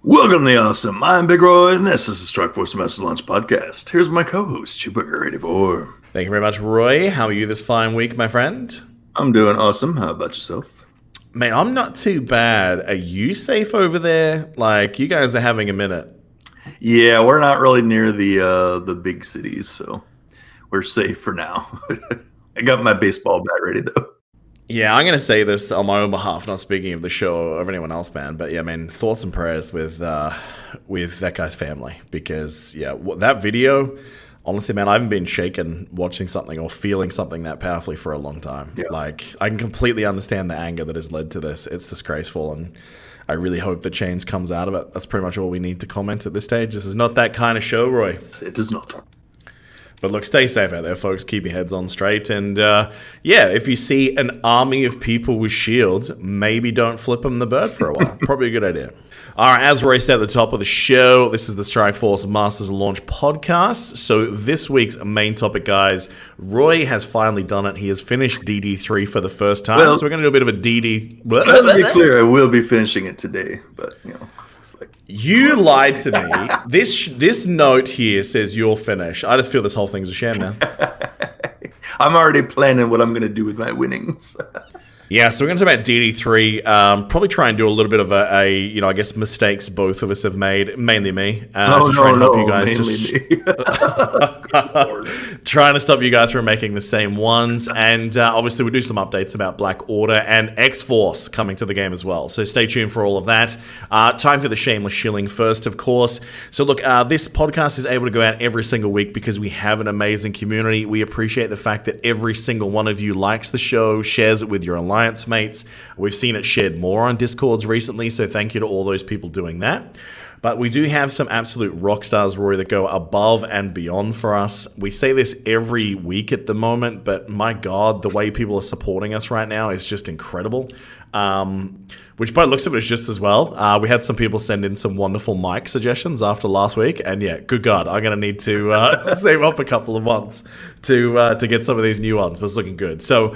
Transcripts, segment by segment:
Welcome to the Awesome. I'm Big Roy, and this is the Strike Force Master Launch Podcast. Here's my co-host, Chewburger84. Thank you very much, Roy. How are you this fine week, my friend? I'm doing awesome. How about yourself? Man, I'm not too bad. Are you safe over there? Like, you guys are having a minute. Yeah, we're not really near the big cities, so we're safe for now. I got my baseball bat ready, though. Yeah, I'm going to say this on my own behalf, not speaking of the show or of anyone else, man. But yeah, man, thoughts and prayers with that guy's family. Because, yeah, that video, honestly, man, I haven't been shaken watching something or feeling something that powerfully for a long time. Yeah. Like, I can completely understand the anger that has led to this. It's disgraceful, and I really hope the change comes out of it. That's pretty much all we need to comment at this stage. This is not that kind of show, Roy. It is not. But look, stay safe out there, folks. Keep your heads on straight. And yeah, if you see an army of people with shields, maybe don't flip them the bird for a while. Probably a good idea. All right, as Roy said at the top of the show, this is the Strike Force Masters Launch Podcast. So this week's main topic, guys, Roy has finally done it. He has finished DD3 for the first time. So we're going to do a bit of a DD... Let's be clear, I will be finishing it today, but, you know... You lied to me. This note here says you'll finish. I just feel this whole thing's a sham now. I'm already planning what I'm going to do with my winnings. Yeah, so we're going to talk about DD3. Probably try and do a little bit of I guess mistakes both of us have made, mainly me. Trying to stop you guys from making the same ones. And obviously we'll do some updates about Black Order and X-Force coming to the game as well. So stay tuned for all of that. Time for the shameless shilling first, of course. So look, this podcast is able to go out every single week because we have an amazing community. We appreciate the fact that every single one of you likes the show, shares it with your alliance mates. We've seen it shared more on Discords recently, so thank you to all those people doing that. But we do have some absolute rock stars, Roy, that go above and beyond for us. We say this every week at the moment, but my God, the way people are supporting us right now is just incredible. Which by the looks of it is just as well. We had some people send in some wonderful mic suggestions after last week, and yeah, good God, I'm going to need to save up a couple of months to get some of these new ones, but it's looking good. So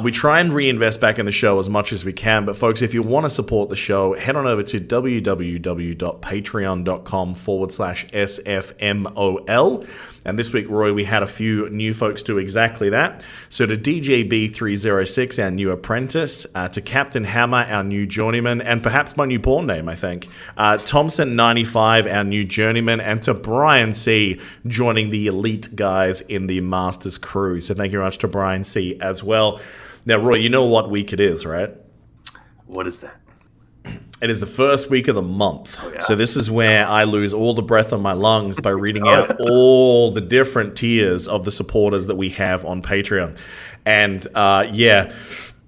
we try and reinvest back in the show as much as we can, but folks, if you want to support the show, head on over to www.patreon.com/SFMOL. And this week, Roy, we had a few new folks do exactly that. So to DJB306, our new apprentice, to Captain Hammer, our new journeyman, and perhaps my new porn name, I think, Thompson95, our new journeyman, and to Brian C, joining the elite guys in the Masters crew. So thank you very much to Brian C as well. Now, Roy, you know what week it is, right? What is that? It is the first week of the month. Oh, yeah. So this is where I lose all the breath on my lungs by reading out all the different tiers of the supporters that we have on Patreon. And yeah,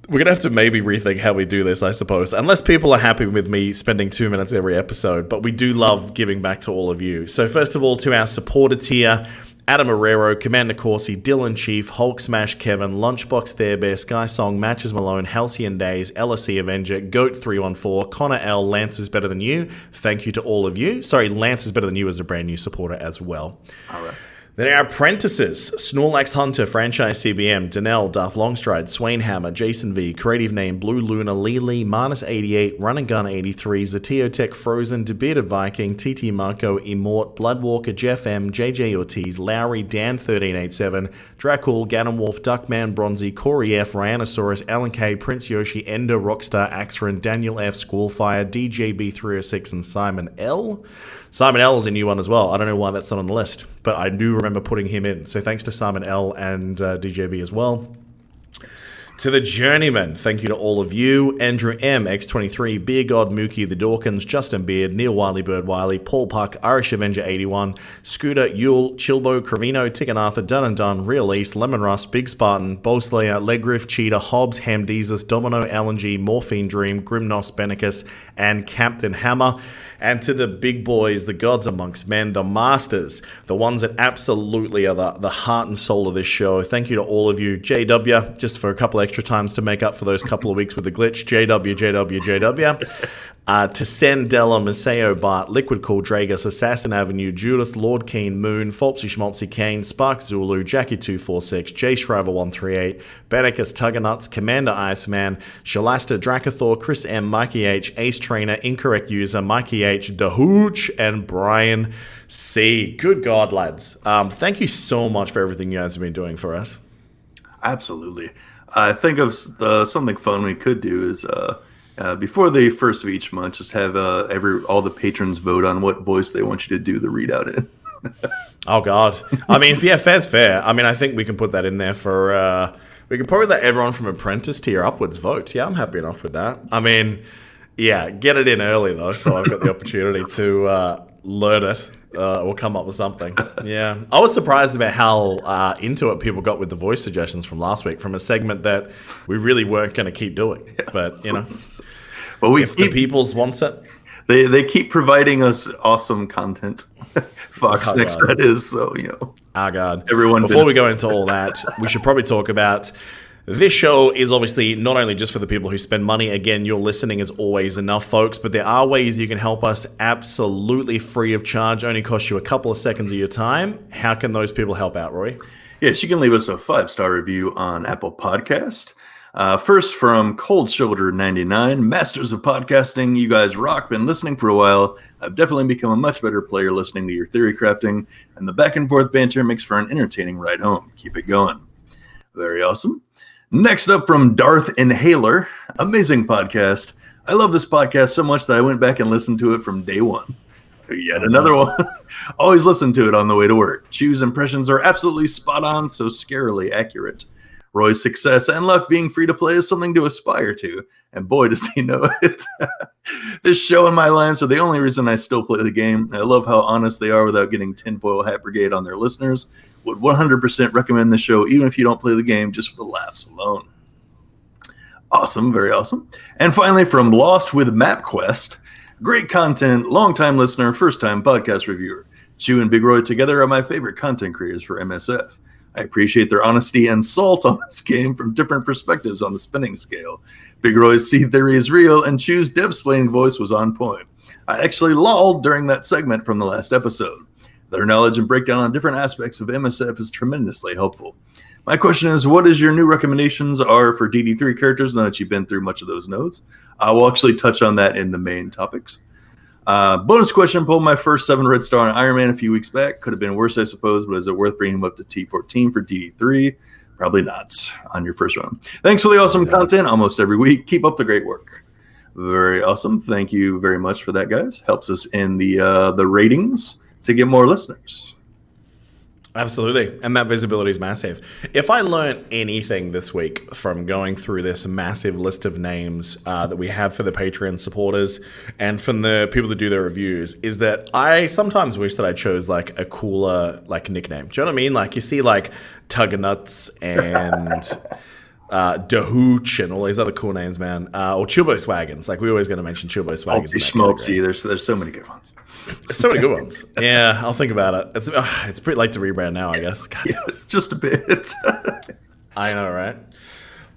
we're going to have to maybe rethink how we do this, I suppose, unless people are happy with me spending 2 minutes every episode. But we do love giving back to all of you. So first of all, to our supporter tier, Adam Herrero, Commander Corsi, Dylan Chief, Hulk Smash Kevin, Lunchbox Therebear, Sky Song, Matches Malone, Halcyon Days, LSE Avenger, Goat314, Connor L, Lance is Better Than You. Thank you to all of you. Sorry, Lance is Better Than You is a brand new supporter as well. All right. Then our apprentices, Snorlax Hunter, Franchise CBM, Danelle, Darth Longstride, Swain Hammer, Jason V, Creative Name, Blue Luna, Lily, Manus88, Run and Gun 83, Zatio Tech Frozen, Debearded Viking, TT Marco, Immort, Bloodwalker, Jeff M, JJ Ortiz, Lowry, Dan1387, Dracul, Ganonwolf, Duckman, Bronzy, Corey F, Ryanosaurus, Alan K, Prince Yoshi, Ender, Rockstar, Axron, Daniel F, Squallfire, DJB306, and Simon L. Simon L is a new one as well. I don't know why that's not on the list, but I do remember putting him in. So thanks to Simon L and DJB as well. To the Journeyman, thank you to all of you. Andrew M, X23, Beer God, Mookie, The Dawkins, Justin Beard, Neil Wiley, Bird Wiley, Paul Puck, Irish Avenger 81, Scooter, Yule, Chilbo, Cravino, Tigan Arthur, Dun and Dun, Real East, Lemon Rust, Big Spartan, Bowslayer, Legriff, Cheetah, Hobbs, Hamdeezus, Domino, LNG, Morphine Dream, Grimnos, Benicus, and Captain Hammer. And to the big boys, the gods amongst men, the masters, the ones that absolutely are the heart and soul of this show. Thank you to all of you. JW, just for a couple extra times to make up for those couple of weeks with the glitch. JW. To Sen, Della, Maseo, Bart, Liquid Cool, Dragus, Assassin Avenue, Judas, Lord Keen, Moon, Folpsy Schmolpsy, Kane, Spark Zulu, Jackie246, J Shriver138, Benicus, Tuggernuts, Commander Iceman, Shalasta, Dracathor, Chris M, Mikey H, Ace Trainer, Incorrect User, Mikey H, Dahooch, and Brian C. Good God, lads. Thank you so much for everything you guys have been doing for us. Absolutely. I think of something fun we could do is before the first of each month, just have all the patrons vote on what voice they want you to do the readout in. Oh God! I mean, yeah, fair's fair. I mean, I think we can put that in there for. We could probably let everyone from apprentice tier upwards vote. Yeah, I'm happy enough with that. I mean, yeah, get it in early though, so I've got the opportunity to learn it. Or come up with something. Yeah. I was surprised about how into it people got with the voice suggestions from last week from a segment that we really weren't going to keep doing. But, you know, if the people's wants it. They keep providing us awesome content. Fox Next, that is. So, you know. Oh, God. Before we go into all that, we should probably talk about... This show is obviously not only just for the people who spend money. Again, your listening is always enough, folks, but there are ways you can help us absolutely free of charge. Only cost you a couple of seconds of your time. How can those people help out, Roy? Yes, you can leave us a 5-star review on Apple Podcast. First from Cold Shoulder 99, Masters of Podcasting. You guys rock. Been listening for a while. I've definitely become a much better player listening to your theory crafting, and the back and forth banter makes for an entertaining ride home. Keep it going. Very awesome. Next up from Darth Inhaler, amazing podcast. I love this podcast so much that I went back and listened to it from day one. Yet another one. Always listen to it on the way to work. Chew's impressions are absolutely spot on, so scarily accurate. Roy's success and luck being free to play is something to aspire to, and boy does he know it. This show and my lines are the only reason I still play the game. I love how honest they are without getting tinfoil hat brigade on their listeners. Would 100% recommend the show, even if you don't play the game, just for the laughs alone. Awesome, very awesome. And finally, from Lost with MapQuest, great content, long-time listener, first-time podcast reviewer. Chew and Big Roy together are my favorite content creators for MSF. I appreciate their honesty and salt on this game from different perspectives on the spinning scale. Big Roy's seed theory is real, and Chew's Devsplaining voice was on point. I actually lolled during that segment from the last episode. Their knowledge and breakdown on different aspects of MSF is tremendously helpful. My question is, what is your new recommendations are for DD3 characters now that you've been through much of those nodes? I will actually touch on that in the main topics. Bonus question, pulled my first 7 red star on Iron Man a few weeks back. Could have been worse, I suppose, but is it worth bringing him up to T14 for DD3? Probably not on your first run. Thanks for the awesome content almost every week. Keep up the great work. Very awesome. Thank you very much for that, guys. Helps us in the ratings to get more listeners. Absolutely. And that visibility is massive. If I learned anything this week from going through this massive list of names that we have for the Patreon supporters and from the people that do their reviews, is that I sometimes wish that I chose like a cooler like nickname. Do you know what I mean? Like you see like Tuggernuts and Dahooch and all these other cool names, man. Or Chubbo Swaggins. Like we always going to mention Chubbo Swaggins. Schmolpsy. There's so many good ones. So many good ones. Yeah, I'll think about it. It's pretty late to rebrand now, I guess. Yeah, just a bit. I know, right?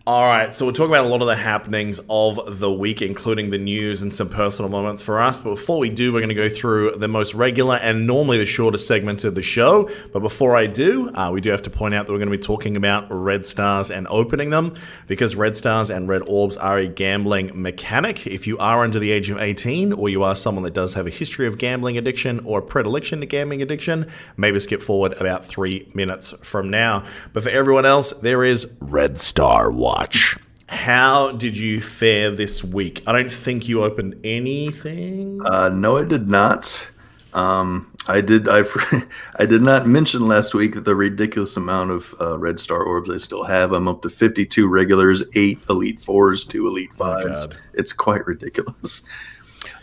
All right, so we'll talk about a lot of the happenings of the week, including the news and some personal moments for us. But before we do, we're going to go through the most regular and normally the shortest segment of the show. But before I do, we do have to point out that we're going to be talking about red stars and opening them, because red stars and red orbs are a gambling mechanic. If you are under the age of 18, or you are someone that does have a history of gambling addiction or a predilection to gambling addiction, maybe skip forward about 3 minutes from now. But for everyone else, there is Red Star Watch. How did you fare this week? I don't think you opened anything. No, I did not. I did not mention last week that the ridiculous amount of red star orbs I still have. I'm up to 52 regulars, 8 elite 4s, 2 elite 5s. It's quite ridiculous.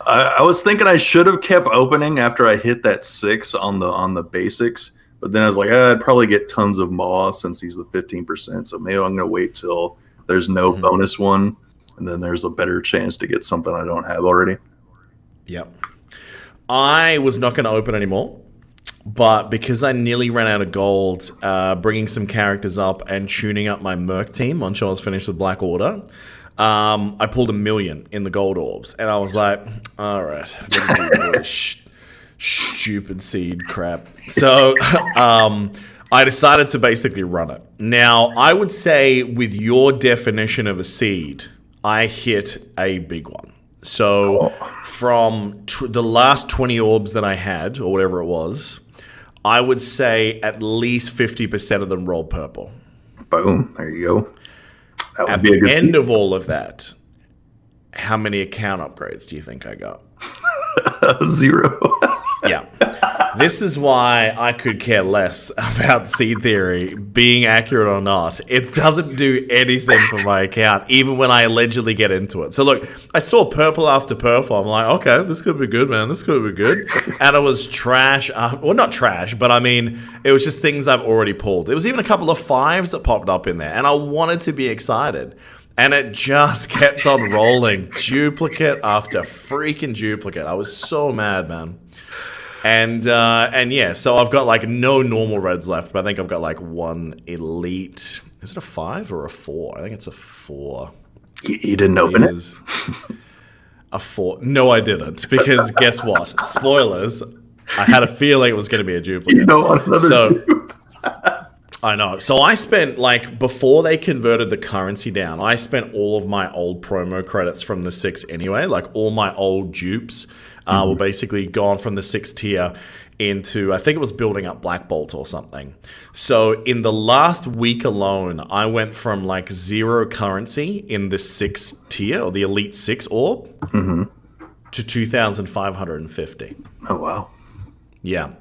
I was thinking I should have kept opening after I hit that 6 on the basics, but then I was like, I'd probably get tons of Maw since he's the 15%. So maybe I'm going to wait till there's no bonus one, and then there's a better chance to get something I don't have already. Yep. I was not going to open anymore, But because I nearly ran out of gold, bringing some characters up and tuning up my Merc team once I was finished with Black Order, I pulled 1 million in the gold orbs. And I was like, all right, stupid seed crap. So I decided to basically run it. Now, I would say with your definition of a seed, I hit a big one. So from the last 20 orbs that I had, or whatever it was, I would say at least 50% of them rolled purple. Boom. There you go. That At the end of all of that, how many account upgrades do you think I got? 0. Yeah. This is why I could care less about seed theory being accurate or not. It doesn't do anything for my account, even when I allegedly get into it. So look, I saw purple after purple. I'm like, okay, this could be good, man. This could be good. And it was trash. Well, not trash, but I mean, it was just things I've already pulled. There was even a couple of 5s that popped up in there, and I wanted to be excited. And it just kept on rolling, duplicate after freaking duplicate. I was so mad, man. And yeah, so I've got like no normal reds left, but I think I've got like 1 elite. Is it a 5 or a 4? I think it's a 4. You didn't open it? A 4. No, I didn't, because guess what? Spoilers. I had a feeling it was going to be a duplicate. You don't want another dupe. I know. So I spent, like, before they converted the currency down, I spent all of my old promo credits from the 6 anyway. Like, all my old dupes were basically gone from the 6th tier into, I think it was building up Black Bolt or something. So in the last week alone, I went from, like, 0 currency in the 6th tier, or the Elite 6 orb, to 2,550. Oh, wow. Yeah.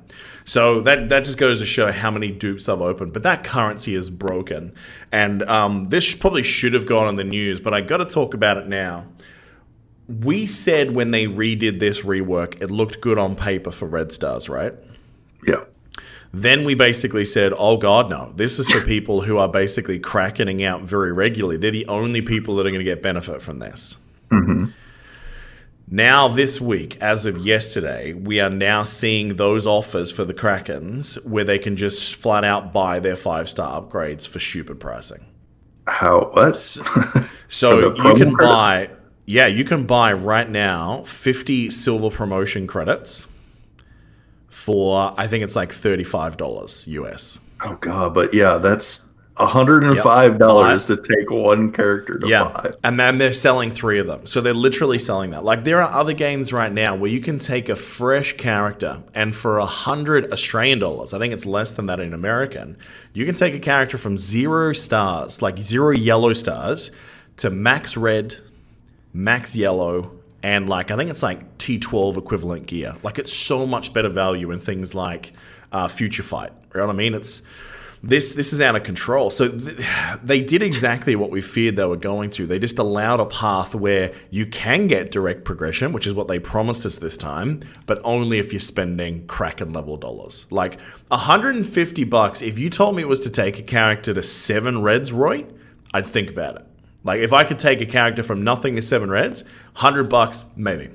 So that just goes to show how many dupes I've opened. But that currency is broken. And this probably should have gone on the news, but I got to talk about it now. We said when they redid this rework, it looked good on paper for Red Stars, right? Yeah. Then we basically said, oh, God, no. This is for people who are basically cracking out very regularly. They're the only people that are going to get benefit from this. Now, this week, as of yesterday, we are now seeing those offers for the Krakens where they can just flat out buy their 5-star upgrades for stupid pricing. How? What? So you can buy, you can buy right now 50 silver promotion credits for, I think it's like $35 US. Oh, God. But yeah, that's $105 to take 1 character to buy. And then they're selling 3 of them. So they're literally selling that. Like, there are other games right now where you can take a fresh character and for 100 Australian dollars, I think it's less than that in American, you can take a character from 0 stars, like 0 yellow stars, to max red, max yellow, and like, I think it's like T12 equivalent gear. Like, it's so much better value in things like Future Fight. You know what I mean? This is out of control. So they did exactly what we feared they were going to. They just allowed a path where you can get direct progression, which is what they promised us this time, but only if you're spending Kraken level dollars. Like $150, if you told me it was to take a character to 7 reds, Roy, I'd think about it. Like, if I could take a character from nothing to 7 reds, $100, maybe.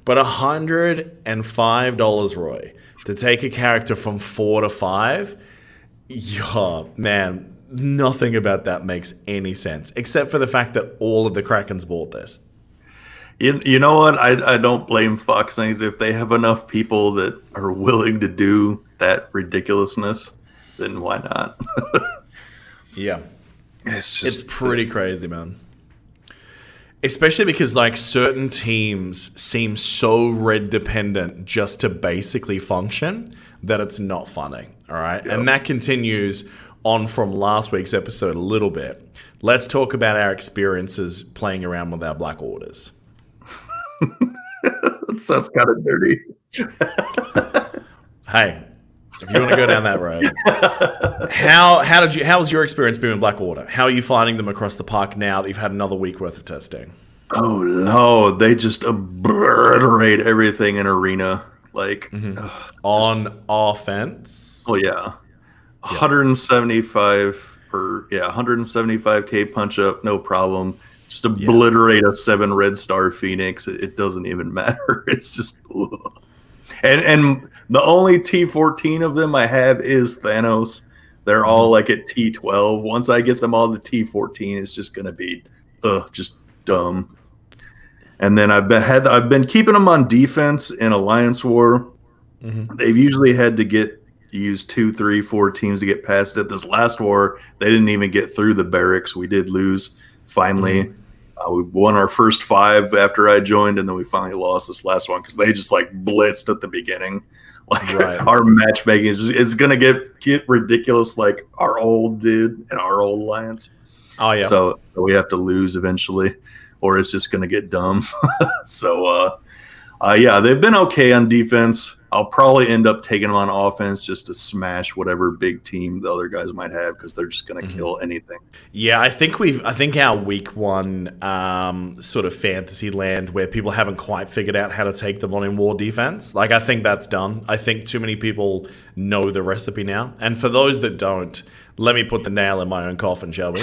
But $105, Roy, to take a character from 4 to 5, yeah, man, nothing about that makes any sense, except for the fact that all of the Krakens bought this. You know what? I don't blame Fox things. If they have enough people that are willing to do that ridiculousness, then why not? Yeah. It's pretty crazy, man. Especially because, like, certain teams seem so red dependent just to basically function that it's not funny. All right. Yep. And that continues on from last week's episode a little bit. Let's talk about our experiences playing around with our Black Orders. That sounds kind of dirty. Hey, if you want to go down that road. How was your experience being in Black Order? How are you finding them across the park now that you've had another week worth of testing? Oh no, they just obliterate everything in Arena. Like on offense. Oh yeah. 175k punch up, no problem. Just obliterate a 7 red star Phoenix. It doesn't even matter. It's just And the only T14 of them I have is Thanos. They're all like at T12. Once I get them all to T14, it's just gonna be just dumb. And then I've been keeping them on defense in Alliance War. They've usually had to use 2, 3, 4 teams to get past it. This last war, they didn't even get through the barracks. We did lose finally. We won our first 5 after I joined, and then we finally lost this last one because they just like blitzed at the beginning. Like our matchmaking is going to get ridiculous, like our old did in our old alliance. Oh yeah. So we have to lose eventually, or it's just going to get dumb. So they've been okay on defense. I'll probably end up taking them on offense just to smash whatever big team the other guys might have because they're just going to kill anything. Yeah, I think our week 1 sort of fantasy land where people haven't quite figured out how to take them on in war defense. Like, I think that's done. I think too many people know the recipe now. And for those that don't, let me put the nail in my own coffin, shall we?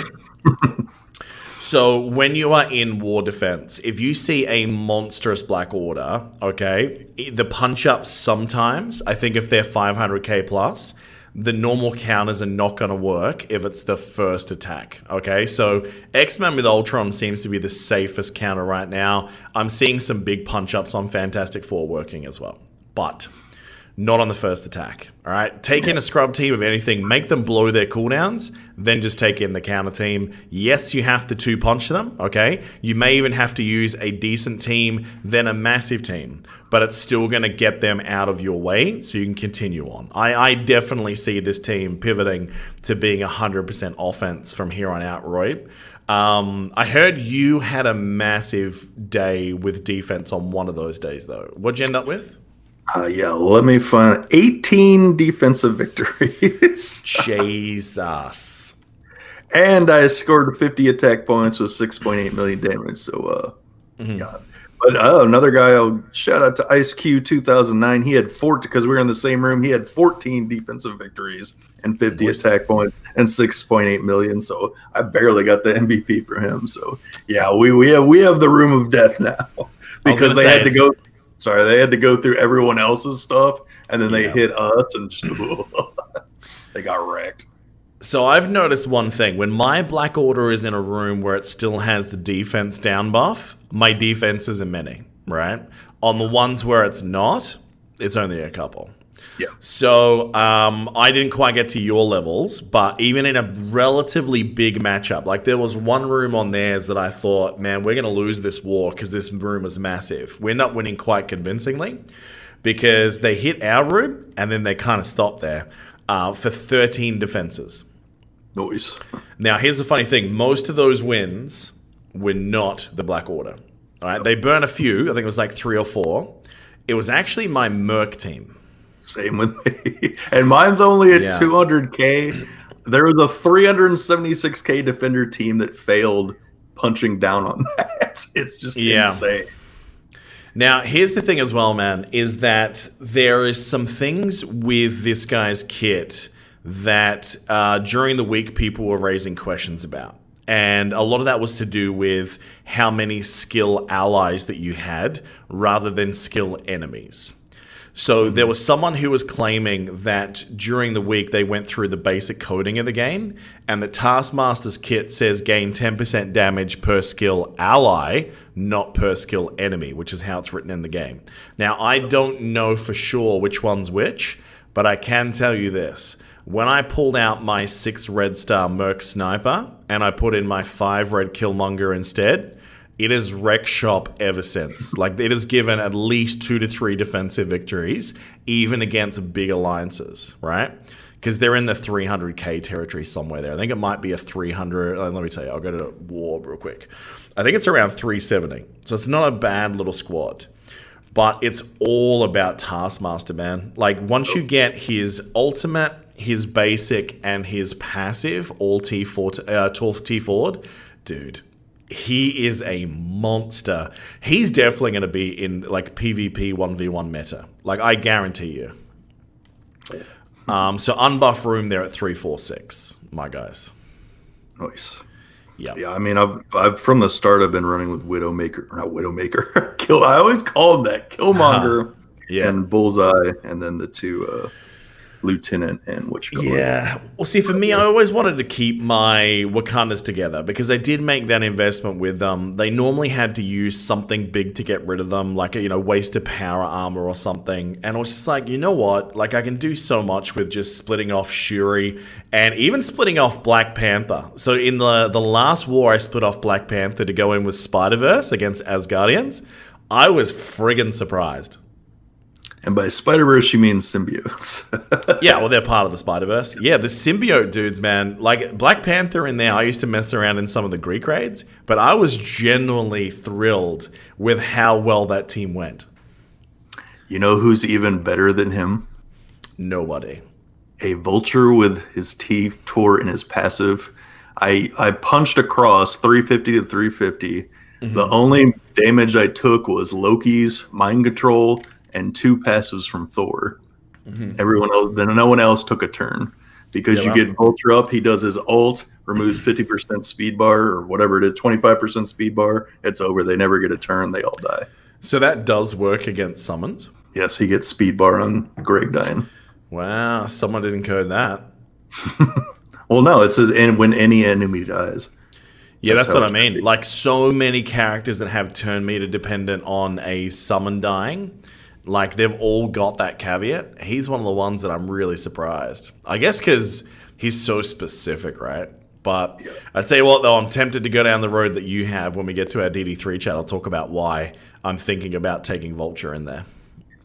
So when you are in war defense, if you see a monstrous Black Order, okay, the punch-ups sometimes, I think if they're 500k plus, the normal counters are not going to work if it's the first attack, okay? So X-Men with Ultron seems to be the safest counter right now. I'm seeing some big punch-ups on Fantastic Four working as well, but not on the first attack, all right? Take in a scrub team of anything, make them blow their cooldowns, then just take in the counter team. Yes, you have to 2-punch them, okay? You may even have to use a decent team, then a massive team, but it's still going to get them out of your way so you can continue on. I definitely see this team pivoting to being 100% offense from here on out, Roy. I heard you had a massive day with defense on one of those days, though. What'd you end up with? Let me find 18 defensive victories. Jesus. And I scored 50 attack points with 6.8 million damage. So, yeah. But another guy, I'll shout out to Ice Q 2009. He had 4 because we were in the same room. He had 14 defensive victories and 50 attack points and 6.8 million. So I barely got the MVP for him. So yeah, we have the room of death now because they had to go. Sorry, they had to go through everyone else's stuff, and then they hit us, and just they got wrecked. So I've noticed one thing. When my Black Order is in a room where it still has the defense down buff, my defense isn't many, right? On the ones where it's not, it's only a couple. Yeah. So I didn't quite get to your levels, but even in a relatively big matchup, like there was one room on theirs that I thought, man, we're going to lose this war because this room was massive. We ended up winning quite convincingly because they hit our room and then they kind of stopped there for 13 defenses. Noise. Now, here's the funny thing. Most of those wins were not the Black Order. All right, they burned a few. I think it was like 3 or 4. It was actually my Merc team. Same with me. And mine's only at 200k. There was a 376k defender team that failed punching down on that. It's just insane. Now, here's the thing as well, man, is that there is some things with this guy's kit that during the week people were raising questions about. And a lot of that was to do with how many skill allies that you had rather than skill enemies. So there was someone who was claiming that during the week they went through the basic coding of the game and the Taskmaster's kit says gain 10% damage per skill ally, not per skill enemy, which is how it's written in the game. Now, I don't know for sure which one's which, but I can tell you this. When I pulled out my 6 red star Merc Sniper and I put in my 5 red Killmonger instead, it has wrecked shop ever since. Like, it has given at least 2 to 3 defensive victories, even against big alliances, right? Because they're in the 300k territory somewhere there. I think it might be a 300. Let me tell you, I'll go to war real quick. I think it's around 370. So it's not a bad little squad. But it's all about Taskmaster, man. Like, once you get his ultimate, his basic, and his passive, all T4'd, dude, he is a monster. He's definitely going to be in like PvP 1v1 meta. Like, I guarantee you. So unbuff room there at 346, my guys. Nice. Yeah. I mean, I've from the start I've been running with Widowmaker, or not Widowmaker. I always call him that, Killmonger, and Bullseye, and then the two Lieutenant and Yeah. Well, see, for me, I always wanted to keep my Wakandas together because they did make that investment with them. They normally had to use something big to get rid of them, like a, wasted power armor or something. And I was just like, you know what? Like, I can do so much with just splitting off Shuri and even splitting off Black Panther. So in the last war, I split off Black Panther to go in with Spider-Verse against Asgardians. I was friggin' surprised. And by Spider-Verse, you mean symbiotes. Yeah, well, they're part of the Spider-Verse. Yeah, the symbiote dudes, man. Like, Black Panther in there, I used to mess around in some of the Greek raids, but I was genuinely thrilled with how well that team went. You know who's even better than him? Nobody. A vulture with his teeth tore in his passive. I punched across 350 to 350. Mm-hmm. The only damage I took was Loki's mind control and 2 passives from Thor. Mm-hmm. Everyone else, then no one else took a turn because you get Vulture up. He does his ult, removes 50% speed bar or whatever it is, 25% speed bar. It's over. They never get a turn. They all die. So that does work against summons. Yes, he gets speed bar on Greg dying. Wow, someone didn't code that. Well, no, it says when any enemy dies. Yeah, that's what I mean. Like, so many characters that have turn meter dependent on a summon dying. Like, they've all got that caveat. He's one of the ones that I'm really surprised. I guess because he's so specific, right? But I tell you what, though, I'm tempted to go down the road that you have when we get to our DD3 chat. I'll talk about why I'm thinking about taking Vulture in there.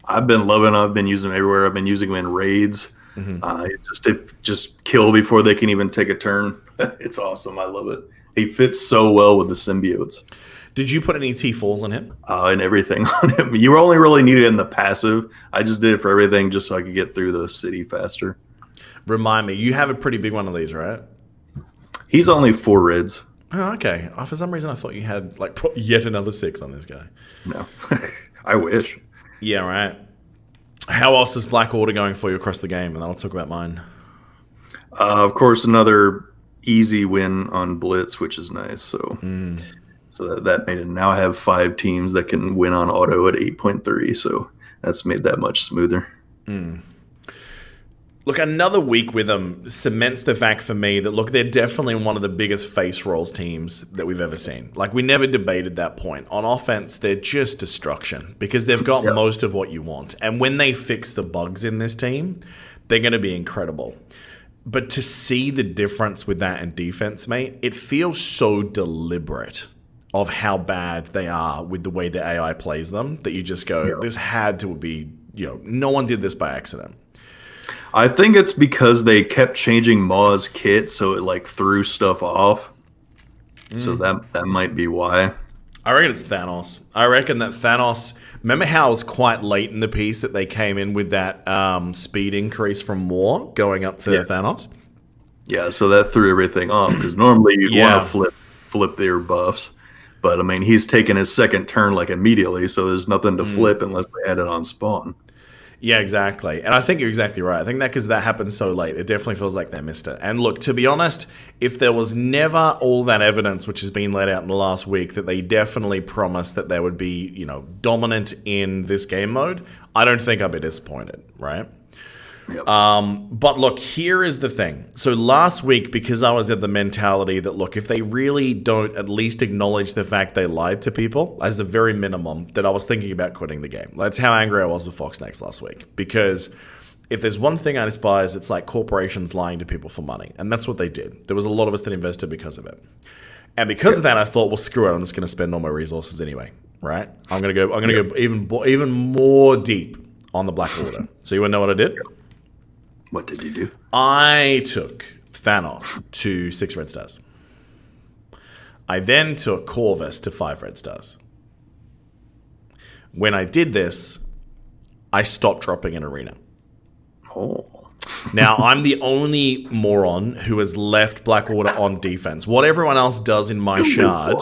I've been loving him. I've been using him everywhere. I've been using him in raids. Mm-hmm. Just kill before they can even take a turn. It's awesome. I love it. He fits so well with the symbiotes. Did you put any T4s on him? And everything on him. You only really needed it in the passive. I just did it for everything just so I could get through the city faster. Remind me, you have a pretty big one of these, right? He's only 4 reds. Oh, okay. For some reason, I thought you had like yet another 6 on this guy. No. I wish. Yeah, right. How else is Black Order going for you across the game? And then I'll talk about mine. Of course, another easy win on Blitz, which is nice. So that made it. Now I have 5 teams that can win on auto at 8.3. So that's made that much smoother. Look, another week with them cements the fact for me that, look, they're definitely one of the biggest face rolls teams that we've ever seen. Like, we never debated that point. On offense, they're just destruction because they've got most of what you want. And when they fix the bugs in this team, they're going to be incredible. But to see the difference with that in defense, mate, it feels so deliberate of how bad they are with the way the AI plays them that you just go, this had to be, no one did this by accident. I think it's because they kept changing Maw's kit, so it like threw stuff off. So that might be why. I reckon it's Thanos. I reckon that Thanos. Remember how it was quite late in the piece that they came in with that speed increase from Maw going up to Thanos? Yeah, so that threw everything off because normally you'd want to flip their buffs. But I mean, he's taking his second turn like immediately, so there's nothing to flip unless they had it on spawn. Yeah, exactly. And I think you're exactly right. I think that because that happened so late, it definitely feels like they missed it. And look, to be honest, if there was never all that evidence which has been laid out in the last week that they definitely promised that they would be, dominant in this game mode, I don't think I'd be disappointed, right? Yep. But look, here is the thing. So last week, because I was at the mentality that, look, if they really don't at least acknowledge the fact they lied to people, as the very minimum, that I was thinking about quitting the game. That's how angry I was with Fox Next last week. Because if there's one thing I despise, it's like corporations lying to people for money. And that's what they did. There was a lot of us that invested because of it. And because of that, I thought, well, screw it. I'm just going to spend all my resources anyway, right? I'm going to go even more deep on the Black Order. So you want to know what I did? What did you do? I took Thanos to 6 red stars. I then took Corvus to 5 red stars. When I did this, I stopped dropping an arena. Oh. Now, I'm the only moron who has left Black Order on defense. What everyone else does in my shard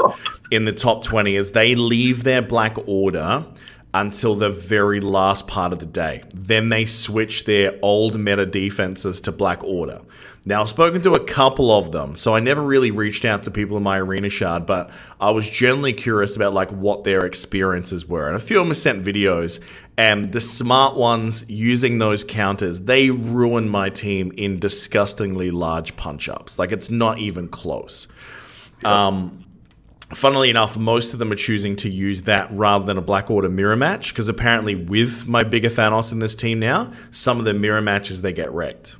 in the top 20 is they leave their Black Order until the very last part of the day. Then they switch their old meta defenses to Black Order. Now, I've spoken to a couple of them, so I never really reached out to people in my arena shard, but I was generally curious about like what their experiences were. And a few of them sent videos, and the smart ones using those counters, they ruined my team in disgustingly large punch-ups. Like, it's not even close. Funnily enough, most of them are choosing to use that rather than a Black Order mirror match, because apparently with my bigger Thanos in this team now, some of the mirror matches, they get wrecked.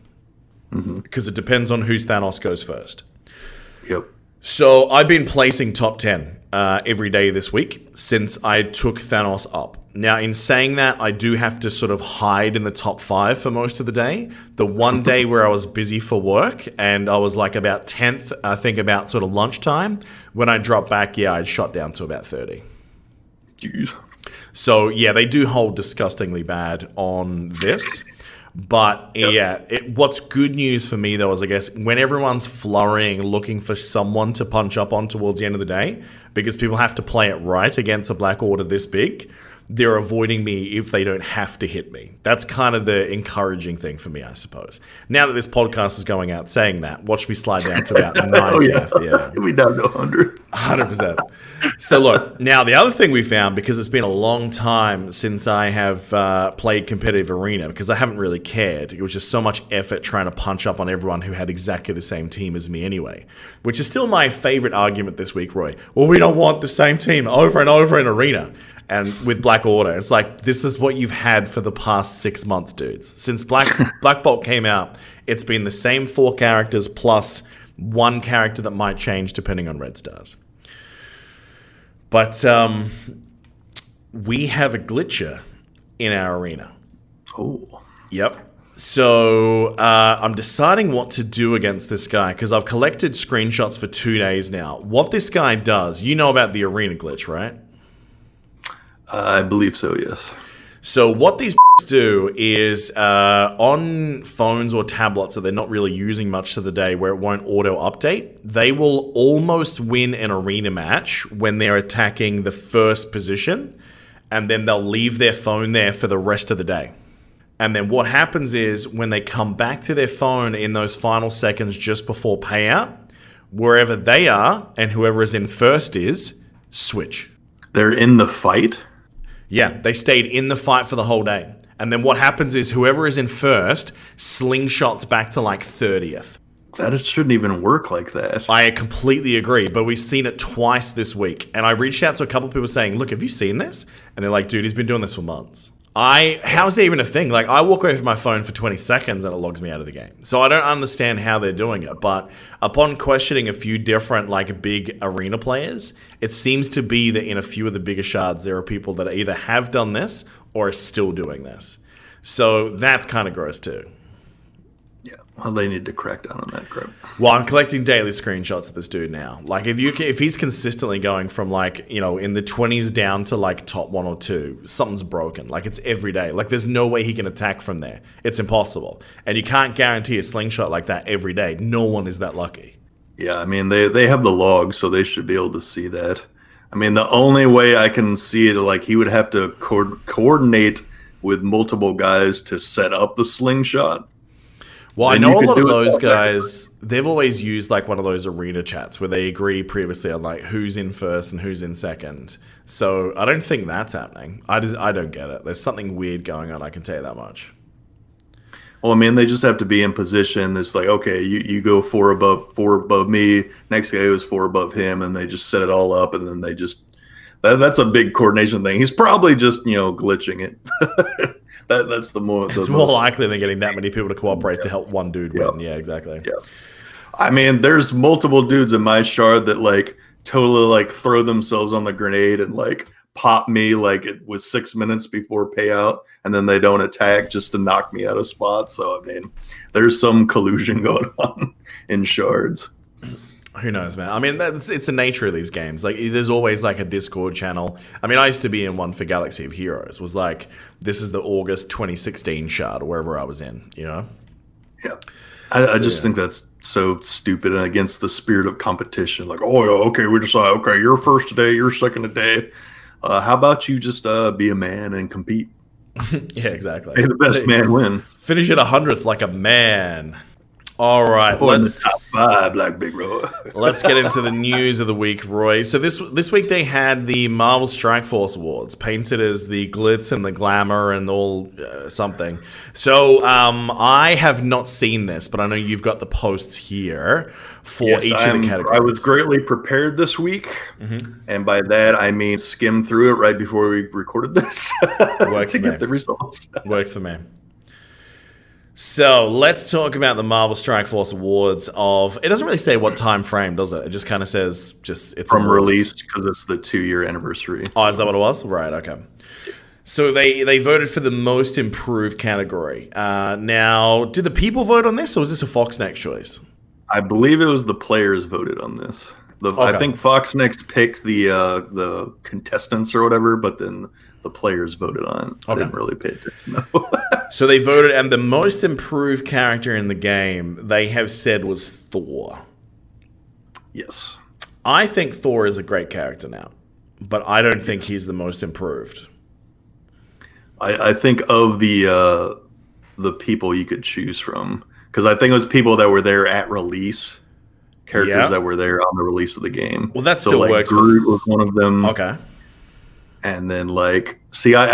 Because it depends on whose Thanos goes first. Yep. So I've been placing top 10 every day this week since I took Thanos up. Now, in saying that, I do have to sort of hide in the top 5 for most of the day. The one day where I was busy for work and I was like about 10th, I think about sort of lunchtime, when I dropped back, I'd shot down to about 30. Jeez. So, yeah, they do hold disgustingly bad on this. But what's good news for me, though, is I guess when everyone's flurrying, looking for someone to punch up on towards the end of the day, because people have to play it right against a Black Order this big, they're avoiding me if they don't have to hit me. That's kind of the encouraging thing for me, I suppose. Now that this podcast is going out saying that, watch me slide down to about 90th. Yeah. We down to 100. 100%. So look, now the other thing we found, because it's been a long time since I have played competitive arena, because I haven't really cared. It was just so much effort trying to punch up on everyone who had exactly the same team as me anyway, which is still my favorite argument this week, Roy. Well, we don't want the same team over and over in arena. And with Black Order, it's like, this is what you've had for the past 6 months, dudes. Since Black Bolt came out, it's been the same 4 characters plus one character that might change depending on red stars. But we have a glitcher in our arena. Oh. Yep. So I'm deciding what to do against this guy, because I've collected screenshots for 2 days now. What this guy does, you know about the arena glitch, right? I believe so, yes. So what these do is on phones or tablets that they're not really using much of the day, where it won't auto-update, they will almost win an arena match when they're attacking the first position, and then they'll leave their phone there for the rest of the day. And then what happens is when they come back to their phone in those final seconds just before payout, wherever they are and whoever is in first is, switch. They're in the fight? Yeah, they stayed in the fight for the whole day. And then what happens is whoever is in first slingshots back to like 30th. That shouldn't even work like that. I completely agree, but we've seen it twice this week. And I reached out to a couple of people saying, look, have you seen this? And they're like, dude, he's been doing this for months. How's that even a thing? Like, I walk away from my phone for 20 seconds and it logs me out of the game. So I don't understand how they're doing it. But upon questioning a few different, like, big arena players, it seems to be that in a few of the bigger shards, there are people that either have done this or are still doing this. So that's kind of gross too. Yeah, well, they need to crack down on that crap. Well, I'm collecting daily screenshots of this dude now. Like, if he's consistently going from, like, you know, in the 20s down to, like, top 1 or 2, something's broken. Like, it's every day. Like, there's no way he can attack from there. It's impossible. And you can't guarantee a slingshot like that every day. No one is that lucky. Yeah, I mean, they have the logs, so they should be able to see that. I mean, the only way I can see it, like, he would have to coordinate with multiple guys to set up the slingshot. Well, I know a lot of those guys, they've always used like one of those arena chats where they agree previously on like who's in first and who's in second. So I don't think that's happening. I don't get it. There's something weird going on, I can tell you that much. Well, I mean, they just have to be in position. It's like, okay, you go four above me. Next guy goes 4 above him, and they just set it all up, and then they just that's a big coordination thing. He's probably just, you know, glitching it. That's the more. It's more likely than getting that many people to cooperate to help one dude win. Yeah, exactly. Yeah. I mean, there's multiple dudes in my shard that like totally like throw themselves on the grenade and like pop me like it was 6 minutes before payout, and then they don't attack just to knock me out of spots. So I mean, there's some collusion going on in shards. Who knows, man? I mean, it's the nature of these games. Like, there's always like a Discord channel. I mean, I used to be in one for Galaxy of Heroes. It was like, this is the August 2016 shard or wherever I was in, you know? Yeah. I just think that's so stupid and against the spirit of competition. Like, oh, okay, we decide, okay, you're first today, you're second today. how about you just be a man and compete? Yeah, exactly. May the best man win. Finish at 100th like a man. All right, Or in the top 5 like Big Roy. Let's get into the news of the week, Roy. So this week they had the Marvel Strike Force Awards, painted as the glitz and the glamour and all something. So I have not seen this, but I know you've got the posts here for each of the categories. I was greatly prepared this week, and by that I mean skimmed through it right before we recorded this to get the results. Works for me. So let's talk about the Marvel Strike Force Awards. It doesn't really say what time frame, does it? It just kind of says it's from release because it's the 2-year anniversary. Oh, is that what it was? Right. Okay. So they voted for the most improved category. Now, did the people vote on this, or was this a Fox Next choice? I believe it was the players voted on this. I think Fox Next picked the contestants or whatever, but then the players voted on it. I didn't really pay attention, though. So they voted, and the most improved character in the game, they have said, was Thor. Yes. I think Thor is a great character now, but I don't think he's the most improved. I think of the people you could choose from, because I think it was people that were there at release, characters that were there on the release of the game. Well, that still works. Groot was one of them. Okay. And then, I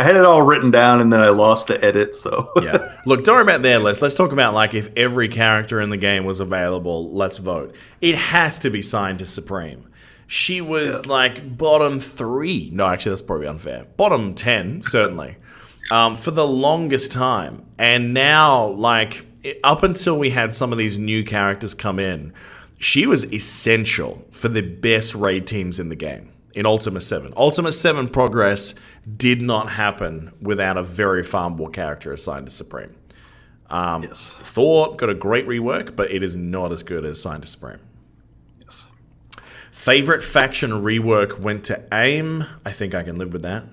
had it all written down, and then I lost the edit, so... Yeah. Look, don't worry about their list. Let's talk about, if every character in the game was available, let's vote. It has to be signed to Supreme. She was, bottom 3. No, actually, that's probably unfair. Bottom 10, certainly. For the longest time. And now, up until we had some of these new characters come in, she was essential for the best raid teams in the game. In Ultima 7. Ultima 7 progress did not happen without a very farmable character assigned to Supreme. Yes. Thor got a great rework, but it is not as good as assigned to Supreme. Yes. Favorite faction rework went to AIM. I think I can live with that.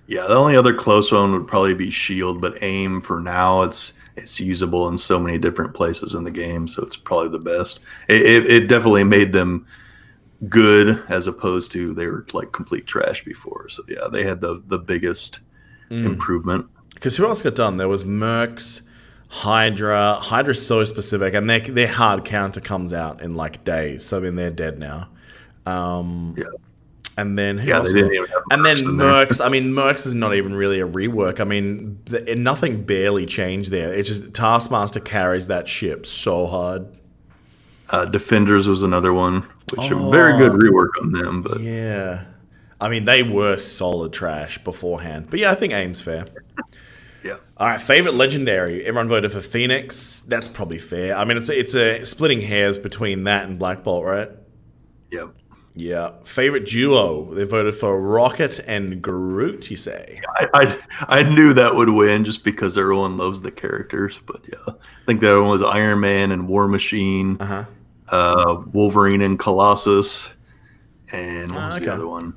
Yeah, the only other close one would probably be SHIELD, but AIM for now, it's usable in so many different places in the game, so it's probably the best. It definitely made them good as opposed to they were complete trash before. So yeah, they had the biggest improvement. Because who else got done? There was Mercs, Hydra. Hydra's so specific, and their hard counter comes out in days. So they're dead now. Yeah. And then they didn't even have and then Mercs. I mean, Mercs is not even really a rework. I mean, nothing barely changed there. It's just Taskmaster carries that ship so hard. Defenders was another one, which a very good rework on them. But yeah, I mean, they were solid trash beforehand. But yeah, I think AIM's fair. Yeah. All right, favorite legendary. Everyone voted for Phoenix. That's probably fair. I mean, it's a splitting hairs between that and Black Bolt, right? Yep. Yeah. Favorite duo. They voted for Rocket and Groot, you say? I knew that would win just because everyone loves the characters. But yeah, I think the other one was Iron Man and War Machine. Wolverine and Colossus, and what was the other one?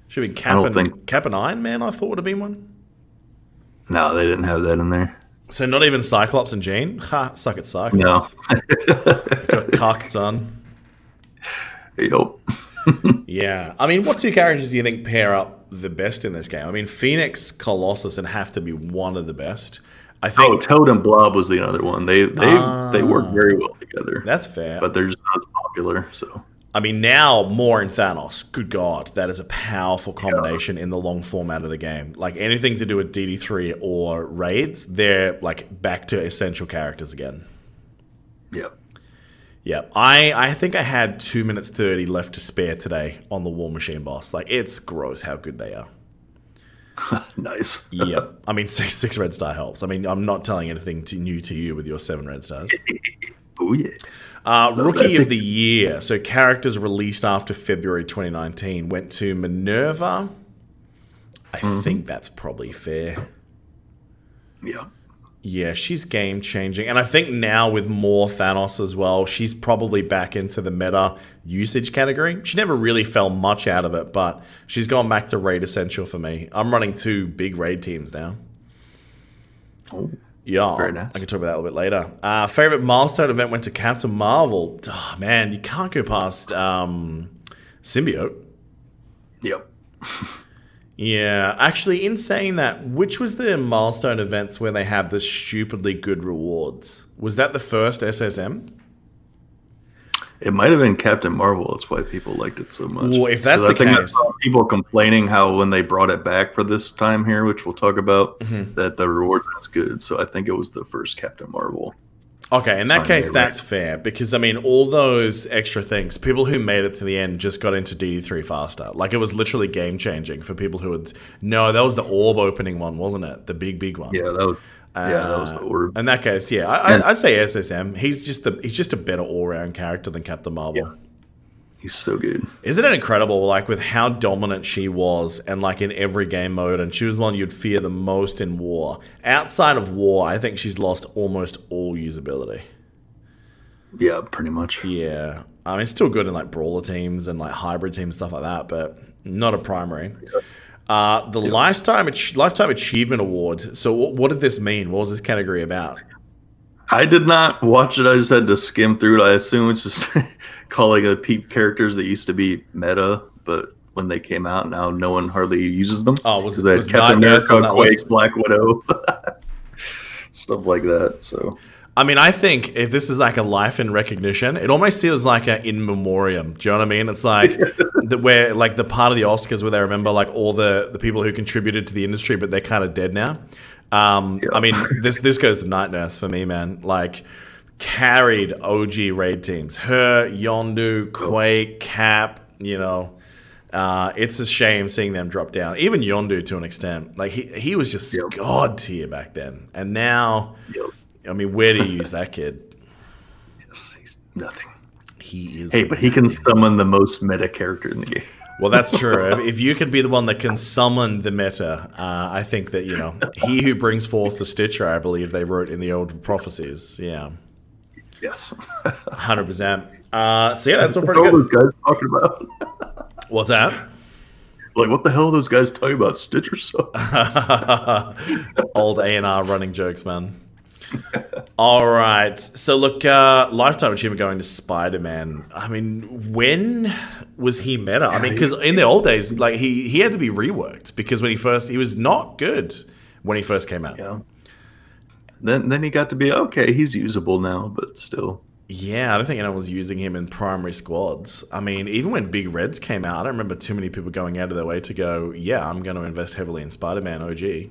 Should be Cap and Iron Man, I thought would have been one. No, they didn't have that in there. So not even Cyclops and Jean? Ha, suck at Cyclops. No. Got cocked, son. Yep. Yeah. I mean, what two characters do you think pair up the best in this game? I mean, Phoenix, Colossus, and have to be one of the best. I think Toad and Blob was the other one. They work very well together. That's fair. But they're just not as popular, so... I mean, now more in Thanos. Good God, that is a powerful combination in the long format of the game. Anything to do with DD3 or raids, they're back to essential characters again. Yep. Yep. I think I had 2 minutes 30 left to spare today on the War Machine boss. It's gross how good they are. Nice. Yep. I mean, six red star helps. I mean, I'm not telling anything new to you with your 7 red stars. Oh, yeah. Rookie of the Year. So characters released after February 2019 went to Minerva. I think that's probably fair. Yeah. Yeah, she's game-changing. And I think now with more Thanos as well, she's probably back into the meta usage category. She never really fell much out of it, but she's gone back to raid essential for me. I'm running 2 big raid teams now. Oh, yeah, very nice. I can talk about that a little bit later. Favorite milestone event went to Captain Marvel. Oh, man, you can't go past Symbiote. Yep. Yeah, actually, in saying that, which was the milestone events where they had the stupidly good rewards? Was that the first SSM? It might have been Captain Marvel. That's why people liked it so much. Well, if that's the case, I saw people complaining how when they brought it back for this time here, which we'll talk about, that the reward was good. So I think it was the first Captain Marvel. Okay, in that case, that's fair because, I mean, all those extra things, people who made it to the end just got into DD3 faster. Like, it was literally game-changing for people who would... No, that was the orb opening one, wasn't it? The big one. Yeah, that was the orb. In that case, yeah, I'd say SSM. He's just a better all-round character than Captain Marvel. Yeah. He's so good. Isn't it incredible, like, with how dominant she was and, like, in every game mode, and she was the one you'd fear the most in War. Outside of War, I think she's lost almost all usability. Yeah, pretty much. Yeah. I mean, still good in, like, brawler teams and, like, hybrid teams, stuff like that, but not a primary. Yeah. Lifetime Achievement Award. So what did this mean? What was this category about? I did not watch it. I just had to skim through it. I assume it's just calling the peep characters that used to be meta, but when they came out, now no one hardly uses them. Oh, was Captain America, Quake, Black Widow, stuff like that. So, I mean, I think if this is like a life in recognition, it almost feels like an in memoriam. Do you know what I mean? It's like where like the part of the Oscars where they remember like all the people who contributed to the industry, but they're kind of dead now. I mean, this goes to Night Nurse for me, man. Like, carried OG raid teams. Her, Yondu, Quake, Cap, you know. It's a shame seeing them drop down. Even Yondu to an extent. Like, he was just god tier back then. And now, I mean, where do you use that kid? Yes, he's nothing. He is. Hey, but he can summon the most meta character in the game. Well, that's true. If you could be the one that can summon the meta, I think that, you know, he who brings forth the Stitcher, I believe they wrote in the old prophecies. Yeah. Yes. 100%. So, yeah, that's all pretty good. What are those good. guys talking about? What's that? Like, what the hell are those guys talking about Stitcher stuff? Old A&R running jokes, man. All right. So, look, Lifetime Achievement going to Spider-Man. I mean, when was he meta? I mean, because in the old days, like, he had to be reworked because when he was not good when he first came out. Yeah. Then he got to be, okay, he's usable now, but still. Yeah, I don't think anyone was using him in primary squads. I mean, even when Big Reds came out, I don't remember too many people going out of their way to go, yeah, I'm going to invest heavily in Spider-Man OG.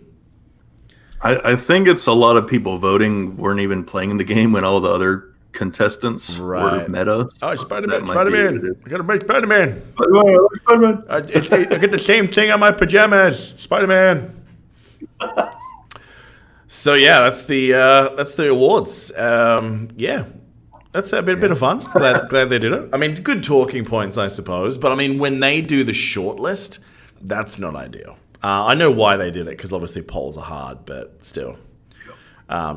I think it's a lot of people voting weren't even playing the game when all the other contestants were meta. Oh, Spider-Man. I got to make Spider-Man. Spider-Man. I get the same thing on my pajamas. Spider-Man. So, yeah, that's the awards. Yeah. That's a bit of fun. Glad they did it. I mean, good talking points, I suppose. But, I mean, when they do the shortlist, that's not ideal. I know why they did it, because obviously polls are hard, but still.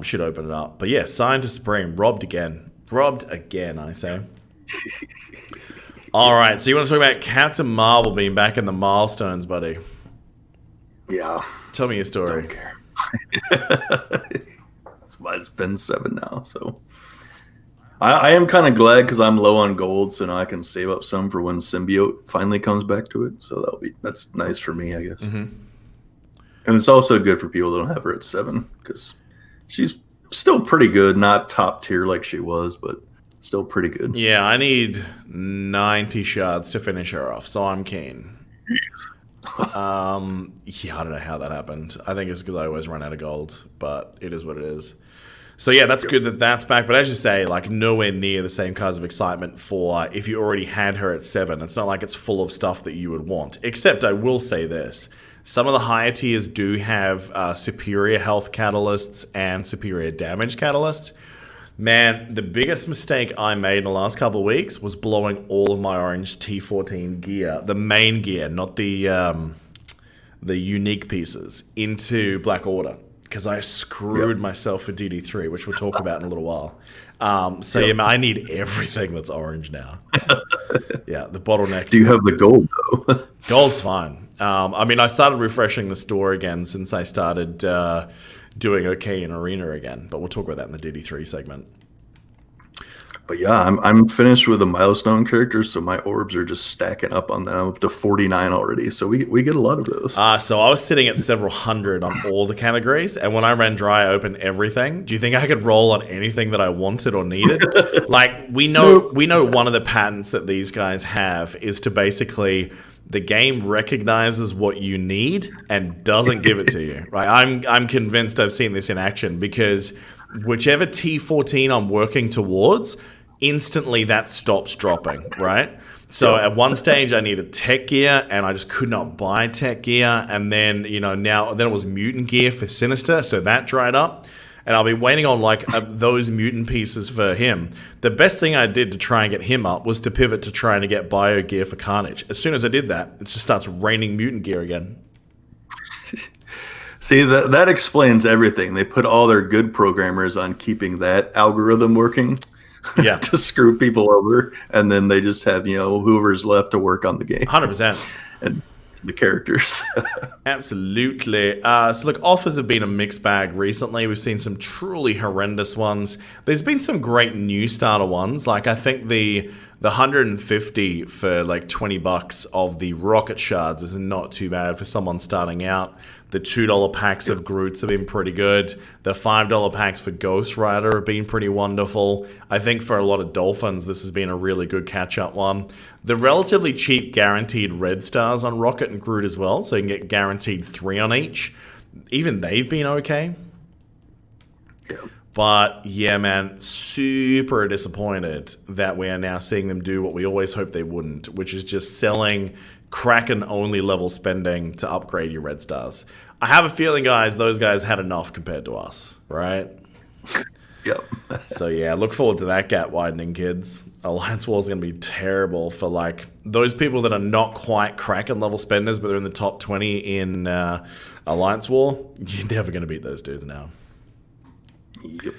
Should open it up. But, yeah, Scientist Supreme, robbed again. Robbed again, I say. All right, so you want to talk about Captain Marvel being back in the milestones, buddy? Yeah. Tell me your story. Don't care. It's been 7 now, so... I am kind of glad because I'm low on gold, so now I can save up some for when Symbiote finally comes back to it. So that's nice for me, I guess. Mm-hmm. And it's also good for people that don't have her at 7 because she's still pretty good, not top tier like she was, but still pretty good. Yeah, I need 90 shards to finish her off, so I'm keen. Yeah, I don't know how that happened. I think it's because I always run out of gold, but it is what it is. So, yeah, that's good that that's back. But as you say, like, nowhere near the same kinds of excitement for if you already had her at 7. It's not like it's full of stuff that you would want. Except I will say this. Some of the higher tiers do have superior health catalysts and superior damage catalysts. Man, the biggest mistake I made in the last couple of weeks was blowing all of my orange T14 gear, the main gear, not the unique pieces, into Black Order. Because I screwed myself for DD3, which we'll talk about in a little while. Yeah, I need everything that's orange now. Yeah, the bottleneck. Do you have the gold, though? Gold's fine. I mean, I started refreshing the store again since I started doing okay in Arena again. But we'll talk about that in the DD3 segment. But yeah, I'm finished with the milestone characters, so my orbs are just stacking up on them up to 49 already. So we get a lot of those. So I was sitting at several hundred on all the categories, and when I ran dry, I opened everything. Do you think I could roll on anything that I wanted or needed? Like we know one of the patents that these guys have is to basically the game recognizes what you need and doesn't give it to you. Right? I'm convinced I've seen this in action because whichever T14 I'm working towards, instantly that stops dropping, right? So at one stage I needed tech gear and I just could not buy tech gear. And then, then it was mutant gear for Sinister. So that dried up and I'll be waiting on those mutant pieces for him. The best thing I did to try and get him up was to pivot to trying to get bio gear for Carnage. As soon as I did that, it just starts raining mutant gear again. See, that explains everything. They put all their good programmers on keeping that algorithm working to screw people over, and then they just have, whoever's left to work on the game. 100%. And the characters. Absolutely. So look, offers have been a mixed bag recently. We've seen some truly horrendous ones. There's been some great new starter ones. Like I think the 150 for like $20 of the rocket shards is not too bad for someone starting out. The $2 packs of Groots have been pretty good. The $5 packs for Ghost Rider have been pretty wonderful. I think for a lot of Dolphins, this has been a really good catch-up one. The relatively cheap guaranteed red stars on Rocket and Groot as well, so you can get guaranteed 3 on each. Even they've been okay. Yeah. But yeah, man, super disappointed that we are now seeing them do what we always hoped they wouldn't, which is just selling Kraken-only level spending to upgrade your red stars. I have a feeling, guys, those guys had enough compared to us, right? Yep. So yeah, look forward to that gap widening, kids. Alliance War is going to be terrible for those people that are not quite Kraken level spenders, but they're in the top 20 in Alliance War. You're never going to beat those dudes now. Yep.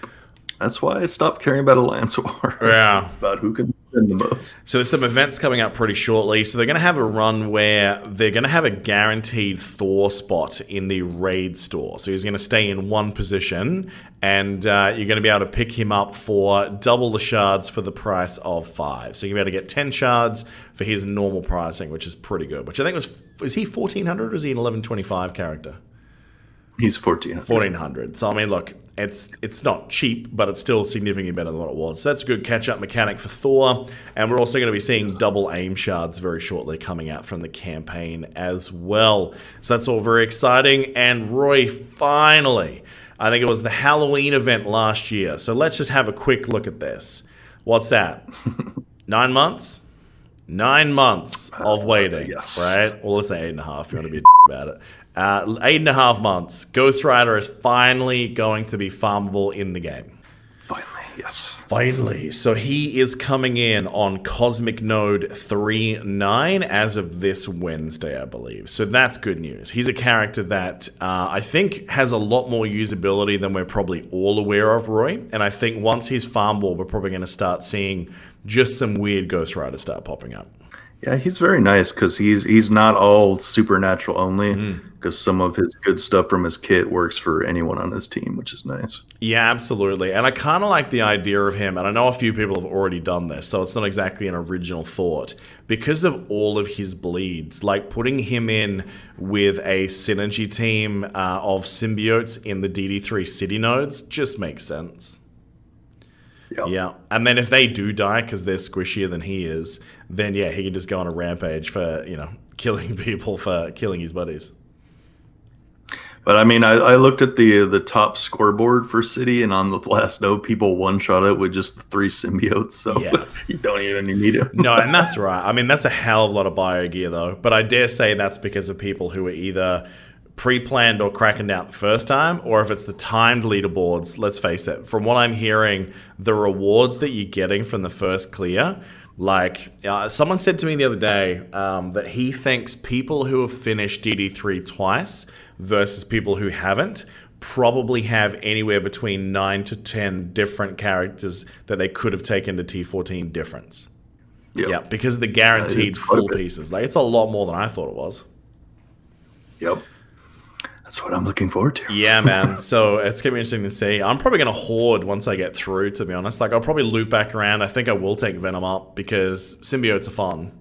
That's why I stopped caring about Alliance War. Yeah. It's about who can spend the most. So there's some events coming up pretty shortly. So they're going to have a run where they're going to have a guaranteed Thor spot in the raid store. So he's going to stay in one position, and you're going to be able to pick him up for double the shards for the price of 5. So you're going to be able to get 10 shards for his normal pricing, which is pretty good. Which I think is he 1,400 or is he an 1125 character? He's 1,400. 1,400. So, I mean, look, it's not cheap, but it's still significantly better than what it was. So that's a good catch-up mechanic for Thor. And we're also going to be seeing double aim shards very shortly coming out from the campaign as well. So that's all very exciting. And Roy, finally, I think it was the Halloween event last year. So let's just have a quick look at this. What's that? 9 months? 9 months of waiting, yes. Right? Well, let's say 8.5 if you want to be about it. 8.5 months. Ghost Rider is finally going to be farmable in the game. Finally, yes. Finally. So he is coming in on Cosmic Node 3.9 as of this Wednesday, I believe. So that's good news. He's a character that I think has a lot more usability than we're probably all aware of, Roy. And I think once he's farmable, we're probably going to start seeing just some weird Ghost Riders start popping up. Yeah, he's very nice because he's not all supernatural only, because some of his good stuff from his kit works for anyone on his team, which is nice. Yeah, absolutely. And I kind of like the idea of him, and I know a few people have already done this, so it's not exactly an original thought. Because of all of his bleeds, like putting him in with a synergy team of symbiotes in the DD3 city nodes just makes sense. Yep. Yeah, and then if they do die because they're squishier than he is, then yeah, he can just go on a rampage for, killing people for killing his buddies. But I mean, I looked at the top scoreboard for City, and on the last node, people one-shot it with just the 3 symbiotes, so yeah. You don't even need him. No, and that's right. I mean, that's a hell of a lot of bio gear, though. But I dare say that's because of people who are either pre-planned or cracking out the first time, or if it's the timed leaderboards, let's face it, from what I'm hearing, the rewards that you're getting from the first clear, someone said to me the other day that he thinks people who have finished DD3 twice versus people who haven't probably have anywhere between 9 to 10 different characters that they could have taken to T14 difference. Yep. Yeah, because of the guaranteed full pieces. It's a lot more than I thought it was. Yep. That's what I'm looking forward to. Yeah, man. So it's going to be interesting to see. I'm probably going to hoard once I get through, to be honest. Like, I'll probably loop back around. I think I will take Venom up because symbiotes are fun.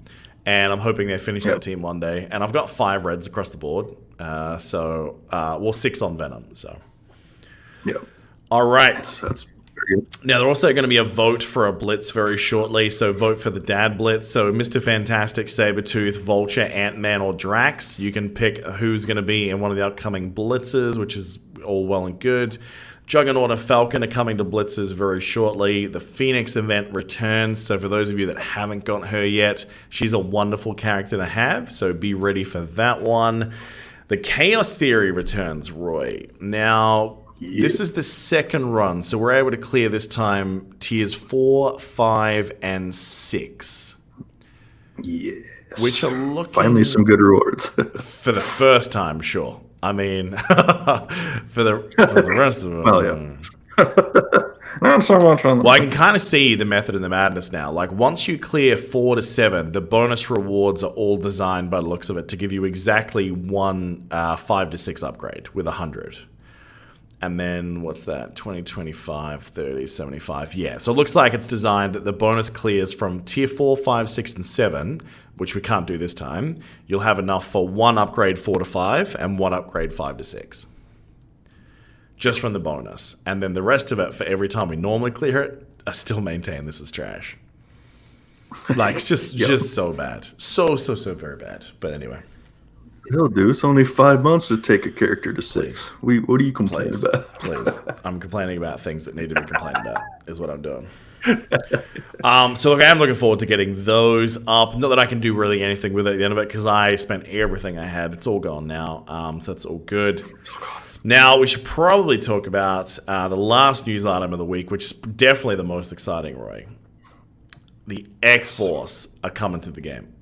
And I'm hoping they finish that team one day. And I've got 5 reds across the board. Well, 6 on Venom. So, Yep. All right. So that's very good. Now, there's also going to be a vote for a Blitz very shortly. So vote for the Dad Blitz. So Mr. Fantastic, Sabretooth, Vulture, Ant-Man, or Drax. You can pick who's going to be in one of the upcoming Blitzes, which is all well and good. Juggernaut and Falcon are coming to Blitzes very shortly. The Phoenix event returns. So for those of you that haven't got her yet, she's a wonderful character to have. So be ready for that one. The Chaos Theory returns, Roy. Now, this is the second run. So we're able to clear this time tiers 4, 5, and 6. Yes. Which are looking... Finally some good rewards. For the first time, sure. I mean, for the rest of them. Well, yeah. Not so much on Well, I can kind of see the method in the madness now. Like, once you clear 4 to 7, the bonus rewards are all designed by the looks of it to give you exactly one 5 to 6 upgrade with 100. And then, what's that? 20, 25, 30, 75. Yeah, so it looks like it's designed that the bonus clears from tier 4, 5, 6, and 7, which we can't do this time. You'll have enough for 1 upgrade 4 to 5 and 1 upgrade 5 to 6. Just from the bonus. And then the rest of it, for every time we normally clear it, I still maintain this is trash. Like, it's just so bad. So very bad. But anyway. It'll do. It's only 5 months to take a character to 6. What are you complaining about? Please. I'm complaining about things that need to be complained about, is what I'm doing. So look, I am looking forward to getting those up. Not that I can do really anything with it at the end of it, because I spent everything I had. It's all gone now. So that's all good. Now, we should probably talk about the last news item of the week, which is definitely the most exciting, Roy. The X-Force are coming to the game.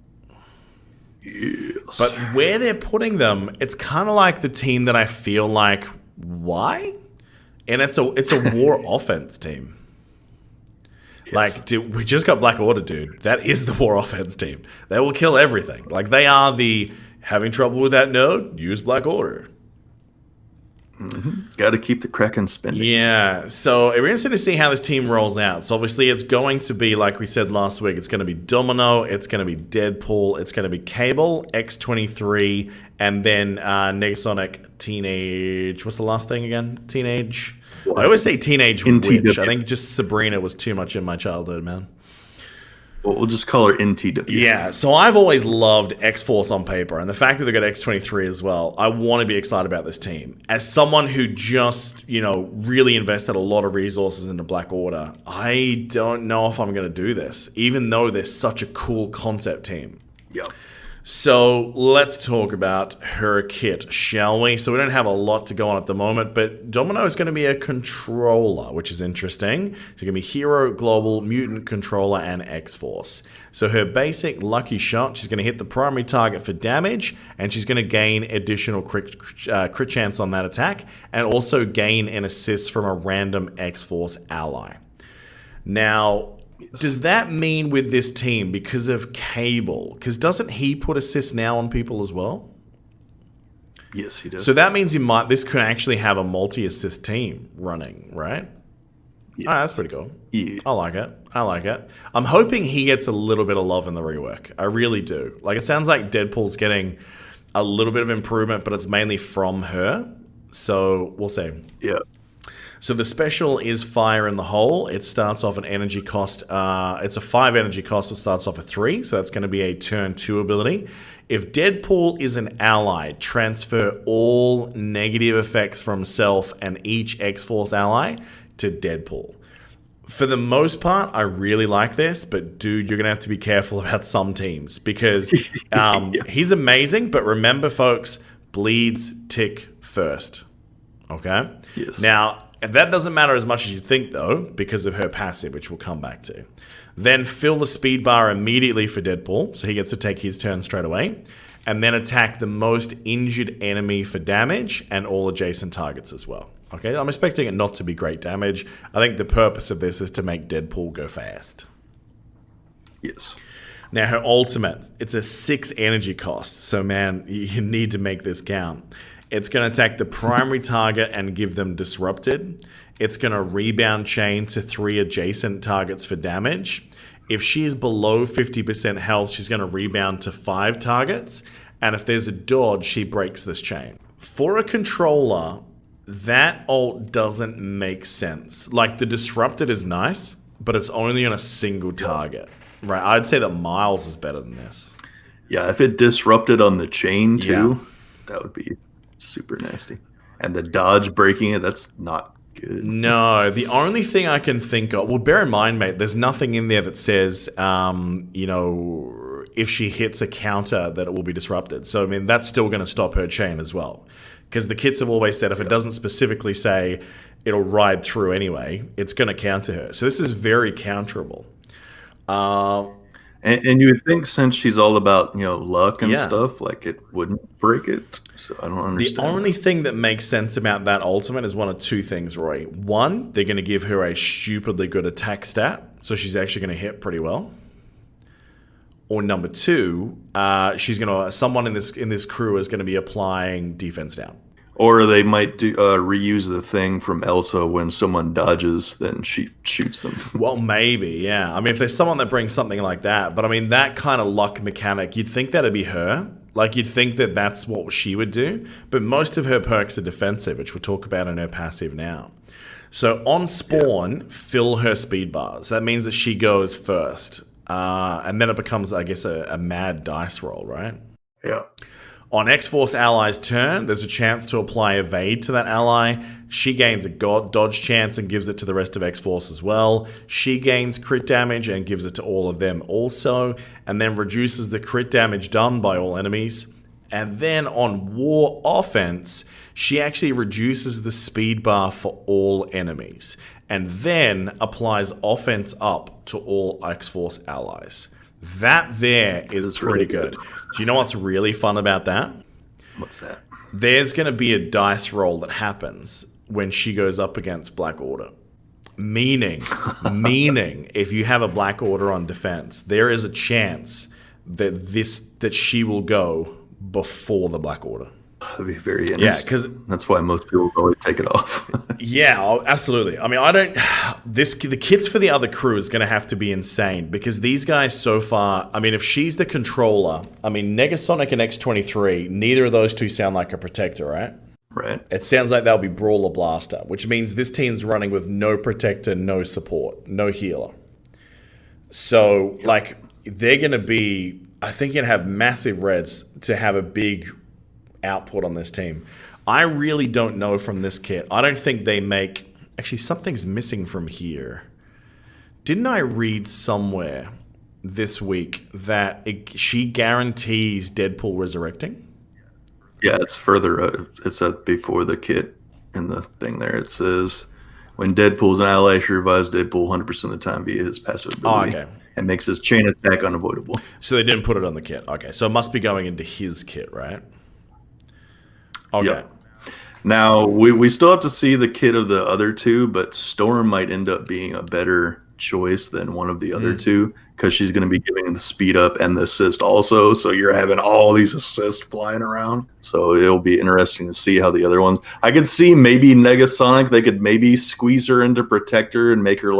Yes. But where they're putting them, it's kind of like the team that I feel like, why? And it's a war offense team. Yes. Like, dude, we just got Black Order, dude. That is the war offense team. They will kill everything. Like, they are the having trouble with that node, use Black Order. Mm-hmm. Got to keep the Kraken spending. Yeah, so we're interested to see how this team rolls out. So obviously it's going to be, like we said last week, it's going to be Domino, it's going to be Deadpool, it's going to be Cable, X-23, and then Negasonic, Teenage... What's the last thing again? Teenage... I always say Teenage Witch. I think just Sabrina was too much in my childhood, man. Well, we'll just call her NTW. Yeah, so I've always loved X-Force on paper, and the fact that they've got X-23 as well, I want to be excited about this team. As someone who just, really invested a lot of resources into Black Order, I don't know if I'm going to do this, even though they're such a cool concept team. Yep. So let's talk about her kit, shall we? So we don't have a lot to go on at the moment, but Domino is going to be a controller, which is interesting. So it's going to be Hero, Global, Mutant, Controller, and X-Force. So her basic lucky shot, she's going to hit the primary target for damage, and she's going to gain additional crit chance on that attack, and also gain an assist from a random X-Force ally. Now, does that mean with this team, because of Cable, because doesn't he put assists now on people as well? Yes, he does. So that means this could actually have a multi-assist team running, right? Yes. Oh, that's pretty cool. Yeah. I like it. I'm hoping he gets a little bit of love in the rework. I really do. Like, it sounds like Deadpool's getting a little bit of improvement, but it's mainly from her. So we'll see. Yeah. So the special is Fire in the Hole. It starts off an energy cost. It's a 5 energy cost, but starts off a 3. So that's going to be a turn 2 ability. If Deadpool is an ally, transfer all negative effects from self and each X-Force ally to Deadpool. For the most part, I really like this, but dude, you're going to have to be careful about some teams because he's amazing. But remember, folks, bleeds tick first. Okay? Yes. Now, that doesn't matter as much as you think, though, because of her passive, which we'll come back to. Then fill the speed bar immediately for Deadpool, so he gets to take his turn straight away. And then attack the most injured enemy for damage and all adjacent targets as well. Okay, I'm expecting it not to be great damage. I think the purpose of this is to make Deadpool go fast. Yes. Now, her ultimate, it's a 6 energy cost. So, man, you need to make this count. It's going to attack the primary target and give them disrupted. It's going to rebound chain to 3 adjacent targets for damage. If she is below 50% health, she's going to rebound to 5 targets. And if there's a dodge, she breaks this chain. For a controller, that ult doesn't make sense. Like, the disrupted is nice, but it's only on a single target. Right? I'd say that Miles is better than this. Yeah, if it disrupted on the chain too, that would be super nasty. And the dodge breaking it, that's not good. No, the only thing I can think of, well, bear in mind, mate, there's nothing in there that says, if she hits a counter that it will be disrupted. So, I mean, that's still going to stop her chain as well. Because the kits have always said if it doesn't specifically say it'll ride through anyway, it's going to counter her. So this is very counterable. And you would think since she's all about, luck and stuff, like it wouldn't break it. So I don't understand. The only thing that makes sense about that ultimate is one of two things, Roy. One, they're going to give her a stupidly good attack stat, so she's actually going to hit pretty well. Or number two, someone in this crew is going to be applying defense down. Or they might reuse the thing from Elsa when someone dodges, then she shoots them. Well, maybe, yeah. I mean, if there's someone that brings something like that, but I mean, that kind of luck mechanic, you'd think that'd be her. Like, you'd think that that's what she would do. But most of her perks are defensive, which we'll talk about in her passive now. So on spawn, fill her speed bars. That means that she goes first. And then it becomes, I guess, a mad dice roll, right? Yeah. On X-Force ally's turn, there's a chance to apply evade to that ally. She gains a dodge chance and gives it to the rest of X-Force as well. She gains crit damage and gives it to all of them also, and then reduces the crit damage done by all enemies. And then on War Offense, she actually reduces the speed bar for all enemies, and then applies offense up to all X-Force allies. That there is pretty really good. Do you know what's really fun about that? What's that? There's going to be a dice roll that happens when she goes up against Black Order. Meaning, if you have a Black Order on defense, there is a chance that she will go before the Black Order. That'd be very interesting. Yeah, because that's why most people probably take it off. Yeah, absolutely. I mean, the kits for the other crew is going to have to be insane because these guys so far, I mean, if she's the controller, I mean, Negasonic and X-23, neither of those two sound like a protector, right? Right. It sounds like they'll be Brawler Blaster, which means this team's running with no protector, no support, no healer. So, they're going to be, I think, going to have massive reds to have a big output on this team. I really don't know from this kit. I don't think they make... Actually, something's missing from here. Didn't I read somewhere this week that she guarantees Deadpool resurrecting? Yeah, it's further. It's before the kit in the thing there. It says, when Deadpool's an ally, she revives Deadpool 100% of the time via his passive ability. Oh, okay. And makes his chain attack unavoidable. So they didn't put it on the kit. Okay, so it must be going into his kit, right? Okay. Yep. Now, we still have to see the kit of the other two, but Storm might end up being a better choice than one of the other two because she's going to be giving the speed up and the assist also. So you're having all these assists flying around. So it'll be interesting to see how the other ones... I could see maybe Negasonic, they could maybe squeeze her into Protector and make her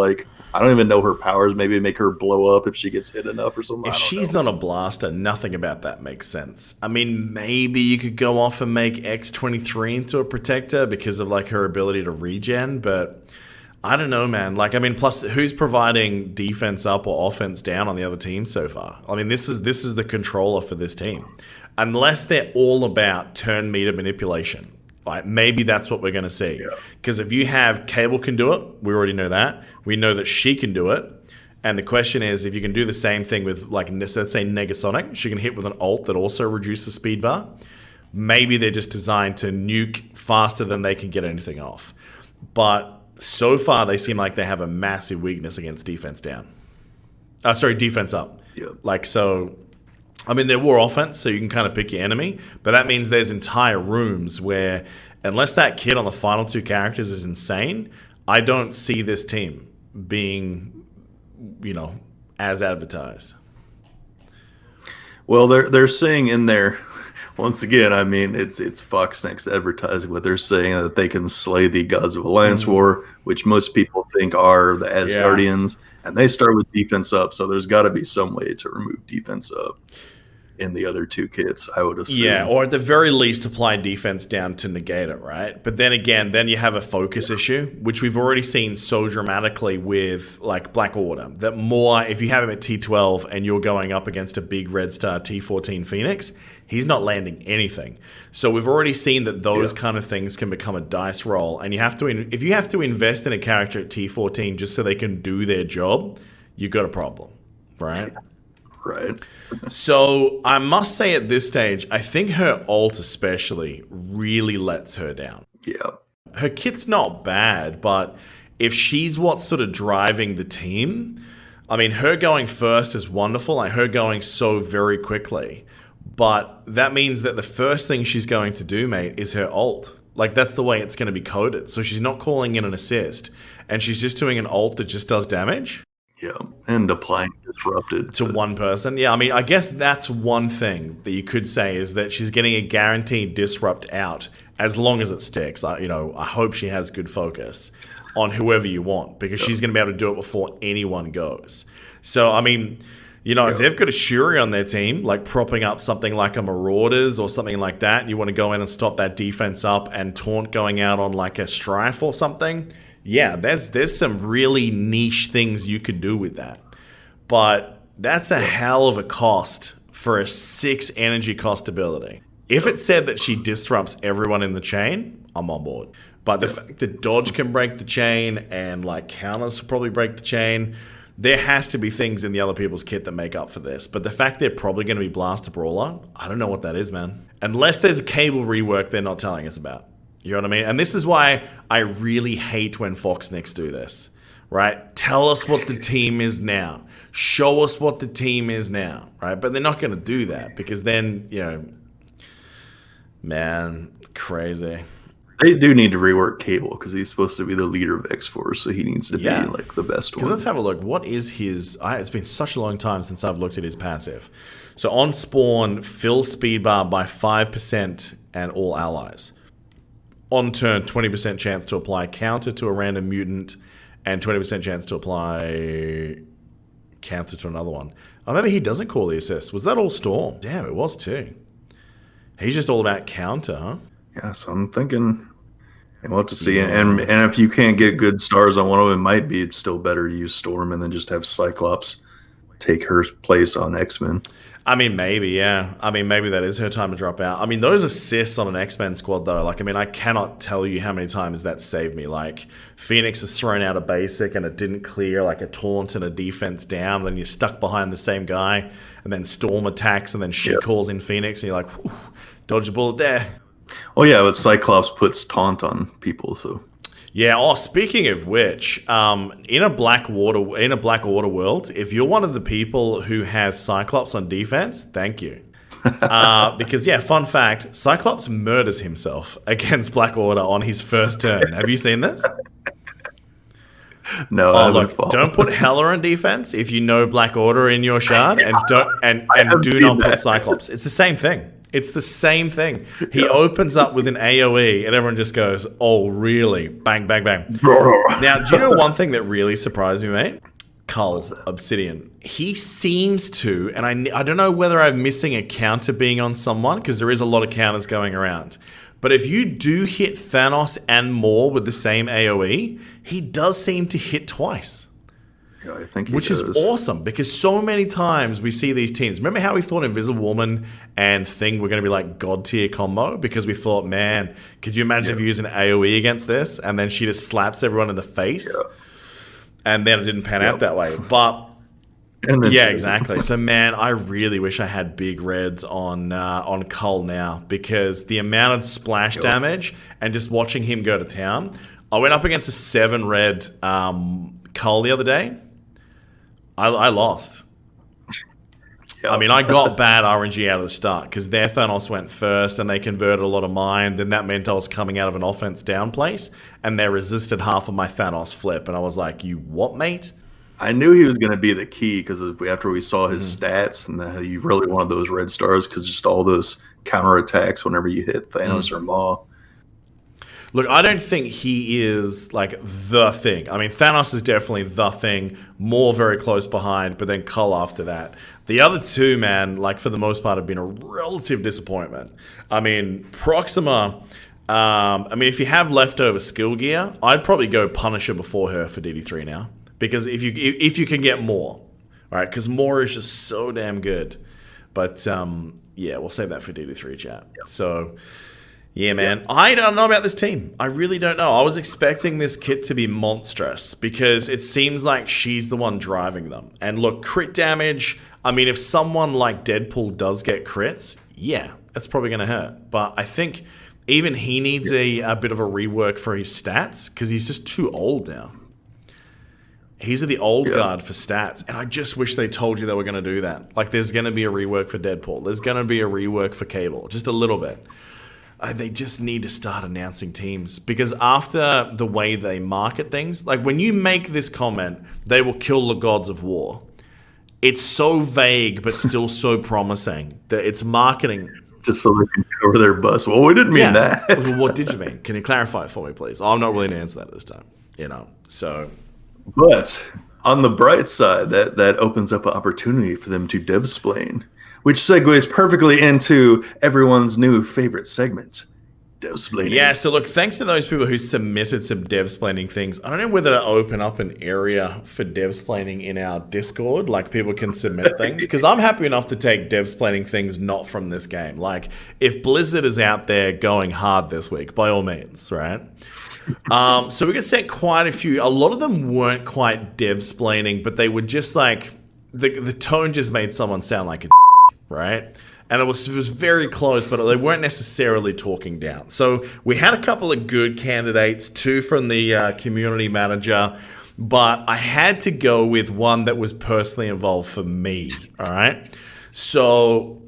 I don't even know her powers. Maybe make her blow up if she gets hit enough or something. If she's not a blaster, nothing about that makes sense. I mean, maybe you could go off and make X-23 into a protector because of her ability to regen, but I don't know, man. Plus, who's providing defense up or offense down on the other team so far? I mean, this is the controller for this team. Unless they're all about turn meter manipulation. Maybe that's what we're going to see. Because if you have Cable can do it, we already know that. We know that she can do it. And the question is, if you can do the same thing with, let's say Negasonic, she can hit with an ult that also reduces speed bar. Maybe they're just designed to nuke faster than they can get anything off. But so far, they seem like they have a massive weakness against defense down. Defense up. Yep. I mean, they're war offense, so you can kind of pick your enemy, but that means there's entire rooms where, unless that kid on the final two characters is insane, I don't see this team being, as advertised. Well, they're saying in there, Once again, I mean, it's Fox Next advertising what they're saying, that they can slay the gods of Alliance War, which most people think are the Asgardians, and they start with defense up, so there's got to be some way to remove defense up in the other two kits, I would assume. Yeah, or at the very least apply defense down to negate it, right? But then again, then you have a focus issue, which we've already seen so dramatically with like Black Order, that more if you have him at T12 and you're going up against a big red star T14 Phoenix, he's not landing anything. So we've already seen that those kind of things can become a dice roll, and you have to if you have to invest in a character at T14 just so they can do their job, you've got a problem, right? Right. So I must say at this stage, I think her ult especially really lets her down. Yeah. Her kit's not bad, but if she's what's sort of driving the team, I mean, her going first is wonderful, like her going so very quickly. But that means that the first thing she's going to do, mate, is her ult. Like, that's the way it's going to be coded. So she's not calling in an assist, and she's just doing an ult that just does damage. Yeah, and applying disrupted to one person. Yeah, I mean, I guess that's one thing that you could say is that she's getting a guaranteed disrupt out as long as it sticks. I hope she has good focus on whoever you want, because she's going to be able to do it before anyone goes. So, I mean, if they've got a Shuri on their team, like propping up something like a Marauders or something like that, and you want to go in and stop that defense up and taunt going out on like a Strife or something, yeah, there's some really niche things you could do with that. But that's a hell of a cost for a 6 energy cost ability. If it said that she disrupts everyone in the chain, I'm on board. But the fact that dodge can break the chain and like counters will probably break the chain, there has to be things in the other people's kit that make up for this. But the fact they're probably going to be Blaster Brawler, I don't know what that is, man. Unless there's a cable rework they're not telling us about. You know what I mean? And this is why I really hate when Fox Next do this, right? Tell us what the team is now. Show us what the team is now, right? But they're not going to do that, because then, man, crazy. They do need to rework Cable, because he's supposed to be the leader of X-Force, so he needs to be like the best one. Let's have a look. What is his... it's been such a long time since I've looked at his passive. So on spawn, fill speed bar by 5% and all allies. On turn, 20% chance to apply counter to a random mutant, and 20% chance to apply counter to another one. Oh, maybe he doesn't call the assist. Was that all Storm? Damn, it was too. He's just all about counter, huh? Yeah, so I'm thinking we'll have to see. And if you can't get good stars on one of them, it might be still better to use Storm and then just have Cyclops take her place on X-Men. I mean, maybe, yeah. I mean, maybe that is her time to drop out. I mean, those assists on an X-Men squad, though, like, I mean, I cannot tell you how many times that saved me. Like, Phoenix has thrown out a basic and it didn't clear, like a taunt and a defense down, then you're stuck behind the same guy, and then Storm attacks, and then shit calls in Phoenix, and you're like, whew, dodge a bullet there. Oh, yeah, but Cyclops puts taunt on people, so... Yeah. Oh, speaking of which, in a Black Order world, if you're one of the people who has Cyclops on defense, thank you. Because fun fact, Cyclops murders himself against Black Order on his first turn. Have you seen this? No. Look, don't put Hela on defense if you know Black Order in your shard, and do not put Cyclops. It's the same thing. It's the same thing. He opens up with an AoE, and everyone just goes, oh, really? Bang, bang, bang. Now, do you know one thing that really surprised me, mate? Cull, Obsidian. He seems to, and I don't know whether I'm missing a counter being on someone, because there is a lot of counters going around. But if you do hit Thanos and more with the same AoE, he does seem to hit twice. Yeah, I think which is awesome, because so many times we see these teams. Remember how we thought Invisible Woman and Thing were going to be like god tier combo, because we thought, man, could you imagine if you use an AoE against this, and then she just slaps everyone in the face, and then it didn't pan out that way. But exactly. So man, I really wish I had big reds on Cull now, because the amount of splash damage and just watching him go to town. I went up against a 7 red Cull the other day. I lost. I mean, I got bad RNG out of the start, because their Thanos went first and they converted a lot of mine. Then that meant I was coming out of an offense down place, and they resisted half of my Thanos flip. And I was like, you what, mate? I knew he was going to be the key because after we saw his stats and how you really wanted those red stars because just all those counterattacks whenever you hit Thanos or Maw. Look, I don't think he is like the thing. I mean, Thanos is definitely the thing, Maw very close behind, but then Cull after that. The other two, man, like for the most part, have been a relative disappointment. I mean, Proxima, if you have leftover skill gear, I'd probably go Punisher before her for DD3 now. Because if you can get more, right? Because more is just so damn good. But we'll save that for DD3 chat. Yep. So, yeah, man. Yep. I don't know about this team. I really don't know. I was expecting this kit to be monstrous because it seems like she's the one driving them. And look, crit damage. I mean, if someone like Deadpool does get crits, yeah, that's probably going to hurt. But I think even he needs a bit of a rework for his stats because he's just too old now. He's the old guard for stats, and I just wish they told you they were going to do that. Like, there's going to be a rework for Deadpool. There's going to be a rework for Cable, just a little bit. They just need to start announcing teams, because after the way they market things, like when you make this comment, they will kill the gods of war. It's so vague, but still so promising that it's marketing. Just so they can cover their butts. Well, we didn't mean that. Well, what did you mean? Can you clarify it for me, please? I'm not willing to answer that this time. So... But on the bright side, that opens up an opportunity for them to devsplain, which segues perfectly into everyone's new favorite segment, Devsplaining. Yeah, so look, thanks to those people who submitted some devsplaining things. I don't know whether to open up an area for devsplaining in our Discord, like people can submit things, because I'm happy enough to take devsplaining things not from this game. Like, if Blizzard is out there going hard this week, by all means, right? So we got sent quite a few. A lot of them weren't quite devsplaining, but they were just like, the tone just made someone sound like a right? And it was very close, but they weren't necessarily talking down. So we had a couple of good candidates, two from the community manager, but I had to go with one that was personally involved for me, all right? So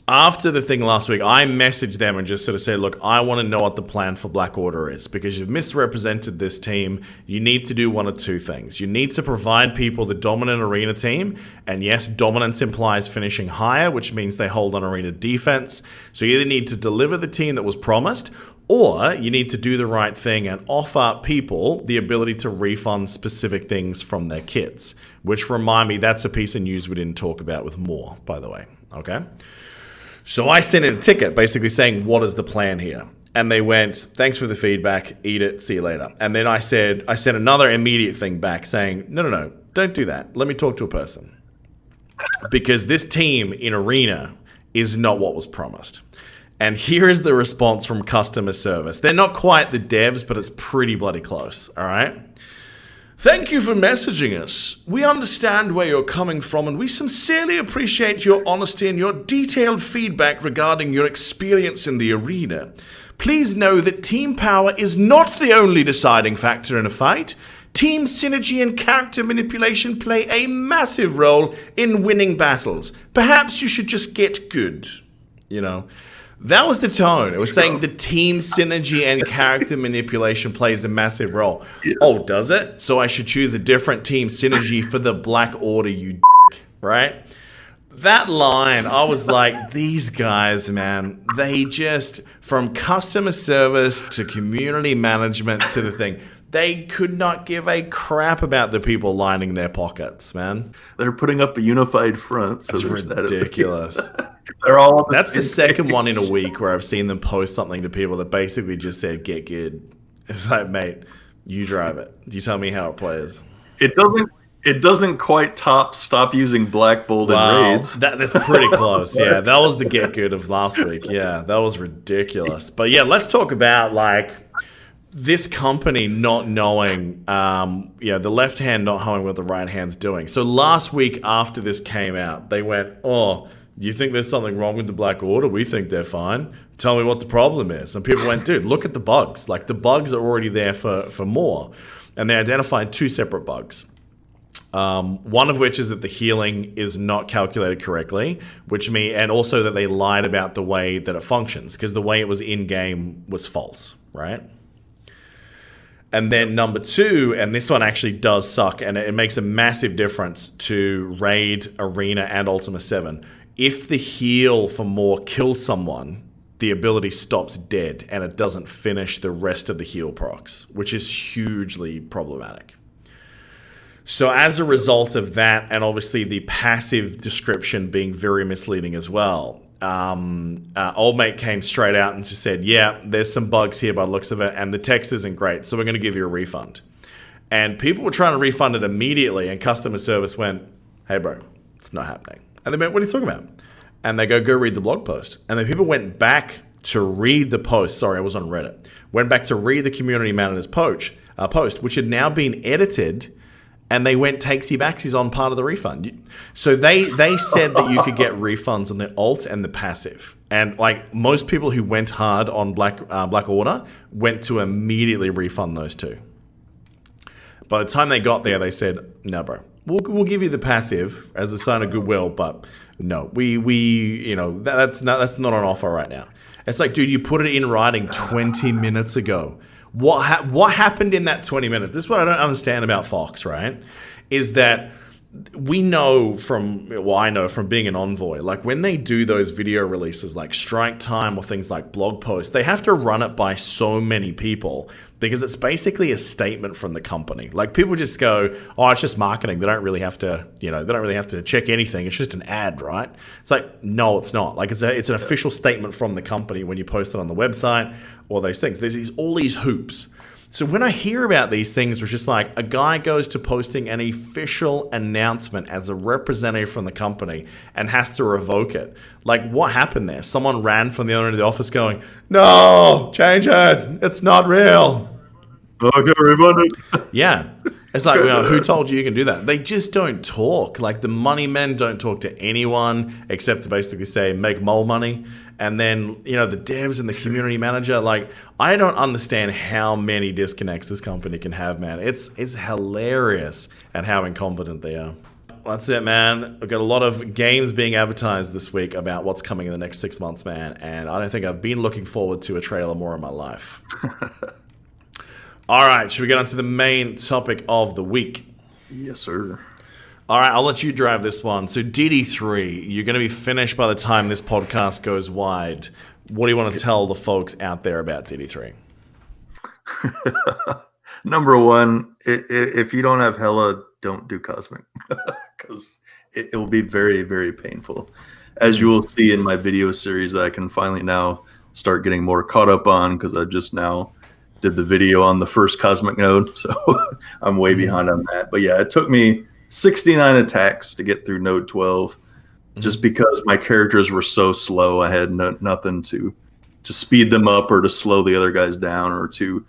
after the thing last week, I messaged them and just sort of said, look, I want to know what the plan for Black Order is, because you've misrepresented this team. You need to do one of two things. You need to provide people the dominant arena team. And yes, dominance implies finishing higher, which means they hold on arena defense. So you either need to deliver the team that was promised, or you need to do the right thing and offer people the ability to refund specific things from their kits. Which, remind me, that's a piece of news we didn't talk about with Maw, by the way. Okay? So I sent in a ticket basically saying, what is the plan here? And they went, thanks for the feedback, eat it, see you later. And then I sent another immediate thing back saying, no, don't do that. Let me talk to a person. Because this team in Arena is not what was promised. And here is the response from customer service. They're not quite the devs, but it's pretty bloody close, all right? Thank you for messaging us. We understand where you're coming from, and we sincerely appreciate your honesty and your detailed feedback regarding your experience in the arena. Please know that team power is not the only deciding factor in a fight. Team synergy and character manipulation play a massive role in winning battles. Perhaps you should just get good. That was the tone. It was saying the team synergy and character manipulation plays a massive role. Yeah. Oh, does it? So I should choose a different team synergy for the Black Order, you right? That line, I was like, these guys, man, they just, from customer service to community management to the thing, they could not give a crap about the people lining their pockets, man. They're putting up a unified front. So it's ridiculous. They're all. That's the second one in a week where I've seen them post something to people that basically just said, get good. It's like, mate, you drive it. You tell me how it plays. It doesn't quite stop using Black Bolt and raids. That's pretty close. Yeah, that was the get good of last week. Yeah, that was ridiculous. But yeah, let's talk about this company not knowing, the left hand not knowing what the right hand's doing. So last week after this came out, they went, oh, you think there's something wrong with the Black Order? We think they're fine. Tell me what the problem is. And people went, dude, look at the bugs. Like, the bugs are already there for more. And they identified two separate bugs. One of which is that the healing is not calculated correctly, and also that they lied about the way that it functions, because the way it was in-game was false, right? And then number 2, and this one actually does suck, and it makes a massive difference to Raid, Arena, and Ultima 7. If the heal for more kills someone, the ability stops dead, and it doesn't finish the rest of the heal procs, which is hugely problematic. So as a result of that, and obviously the passive description being very misleading as well, Old Mate came straight out and just said, yeah, there's some bugs here by the looks of it, and the text isn't great, so we're going to give you a refund. And people were trying to refund it immediately, and customer service went, hey, bro, it's not happening. And they went, what are you talking about? And they go read the blog post. And then people went back to read the post. Sorry, I was on Reddit. Went back to read the community manager's post, which had now been edited, and they went takesy backsies on part of the refund. So they said that you could get refunds on the alt and the passive. And like most people who went hard on Black Order went to immediately refund those two. By the time they got there, they said, no, bro, we'll give you the passive as a sign of goodwill, but no, that's not on offer right now. It's like, dude, you put it in writing 20 minutes ago. What happened in that 20 minutes? This is what I don't understand about Fox, right? Is that I know from being an envoy, like when they do those video releases like Strike Time or things like blog posts, they have to run it by so many people because it's basically a statement from the company. Like people just go, oh, it's just marketing. They don't really have to, check anything. It's just an ad, right? It's like, no, it's not. Like it's an official statement from the company when you post it on the website or those things. There's all these hoops. So when I hear about these things, it's just like a guy goes to posting an official announcement as a representative from the company and has to revoke it. Like, what happened there? Someone ran from the owner of the office going, no, change it. It's not real. Okay, refunded. Yeah. It's like, who told you can do that? They just don't talk. Like, the money men don't talk to anyone except to basically say, make mole money. And then, the devs and the community manager, like, I don't understand how many disconnects this company can have, man. It's hilarious at how incompetent they are. That's it, man. We've got a lot of games being advertised this week about what's coming in the next 6 months, man. And I don't think I've been looking forward to a trailer more in my life. All right, should we get on to the main topic of the week? Yes, sir. All right, I'll let you drive this one. So DD3, you're going to be finished by the time this podcast goes wide. What do you want to tell the folks out there about DD3? Number one, if you don't have Hella, don't do Cosmic because it will be very, very painful. As you will see in my video series that I can finally now start getting more caught up on because I just now did the video on the first Cosmic node, so I'm way behind on that. But yeah, it took me 69 attacks to get through node 12 just because my characters were so slow. I had nothing to speed them up or to slow the other guys down or to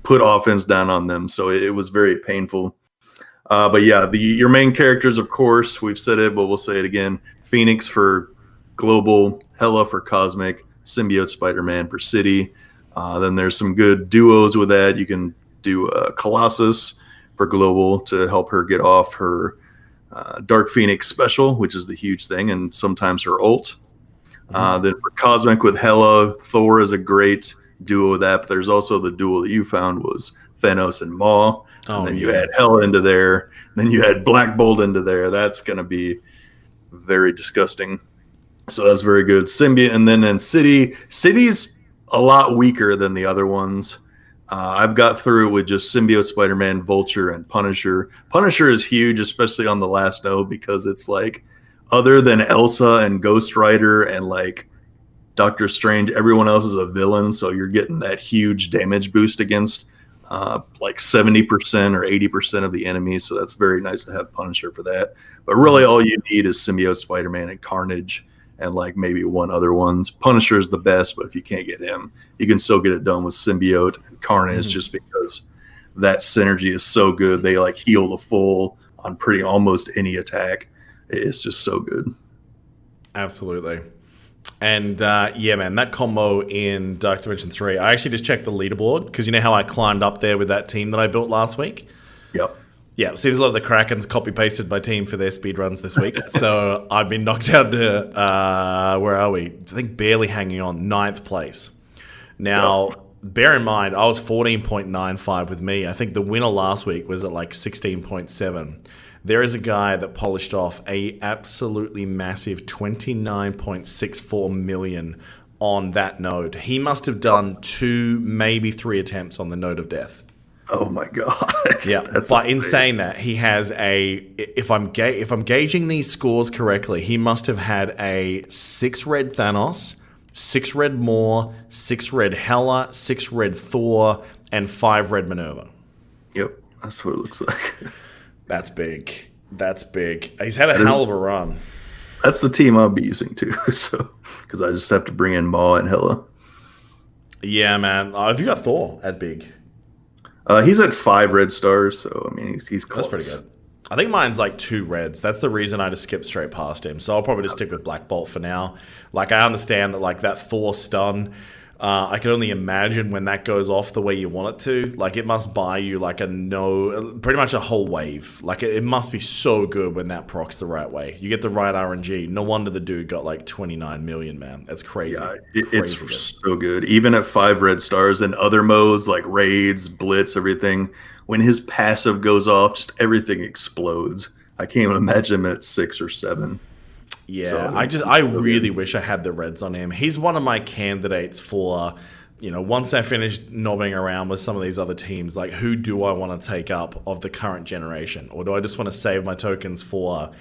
put offense down on them. So it was very painful. But yeah, your main characters, of course, we've said it, but we'll say it again. Phoenix for global, Hela for cosmic, Symbiote Spider-Man for city. Then there's some good duos with that. You can do Colossus for global to help her get off her Dark Phoenix special, which is the huge thing, and sometimes her ult. Then for cosmic with Hela, Thor is a great duo with that, but there's also the duo that you found was Thanos and Maw. And then you add Hela into there. Then you add Black Bolt into there. That's going to be very disgusting. So that's very good. Symbiote, and then in City's a lot weaker than the other ones. I've got through it with just Symbiote, Spider-Man, Vulture, and Punisher. Punisher is huge, especially on the last node, because it's like, other than Elsa and Ghost Rider and like Doctor Strange, everyone else is a villain, so you're getting that huge damage boost against like 70% or 80% of the enemies, so that's very nice to have Punisher for that. But really all you need is Symbiote, Spider-Man, and Carnage, and like maybe one other ones. Punisher is the best, but if you can't get him, you can still get it done with Symbiote and Carnage just because that synergy is so good. They like heal the full on pretty almost any attack. It's just so good. Absolutely. And yeah, man, that combo in Dark Dimension 3, I actually just checked the leaderboard because you know how I climbed up there with that team that I built last week? Yep. Yeah, it seems a lot of the Krakens copy-pasted my team for their speedruns this week. So I've been knocked down to, where are we? I think barely hanging on, 9th place. Now, bear in mind, I was 14.95 with me. I think the winner last week was at like 16.7. There is a guy that polished off a absolutely massive 29.64 million on that node. He must have done 2, maybe 3 attempts on the node of death. Oh my god! Yeah, but in saying that, he has if I'm gauging these scores correctly, he must have had a 6 red Thanos, 6 red Maw, 6 red Hela, 6 red Thor, and 5 red Minerva. Yep, that's what it looks like. That's big. That's big. He's had a hell of a run. That's the team I'll be using too. So, because I just have to bring in Maw and Hela. Yeah, man. Have you got Thor at big? He's at 5 red stars, so I mean he's close. That's pretty good. I think mine's like 2 reds. That's the reason I just skipped straight past him. So I'll probably just stick with Black Bolt for now. Like, I understand that like that Thor stun, I can only imagine when that goes off the way you want it to. Like, it must buy you like pretty much a whole wave. Like, it must be so good when that procs the right way. You get the right RNG. No wonder the dude got like 29 million, man. That's crazy. Yeah, it's so good. Even at 5 red stars and other modes like raids, blitz, everything, when his passive goes off, just everything explodes. I can't even imagine him at 6 or 7. Yeah, so, I really wish I had the reds on him. He's one of my candidates for, once I finish knobbing around with some of these other teams, like, who do I want to take up of the current generation? Or do I just want to save my tokens for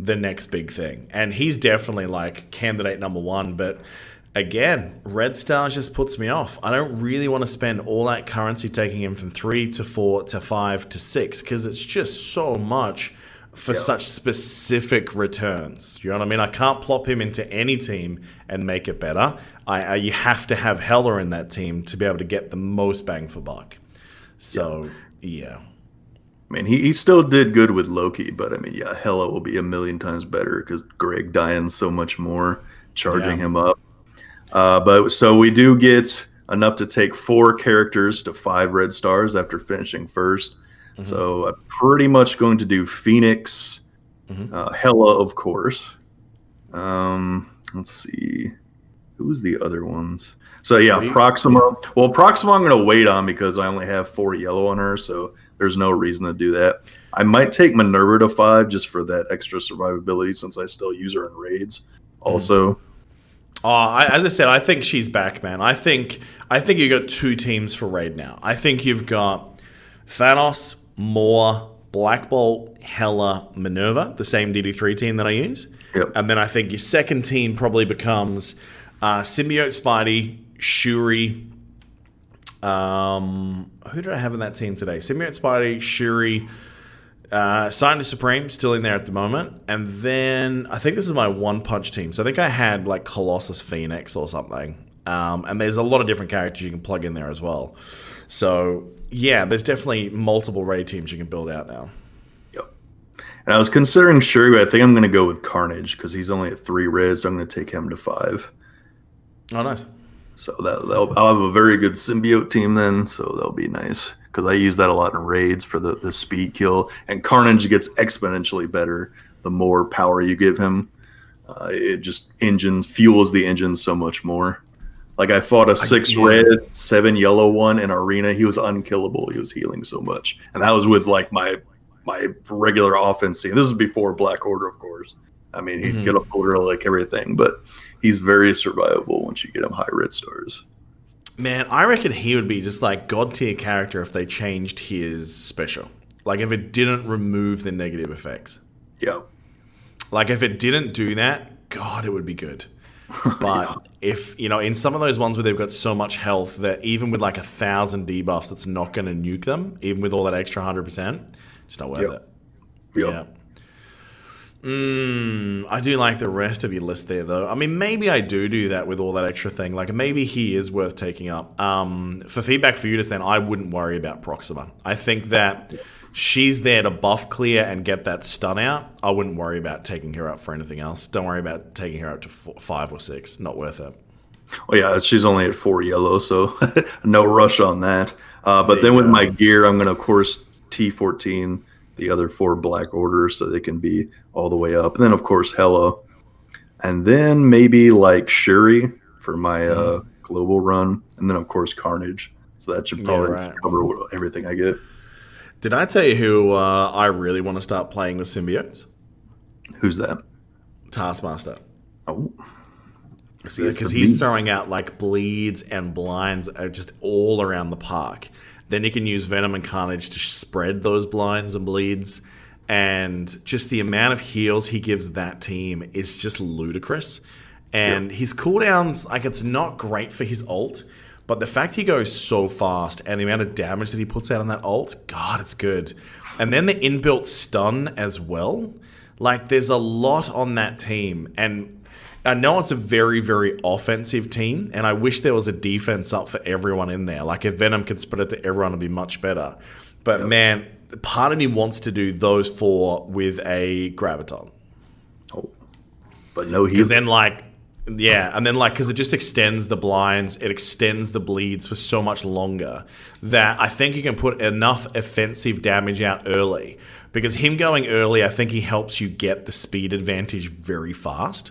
the next big thing? And he's definitely, like, candidate number 1. But, again, red stars just puts me off. I don't really want to spend all that currency taking him from 3 to 4 to 5 to 6 because it's just so much for such specific returns. You know what I mean? I can't plop him into any team and make it better. You have to have Hela in that team to be able to get the most bang for buck. So, yeah. I mean, he still did good with Loki, but I mean, yeah, Hela will be a million times better because Greg dying so much more, charging him up. But so we do get enough to take 4 characters to 5 red stars after finishing first. Mm-hmm. So I'm pretty much going to do Phoenix, Hela, of course. Let's see. Who's the other ones? So, yeah, Proxima. Well, Proxima I'm going to wait on because I only have 4 yellow on her, so there's no reason to do that. I might take Minerva to 5 just for that extra survivability since I still use her in raids also. As I said, I think she's back, man. I think you got 2 teams for raid now. I think you've got Thanos, Maw, Black Bolt, Hela, Minerva, the same DD3 team that I use. Yep. And then I think your second team probably becomes Symbiote Spidey, Shuri. Who did I have in that team today? Symbiote Spidey, Shuri, Scientist Supreme, still in there at the moment. And then I think this is my one-punch team. So I think I had like Colossus Phoenix or something. And there's a lot of different characters you can plug in there as well. So, yeah, there's definitely multiple raid teams you can build out now. Yep. And I was considering Shuri, but I think I'm going to go with Carnage because he's only at 3 reds, so I'm going to take him to 5. Oh, nice. So I'll have a very good symbiote team then, so that'll be nice because I use that a lot in raids for the speed kill. And Carnage gets exponentially better the more power you give him. It just fuels the engine so much more. Like, I fought a 6 red, 7 yellow one in Arena. He was unkillable. He was healing so much. And that was with, like, my regular offense team. This is before Black Order, of course. I mean, he'd get up order like everything, but he's very survivable once you get him high red stars. Man, I reckon he would be just, like, god-tier character if they changed his special. Like, if it didn't remove the negative effects. Yeah. Like, if it didn't do that, God, it would be good. But if, in some of those ones where they've got so much health that even with like 1,000 debuffs, that's not going to nuke them, even with all that extra 100%, it's not worth it. Yep. Yeah. I do like the rest of your list there, though. I mean, maybe I do that with all that extra thing. Like, maybe he is worth taking up. For feedback for you just then, I wouldn't worry about Proxima. I think that she's there to buff clear and get that stun out. I wouldn't worry about taking her up for anything else. Don't worry about taking her up to 5 or 6. Not worth it. Well, yeah, she's only at 4 yellow, so no rush on that. But then with my gear, I'm going to, of course, T14 the other 4 Black Orders so they can be all the way up. And then, of course, Hela. And then maybe like Shuri for my global run, and then of course Carnage. So that should probably cover everything I get. Did I tell you who I really want to start playing with symbiotes? Who's that? Taskmaster. Oh. Because he's throwing out like bleeds and blinds just all around the park. Then you can use Venom and Carnage to spread those blinds and bleeds. And just the amount of heals he gives that team is just ludicrous. And his cooldowns, like, it's not great for his ult. But the fact he goes so fast and the amount of damage that he puts out on that ult, God, it's good. And then the inbuilt stun as well. Like, there's a lot on that team. And I know it's a very, very offensive team. And I wish there was a defense up for everyone in there. Like, if Venom could spread it to everyone, it'd be much better. But, man, part of me wants to do those 4 with a Graviton. Oh. But no heal. Because then, like... Yeah, and then because it just extends the blinds, it extends the bleeds for so much longer that I think you can put enough offensive damage out early. Because him going early, I think he helps you get the speed advantage very fast.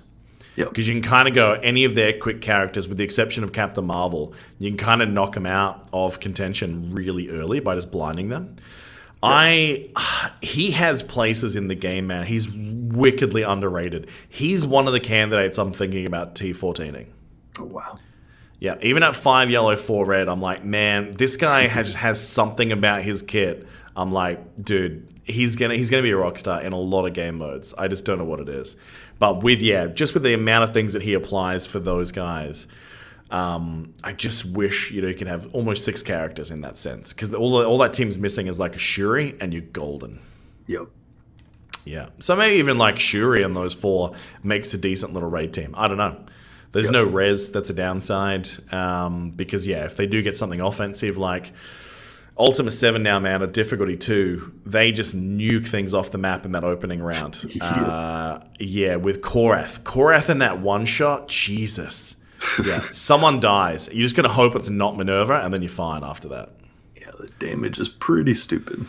Because you can kind of go any of their quick characters, with the exception of Captain Marvel, you can kind of knock them out of contention really early by just blinding them. He has places in the game, man. He's wickedly underrated. He's one of the candidates I'm thinking about T14ing. Oh, wow. Yeah, even at 5 yellow, 4 red, I'm like, man, this guy has something about his kit. I'm like, dude, he's gonna be a rock star in a lot of game modes. I just don't know what it is. But just with the amount of things that he applies for those guys, I just wish you can have almost 6 characters in that sense, because all that team's missing is like a Shuri and you're golden. Yep. Yeah. So maybe even like Shuri and those 4 makes a decent little raid team. I don't know. There's no res. That's a downside. Because if they do get something offensive like Ultima 7 now, man, at difficulty 2, they just nuke things off the map in that opening round. With Korath. Korath in that one shot, Jesus. Yeah, someone dies. You're just going to hope it's not Minerva, and then you're fine after that. Yeah, the damage is pretty stupid.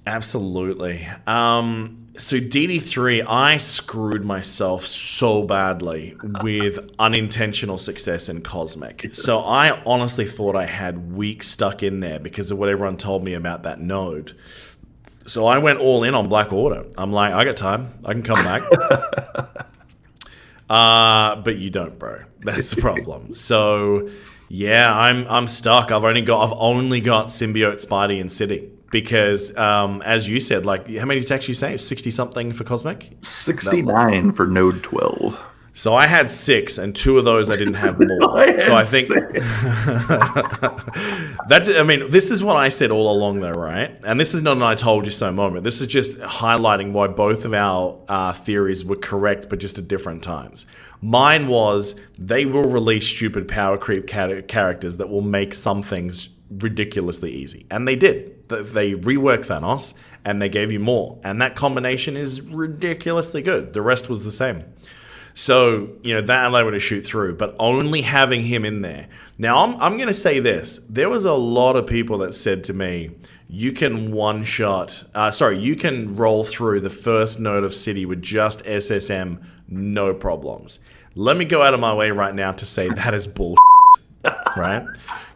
Absolutely. So DD3, I screwed myself so badly with unintentional success in Cosmic. So I honestly thought I had weak stuck in there because of what everyone told me about that node. So I went all in on Black Order. I'm like, I got time. I can come back. But you don't, bro. That's the problem. So yeah, I'm stuck. I've only got Symbiote, Spidey, and City. Because, as you said, like, how many attacks you say? 60-something for Cosmic? 69 for Node 12. So I had 6, and 2 of those I didn't have more. So I think... this is what I said all along, though, right? And this is not an I told you so moment. This is just highlighting why both of our theories were correct, but just at different times. Mine was, they will release stupid power creep characters that will make some things ridiculously easy. And they did. They reworked Thanos, and they gave you more. And that combination is ridiculously good. The rest was the same. So, that allowed me to shoot through, but only having him in there. Now, I'm going to say this. There was a lot of people that said to me, you can you can roll through the first node of City with just SSM, no problems. Let me go out of my way right now to say that is bullshit, right?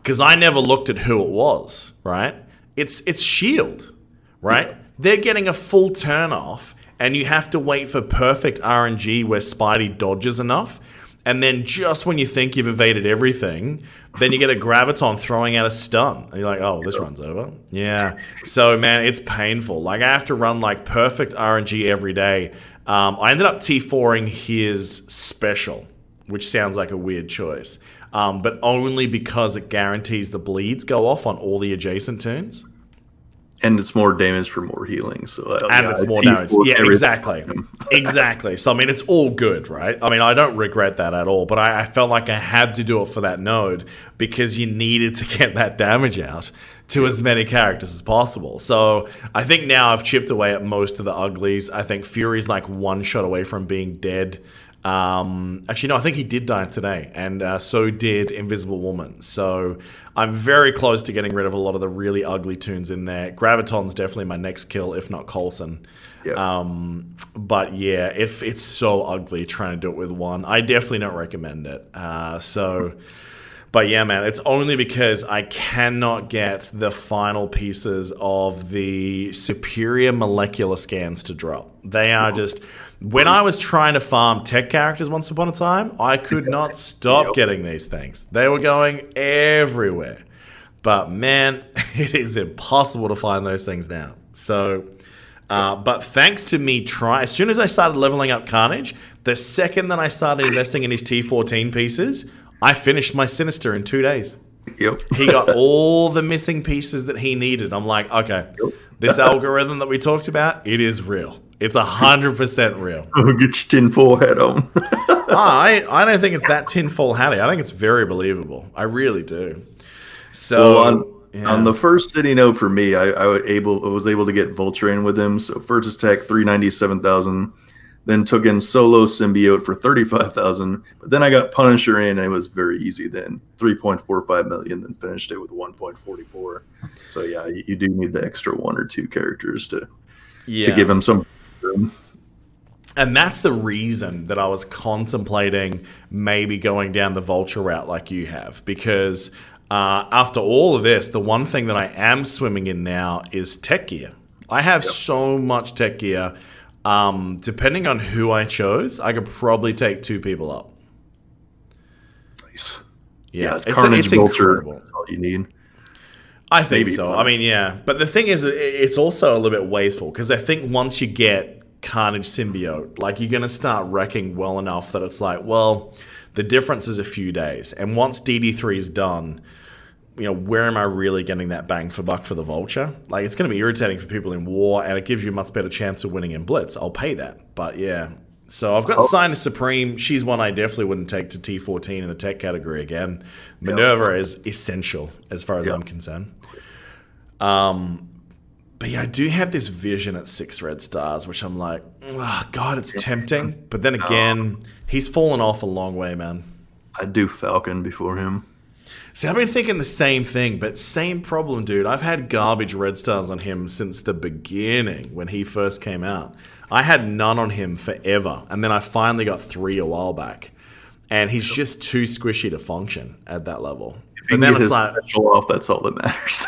Because I never looked at who it was, right? It's S.H.I.E.L.D., right? Yeah. They're getting a full turn off, and you have to wait for perfect RNG where Spidey dodges enough, and then just when you think you've evaded everything, then you get a Graviton throwing out a stun. And you're like, oh, this run's over. Yeah. So, man, it's painful. Like, I have to run, like, perfect RNG every day. I ended up T4ing his special, which sounds like a weird choice. But only because it guarantees the bleeds go off on all the adjacent tunes. And it's more damage for more healing. So it's more damage. Yeah, exactly. Exactly. So, it's all good, right? I don't regret that at all. But I felt like I had to do it for that node because you needed to get that damage out to as many characters as possible. So I think now I've chipped away at most of the uglies. I think Fury's like one shot away from being dead. Actually, no, I think he did die today, and so did Invisible Woman. So I'm very close to getting rid of a lot of the really ugly tunes in there. Graviton's definitely my next kill, if not Coulson. Yep. But yeah, if it's so ugly trying to do it with one, I definitely don't recommend it. But But yeah, man, it's only because I cannot get the final pieces of the superior molecular scans to drop. They are just... When I was trying to farm tech characters once upon a time, I could not stop getting these things. They were going everywhere. But man, it is impossible to find those things now. So, but thanks to me as soon as I started leveling up Carnage, the second that I started investing in his T14 pieces, I finished my Sinister in 2 days. Yep. He got all the missing pieces that he needed. I'm like, okay, this algorithm that we talked about, it is real. It's 100% real. Oh, get your tinfoil hat on. I don't think it's that tinfoil hatty. I think it's very believable. I really do. So on the first city node for me, I was able to get Vulture in with him. So first attack 397,000, then took in Solo Symbiote for 35,000. But then I got Punisher in, and it was very easy. Then 3.45 million, then finished it with 1.44. So yeah, you do need the extra one or two characters to give him some room. And that's the reason that I was contemplating maybe going down the Vulture route like you have, because after all of this, the one thing that I am swimming in now is tech gear. I have so much tech gear. Depending on who I chose, I could probably take 2 people up. Nice. Yeah, Carnage it's Vulture, incredible. that's all you need. I think so. I mean, yeah. But the thing is, it's also a little bit wasteful, because I think once you get Carnage Symbiote, like, you're going to start wrecking well enough that it's like, well, the difference is a few days. And once DD3 is done, where am I really getting that bang for buck for the Vulture? Like, it's going to be irritating for people in War, and it gives you a much better chance of winning in Blitz. I'll pay that. But yeah. So I've got Sinus Supreme. She's one I definitely wouldn't take to T14 in the tech category again. Minerva is essential as far as I'm concerned. But yeah, I do have this vision at 6 red stars, which I'm like, oh, God, it's tempting. But then again, he's fallen off a long way, man. I'd do Falcon before him. See, I've been thinking the same thing, but same problem, dude. I've had garbage red stars on him since the beginning when he first came out. I had none on him forever, and then I finally got 3 a while back. And he's just too squishy to function at that level. But then it's like, special off, that's all that matters.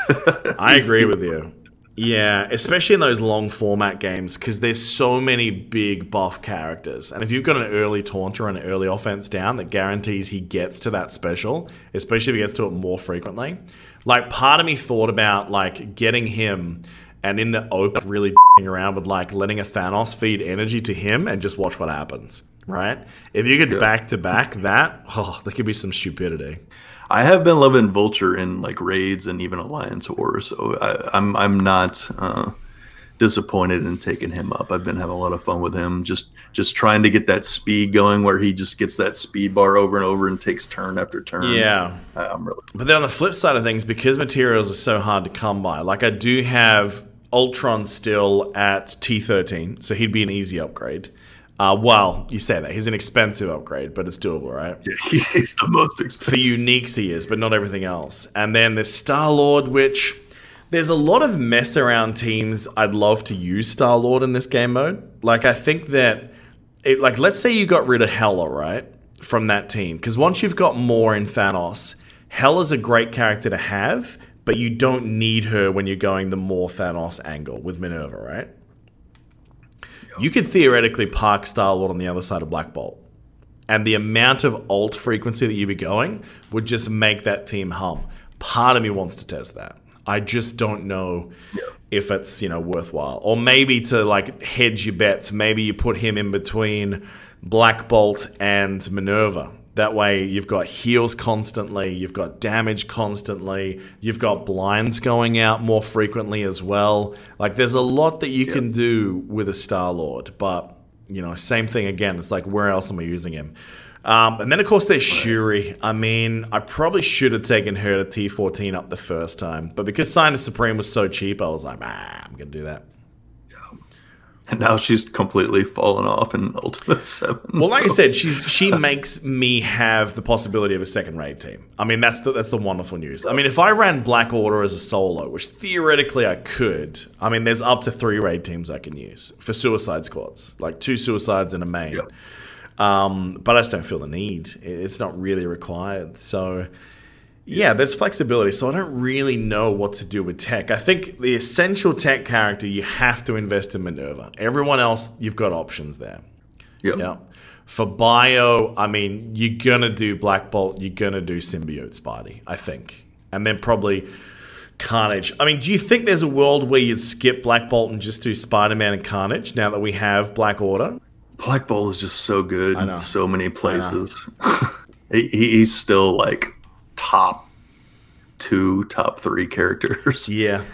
I agree with you. Yeah, especially in those long format games, because there's so many big buff characters. And if you've got an early taunter and an early offense down that guarantees he gets to that special, especially if he gets to it more frequently. Like, part of me thought about, like, getting him and in the open really around with, like, letting a Thanos feed energy to him and just watch what happens, right? If you could back-to-back that, there could be some stupidity. I have been loving Vulture in, like, raids and even Alliance War, so I'm not disappointed in taking him up. I've been having a lot of fun with him, just trying to get that speed going where he just gets that speed bar over and over and takes turn after turn. Yeah. But then on the flip side of things, because materials are so hard to come by, like, I do have Ultron still at T13, so he'd be an easy upgrade. Well, you say that. He's an expensive upgrade, but it's doable, right? Yeah, he's the most expensive. For uniques he is, but not everything else. And then there's Star-Lord, which there's a lot of mess around teams I'd love to use Star-Lord in this game mode. Like, I think that, let's say you got rid of Hela, right, from that team. Because once you've got more in Thanos, Hela's a great character to have, but you don't need her when you're going the more Thanos angle with Minerva, right? You could theoretically park Star-Lord on the other side of Black Bolt. And the amount of ult frequency that you'd be going would just make that team hum. Part of me wants to test that. I just don't know if it's, worthwhile. Or maybe to, like, hedge your bets, maybe you put him in between Black Bolt and Minerva. That way you've got heals constantly, you've got damage constantly, you've got blinds going out more frequently as well. Like, there's a lot that you can do with a Star-Lord, but, same thing again. It's like, where else am I using him? And then, of course, there's Shuri. I mean, I probably should have taken her to T14 up the first time, but because Sinus Supreme was so cheap, I was like, I'm going to do that. And now she's completely fallen off in Ultimate 7. Well, like I said, she makes me have the possibility of a second raid team. I mean, that's the wonderful news. I mean, if I ran Black Order as a solo, which theoretically I could, I mean, there's up to 3 raid teams I can use for Suicide Squads, like 2 Suicides and a main. But I just don't feel the need. It's not really required. So, Yeah, there's flexibility, so I don't really know what to do with tech. I think the essential tech character, you have to invest in Minerva. Everyone else, you've got options there. Yeah. For bio, I mean, you're going to do Black Bolt, you're going to do Symbiote Spidey, I think. And then probably Carnage. I mean, do you think there's a world where you'd skip Black Bolt and just do Spider-Man and Carnage now that we have Black Order? Black Bolt is just so good in so many places. He's still like top 2, top 3 characters. Yeah,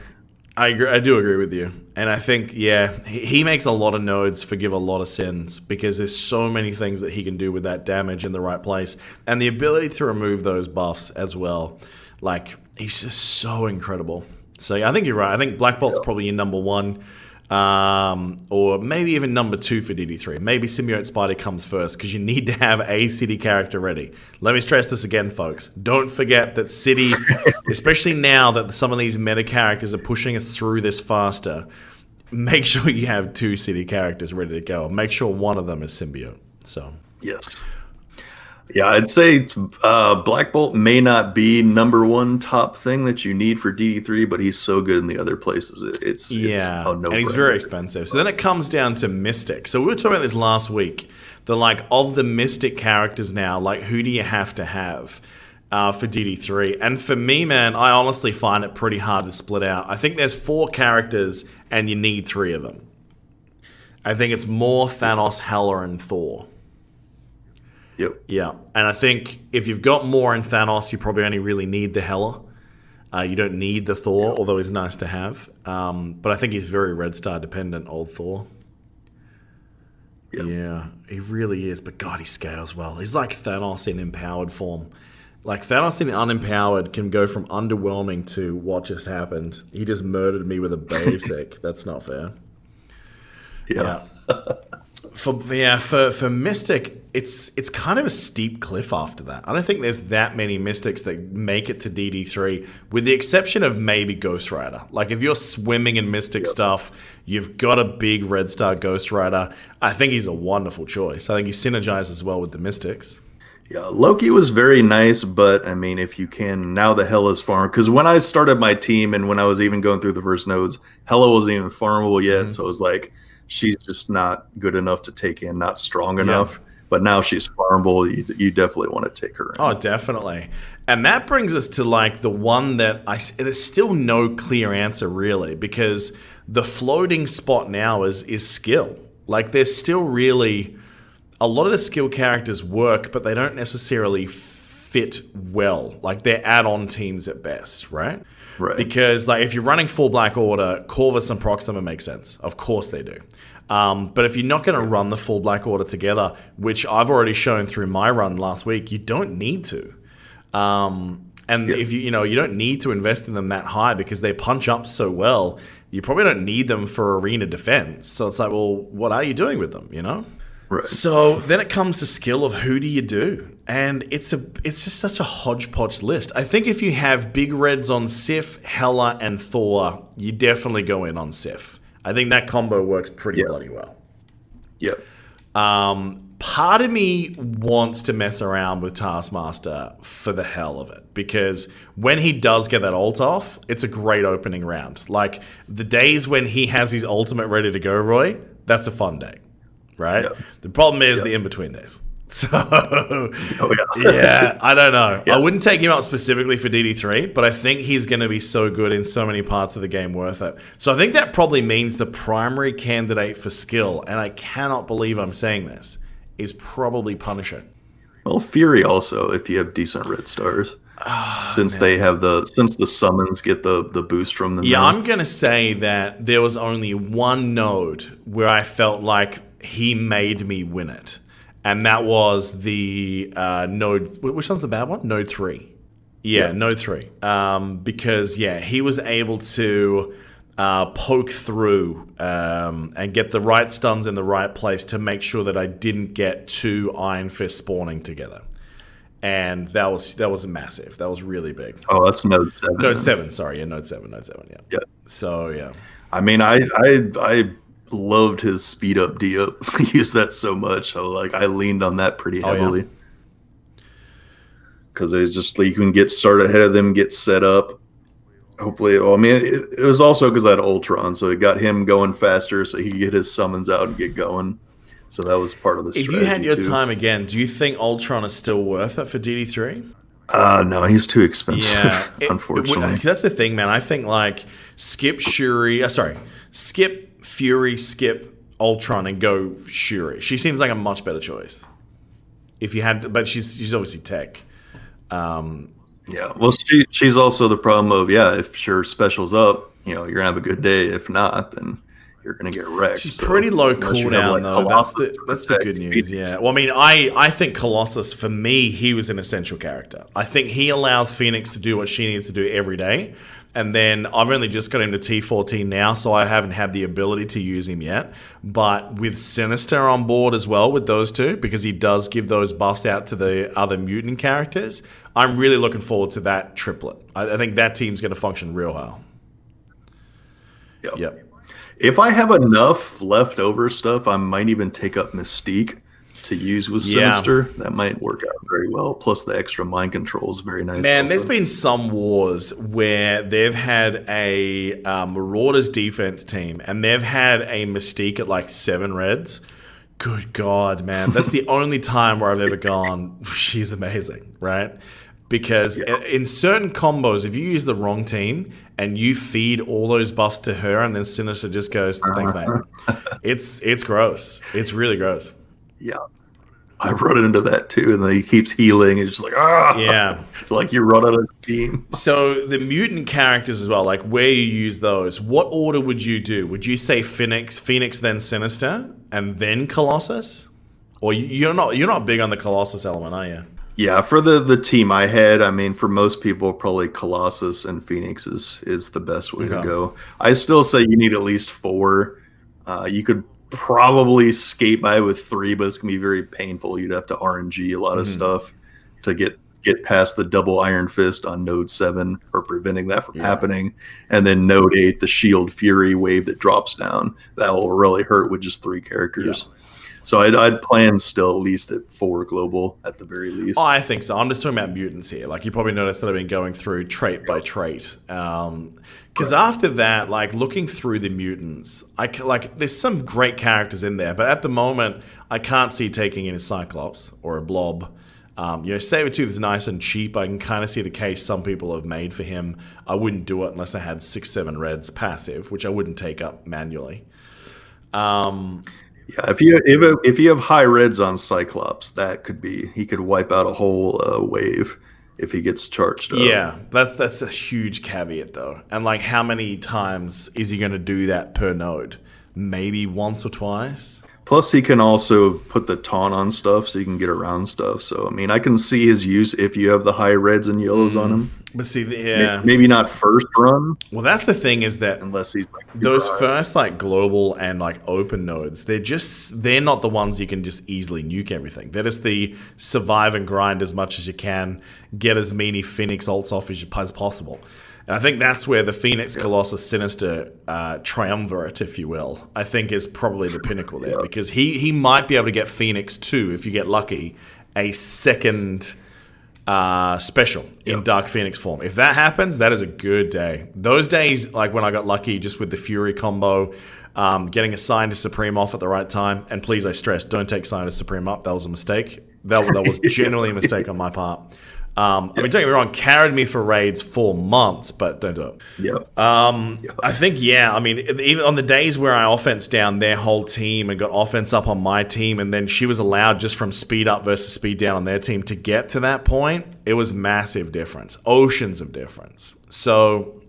I agree. I do agree with you. And I think, he makes a lot of nodes forgive a lot of sins because there's so many things that he can do with that damage in the right place. And the ability to remove those buffs as well. Like, he's just so incredible. So, I think you're right. I think Black Bolt's probably your number 1. Or maybe even number 2 for DD3. Maybe Symbiote Spidey comes first because you need to have a city character ready. Let me stress this again, folks. Don't forget that city, especially now that some of these meta characters are pushing us through this faster, make sure you have 2 city characters ready to go. Make sure one of them is Symbiote. So yes. Yeah, I'd say Black Bolt may not be number 1 top thing that you need for DD3, but he's so good in the other places. It's and he's very expensive. So then it comes down to Mystic. So we were talking about this last week. Of the Mystic characters now, who do you have to have for DD3? And for me, man, I honestly find it pretty hard to split out. I think there's 4 characters, and you need 3 of them. I think it's more Thanos, Hela, and Thor. Yep. Yeah, and I think if you've got more in Thanos, you probably only really need the Hela. You don't need the Thor, although he's nice to have. But I think he's very Red Star dependent, old Thor. Yep. Yeah, he really is. But God, he scales well. He's like Thanos in empowered form. Thanos in unempowered can go from underwhelming to what just happened. He just murdered me with a basic. That's not fair. Yeah. For Mystic, it's kind of a steep cliff after that. I don't think there's that many Mystics that make it to DD3, with the exception of maybe Ghost Rider. If you're swimming in Mystic stuff, you've got a big Red Star Ghost Rider. I think he's a wonderful choice. I think he synergizes well with the Mystics. Yeah, Loki was very nice, but I mean, if you can, now the Hela's farm. Because when I started my team and when I was even going through the first nodes, Hela wasn't even farmable yet. So it was like, she's just not good enough to take in, not strong enough. But now she's farmable. You definitely want to take her in. Oh, definitely. And that brings us to the one that there's still no clear answer really, because the floating spot now is skill. There's still really a lot of the skill characters work, but they don't necessarily fit well. They're add-on teams at best, right? Right. Because if you're running full Black Order, Corvus and Proxima make sense. Of course they do. But if you're not going to run the full Black Order together, which I've already shown through my run last week, you don't need to. If you don't need to invest in them that high because they punch up so well, you probably don't need them for arena defense. So it's well, what are you doing with them, Right. So then it comes to skill of who do you do? And it's just such a hodgepodge list. I think if you have big reds on Sif, Hela, and Thor, you definitely go in on Sif. I think that combo works pretty bloody well. Yep. Part of me wants to mess around with Taskmaster for the hell of it, because when he does get that ult off, it's a great opening round. The days when he has his ultimate ready to go, Roy, that's a fun day. Right? Yep. The problem is the in-between days. So, I don't know. Yep. I wouldn't take him out specifically for DD3, but I think he's going to be so good in so many parts of the game worth it. So I think that probably means the primary candidate for skill, and I cannot believe I'm saying this, is probably Punisher. Well, Fury also, if you have decent red stars. Since the summons get the boost from them. Yeah, I'm going to say that there was only one node where I felt like he made me win it. And that was the node. Which one's the bad one? Node 3. Yeah, Node 3. Because, he was able to poke through and get the right stuns in the right place to make sure that I didn't get 2 Iron Fist spawning together. And that was massive. That was really big. Oh, that's Node 7. Node 7, sorry. Yeah, Node 7, yeah. Yeah. So, yeah. I mean, I loved his speed up D up. I used that so much. So I leaned on that pretty heavily. because it's just like you can get started ahead of them, get set up. Hopefully, well, I mean, it was also because I had Ultron, so it got him going faster, so he could get his summons out and get going. So that was part of the strategy. If you had your time again, do you think Ultron is still worth it for DD3? No, he's too expensive, unfortunately. That's the thing, man. I think like skip Fury, skip Ultron, and go Shuri. She seems like a much better choice. If you had, but she's obviously tech. Yeah, well, she's also the problem of if Shuri specials up, you're gonna have a good day. If not, then you're gonna get wrecked. She's pretty low cooldown though. That's the good news. Yeah. Well, I mean, I think Colossus, for me, he was an essential character. I think he allows Phoenix to do what she needs to do every day. And then I've only just got him to T14 now, so I haven't had the ability to use him yet. But with Sinister on board as well with those two, because he does give those buffs out to the other mutant characters, I'm really looking forward to that triplet. I think that team's going to function real well. Yep. If I have enough leftover stuff, I might even take up Mystique to use with Sinister. That might work out very well. Plus the extra mind control is very nice. Man, there's been some wars where they've had a Marauders defense team and they've had a Mystique at like 7 reds. Good God, man. That's the only time where I've ever gone, she's amazing, right? Because in certain combos, if you use the wrong team and you feed all those buffs to her and then Sinister just goes, thanks, mate. It's gross. It's really gross. Yeah. I run into that too, and then he keeps healing and just like, like you run out of steam. So the mutant characters as well, like where you use those, what order would you do? Would you say Phoenix then Sinister, and then Colossus? Or you're not big on the Colossus element, are you? Yeah, for the team I had, I mean, for most people, probably Colossus and Phoenix is the best way to go. I still say you need at least 4. You could probably skate by with 3, but it's gonna be very painful. You'd have to RNG a lot of stuff to get past the double Iron Fist on node 7 or preventing that from happening, and then node 8, the Shield Fury wave that drops down, that will really hurt with just 3 characters. So I'd plan still at least at 4 global at the very least. Oh, I think so. I'm just talking about mutants here. Like you probably noticed that I've been going through trait by trait. Because after that, like looking through the mutants, there's some great characters in there, but at the moment, I can't see taking in a Cyclops or a Blob. Sabretooth is nice and cheap. I can kind of see the case some people have made for him. I wouldn't do it unless I had 6-7 reds passive, which I wouldn't take up manually. Yeah, if you have high reds on Cyclops, he could wipe out a whole wave if he gets charged up. Yeah, that's a huge caveat though. And like, how many times is he going to do that per node? Maybe once or twice. Plus, he can also put the taunt on stuff, so you can get around stuff. So, I mean, I can see his use if you have the high reds and yellows on him. But see, maybe not first run. Well, that's the thing is that unless he's like those first like global and like open nodes, they're not the ones you can just easily nuke everything. They're just the survive and grind as much as you can, get as many Phoenix ults off as possible. And I think that's where the Phoenix, Colossus, Sinister triumvirate, if you will, I think is probably the pinnacle there. Because he might be able to get Phoenix too, if you get lucky, a second special in Dark Phoenix form. If that happens, that is a good day. Those days, like when I got lucky just with the Fury combo, getting a Sign to Supreme off at the right time, and please, I stress, don't take Sign to Supreme up. That was a mistake. That was genuinely a mistake on my part. I mean, don't get me wrong, carried me for raids for months, but don't do it. I think, I mean, even on the days where I offense down their whole team and got offense up on my team, and then she was allowed just from speed up versus speed down on their team to get to that point, it was massive difference. Oceans of difference. So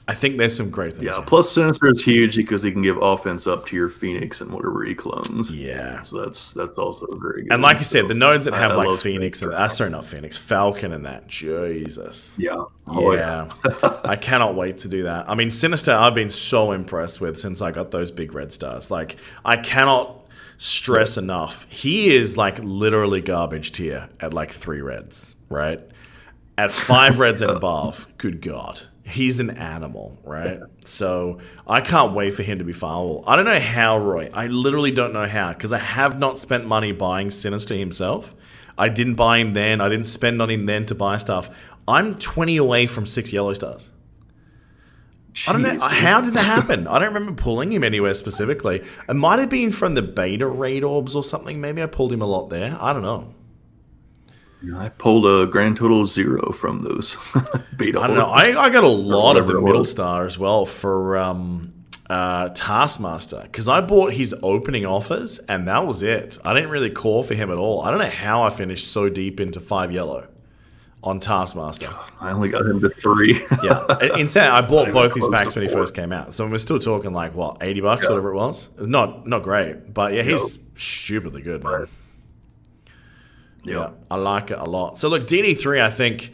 I think there's some great things. Yeah, plus Sinister is huge because he can give offense up to your Phoenix and whatever he clones. Yeah. So that's also very good. And like you said, the nodes that have like Phoenix and sorry, not Phoenix, Falcon and that. Jesus. Yeah. I cannot wait to do that. I mean, Sinister I've been so impressed with since I got those big red stars. Like, I cannot stress enough. He is like literally garbage tier at like 3 reds, right? At 5 reds and above, good God. He's an animal, right? So I can't wait for him to be farmable. I don't know how, Roy. I literally don't know how, because I have not spent money buying Sinister himself. I didn't buy him then. I didn't spend on him then to buy stuff. I'm 20 away from 6 yellow stars. Jeez, I don't know. How did that happen? I don't remember pulling him anywhere specifically. It might have been from the beta raid orbs or something. Maybe I pulled him a lot there. I don't know. I pulled a grand total of 0 from those beta orbs. I don't know. I got a lot of the middle star as well for Taskmaster, because I bought his opening offers and that was it. I didn't really call for him at all. I don't know how I finished so deep into 5 yellow on Taskmaster. I only got him to 3. Yeah, insane. I bought both these packs when he first came out, so we're still talking like what, $80, whatever it was. Not great, but yeah, he's stupidly good, man. Yeah, I like it a lot. So look, DD3, I think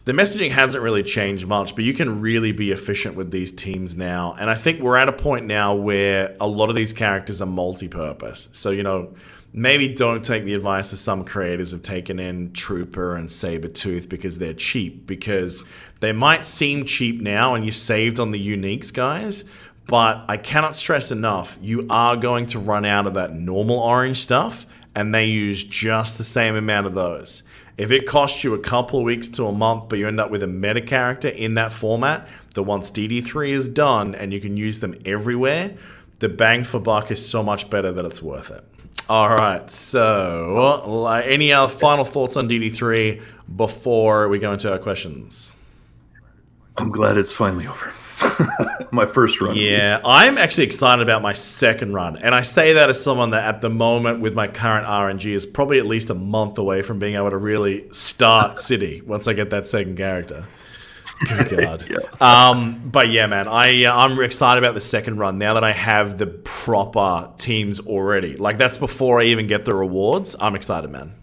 the messaging hasn't really changed much, but you can really be efficient with these teams now. And I think we're at a point now where a lot of these characters are multi-purpose. So, you know, maybe don't take the advice that some creators have taken in Trooper and Sabretooth because they're cheap. Because they might seem cheap now and you saved on the uniques, guys. But I cannot stress enough, you are going to run out of that normal orange stuff. And they use just the same amount of those. If it costs you a couple of weeks to a month, but you end up with a meta character in that format, that once DD3 is done and you can use them everywhere, the bang for buck is so much better that it's worth it. All right, so any other final thoughts on DD3 before we go into our questions? I'm glad it's finally over. My first run. Yeah, I'm actually excited about my second run. And I say that as someone that at the moment with my current RNG is probably at least a month away from being able to really start City once I get that second character. Good God. Yeah. But yeah, man, I'm excited about the second run now that I have the proper teams already. Like that's before I even get the rewards. I'm excited, man.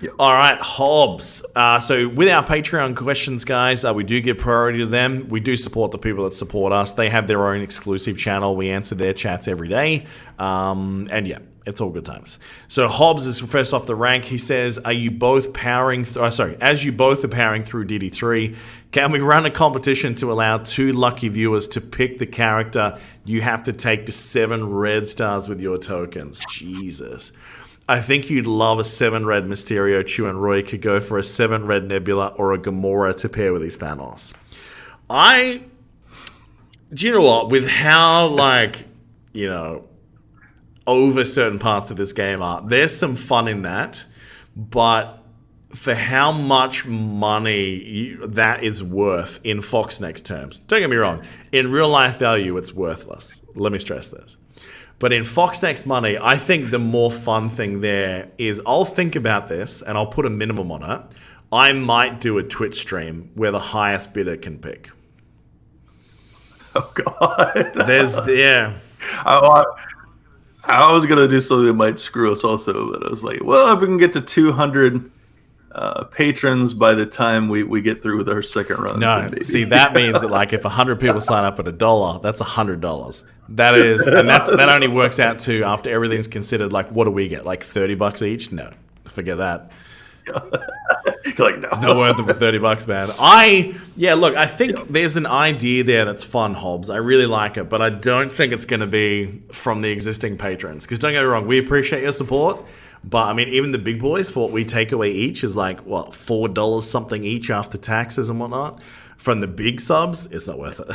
Yep. All right, Hobbs. So with our Patreon questions, guys, we do give priority to them. We do support the people that support us. They have their own exclusive channel. We answer their chats every day. And yeah, it's all good times. So Hobbs is first off the rank. He says, as you both are powering through DD3, can we run a competition to allow 2 lucky viewers to pick the character you have to take to 7 red stars with your tokens? Jesus. I think you'd love a 7 red Mysterio. Chew and Roy could go for a 7 red Nebula or a Gamora to pair with his Thanos. Do you know what? With how, like, you know, over certain parts of this game are, there's some fun in that, but for how much money that is worth in Fox Next terms, don't get me wrong, in real life value, it's worthless. Let me stress this. But in Fox Next money, I think the more fun thing there is I'll think about this and I'll put a minimum on it. I might do a Twitch stream where the highest bidder can pick. Oh, God. Yeah. I was going to do something that might screw us also, but I was like, well, if we can get to 200 patrons by the time we get through with our second run. No, see, that means that like if 100 people sign up at $1, that's $100. That is, and that only works out to, after everything's considered, like what do we get? Like $30 each? No, forget that. You're like, no. It's not worth it for $30, man. I think there's an idea there that's fun, Hobbs. I really like it, but I don't think it's going to be from the existing patrons. Because don't get me wrong, we appreciate your support. But, I mean, even the big boys, for what we take away each is like, what, $4 something each after taxes and whatnot. From the big subs, it's not worth it.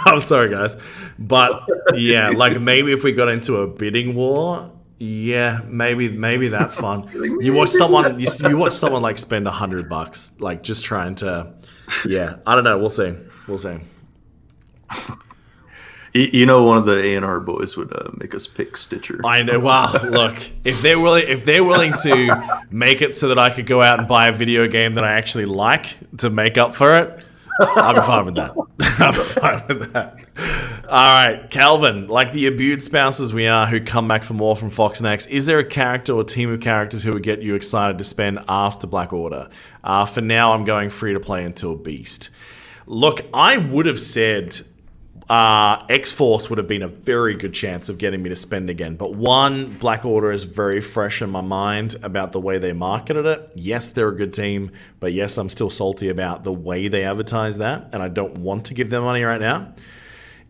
I'm sorry, guys. But, yeah, like maybe if we got into a bidding war, yeah, maybe that's fun. You watch someone like spend $100, like just trying to, yeah, I don't know. We'll see. You know, one of the A&R boys would make us pick Stitcher. I know. Wow. Look, if they're willing to make it so that I could go out and buy a video game that I actually like to make up for it, I'll be fine with that. All right, Calvin, like the abused spouses we are who come back for more from Fox Next, is there a character or team of characters who would get you excited to spend after Black Order? For now, I'm going free to play until Beast. Look, I would have said X-Force would have been a very good chance of getting me to spend again. But one, Black Order is very fresh in my mind about the way they marketed it. Yes, they're a good team, but yes, I'm still salty about the way they advertise that, and I don't want to give them money right now.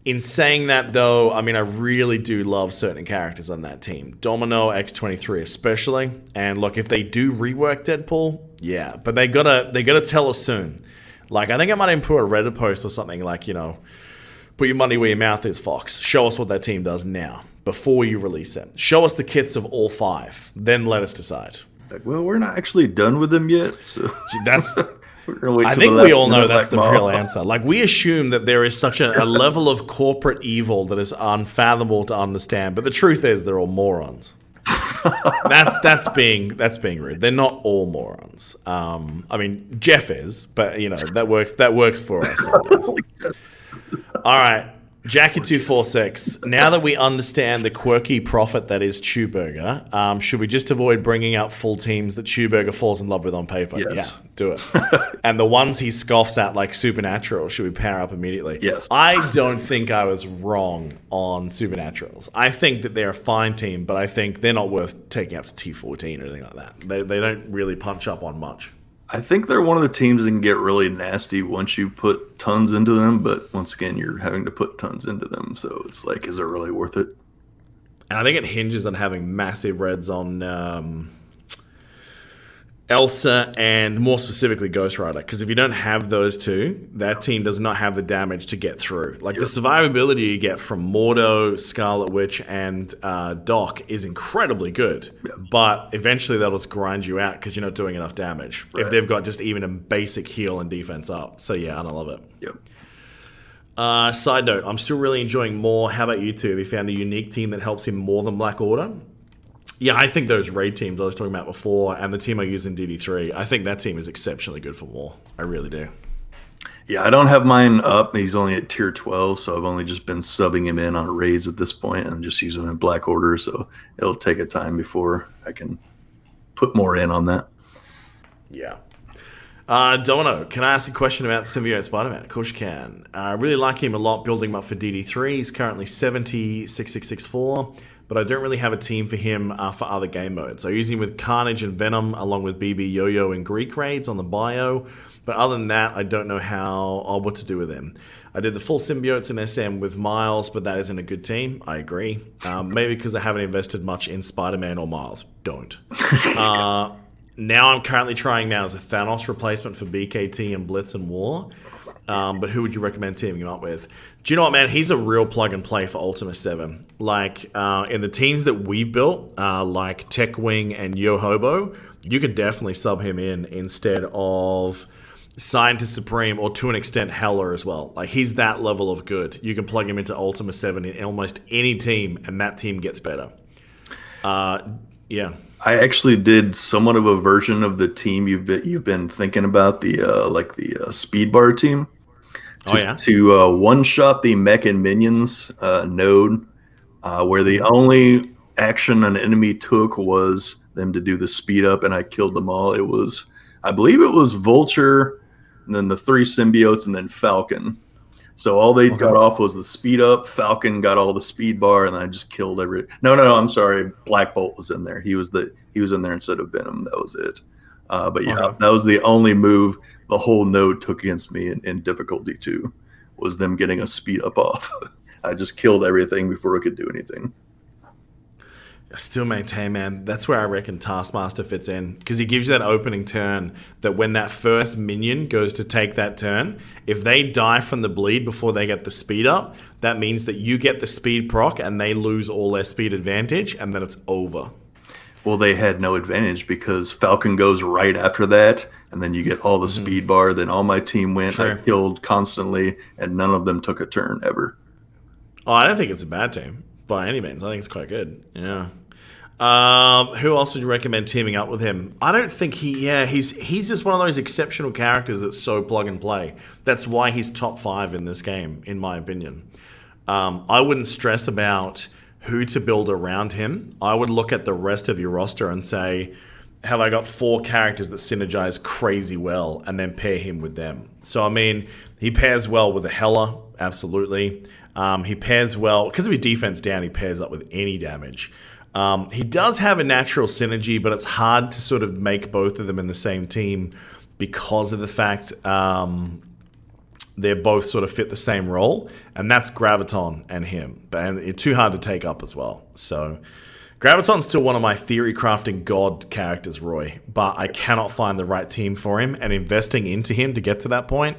In saying that, though, I mean, I really do love certain characters on that team. Domino, X-23 especially. And look, if they do rework Deadpool, yeah. But they gotta tell us soon. Like, I think I might even put a Reddit post or something like, put your money where your mouth is, Fox. Show us what that team does now, before you release it. Show us the kits of all 5. Then let us decide. Like, well, we're not actually done with them yet. So that's... I think we all know that's the real answer. Like, we assume that there is such a level of corporate evil that is unfathomable to understand, but the truth is they're all morons. That's being rude. They're not all morons. I mean, Jeff is, but that works for us. All right. Jackie246, now that we understand the quirky prophet that is Chewburger, should we just avoid bringing up full teams that Chewburger falls in love with on paper? Yes. Yeah, do it. And the ones he scoffs at, like Supernatural, should we pair up immediately? Yes. I don't think I was wrong on Supernaturals. I think that they're a fine team, but I think they're not worth taking up to T14 or anything like that. They don't really punch up on much. I think they're one of the teams that can get really nasty once you put tons into them, but once again, you're having to put tons into them, so it's like, is it really worth it? And I think it hinges on having massive reds on Elsa and more specifically Ghost Rider, because if you don't have those two, that team does not have the damage to get through. Like, the survivability you get from Mordo, Scarlet Witch, and Doc is incredibly good, but eventually that'll just grind you out because you're not doing enough damage if they've got just even a basic heal and defense up. So yeah, I don't love it. Yep. Side note, I'm still really enjoying More. How about you two? Have you found a unique team that helps him more than Black Order? Yeah, I think those raid teams I was talking about before and the team I use in DD3, I think that team is exceptionally good for War. I really do. Yeah, I don't have mine up. He's only at tier 12, so I've only just been subbing him in on raids at this point and just using him in Black Order, so it'll take a time before I can put more in on that. Yeah. Domino, can I ask a question about Symbiote Spider-Man? Of course you can. I really like him a lot, building him up for DD3. He's currently 706664. But I don't really have a team for him for other game modes. I use him with Carnage and Venom, along with BB, Yo-Yo, and Greek raids on the bio. But other than that, I don't know what to do with him. I did the full symbiotes in SM with Miles, but that isn't a good team. I agree. Maybe because I haven't invested much in Spider-Man or Miles. Don't. Now I'm currently trying now as a Thanos replacement for BKT and Blitz and War. But who would you recommend teaming him up with? Do you know what, man? He's a real plug and play for Ultima 7. Like, in the teams that we've built, like Tech Wing and Yo Hobo, you could definitely sub him in instead of Scientist Supreme, or to an extent Heller as well. Like, he's that level of good. You can plug him into Ultima 7 in almost any team, and that team gets better. Yeah. I actually did somewhat of a version of the team you've been thinking about, the speed bar team. To one-shot the mech and minions node, where the only action an enemy took was them to do the speed up, and I killed them all. I believe it was Vulture, and then the 3 symbiotes, and then Falcon. So all they got off was the speed up. Falcon got all the speed bar, and I just killed every. No, I'm sorry. Black Bolt was in there. He was in there instead of Venom. That was it. But yeah, that was the only move the whole node took against me in difficulty 2, was them getting a speed up off. I just killed everything before it could do anything. I still maintain, man, that's where I reckon Taskmaster fits in, because he gives you that opening turn that when that first minion goes to take that turn, if they die from the bleed before they get the speed up, that means that you get the speed proc and they lose all their speed advantage, and then it's over. Well, they had no advantage because Falcon goes right after that, and then you get all the speed bar. Then all my team went. Sure. I killed constantly, and none of them took a turn ever. Oh, I don't think it's a bad team by any means. I think it's quite good. Yeah. Who else would you recommend teaming up with him? I don't think he's just one of those exceptional characters that's so plug and play. That's why he's top 5 in this game, in my opinion. I wouldn't stress about who to build around him. I would look at the rest of your roster and say, have I got 4 characters that synergize crazy well, and then pair him with them? So, I mean, he pairs well with a Hela, absolutely. He pairs well, because of his defense down, he pairs up with any damage. He does have a natural synergy, but it's hard to sort of make both of them in the same team because of the fact They both sort of fit the same role, and that's Graviton and him. And it's too hard to take up as well. So Graviton's still one of my theory crafting god characters, Roy, but I cannot find the right team for him, and investing into him to get to that point,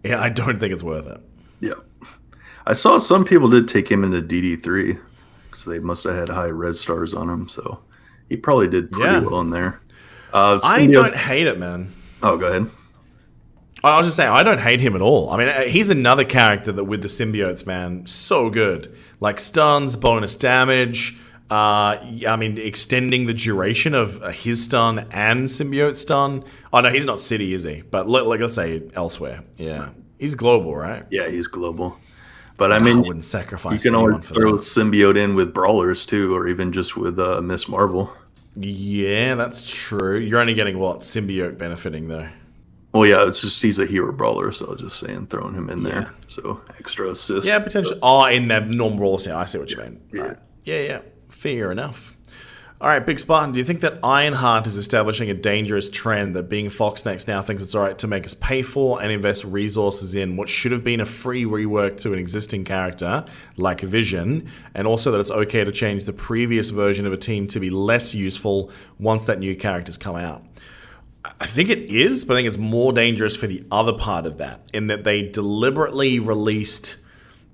I don't think it's worth it. Yeah. I saw some people did take him into DD3 because they must have had high red stars on him, so he probably did pretty well in there. I don't hate it, man. Oh, go ahead. I was just saying, I don't hate him at all. I mean, he's another character that with the symbiotes, man, so good. Like stuns, bonus damage, extending the duration of his stun and symbiote stun. Oh, no, he's not city, is he? But let's say elsewhere. Yeah. He's global, right? Yeah, he's global. But I mean, I wouldn't sacrifice. You can always throw symbiote in with brawlers too, or even just with Miss Marvel. Yeah, that's true. You're only getting what? Symbiote benefiting though. Well, yeah, it's just he's a hero brawler, so I was just saying throwing him in there. So extra assist. Yeah, potentially. Oh, in that normal brawler. I see what you mean. Yeah. Right. Yeah. Fair enough. All right, Big Spartan, do you think that Ironheart is establishing a dangerous trend that being Foxnext now thinks it's all right to make us pay for and invest resources in what should have been a free rework to an existing character, like Vision, and also that it's okay to change the previous version of a team to be less useful once that new character's come out? I think it is, but I think it's more dangerous for the other part of that, in that they deliberately released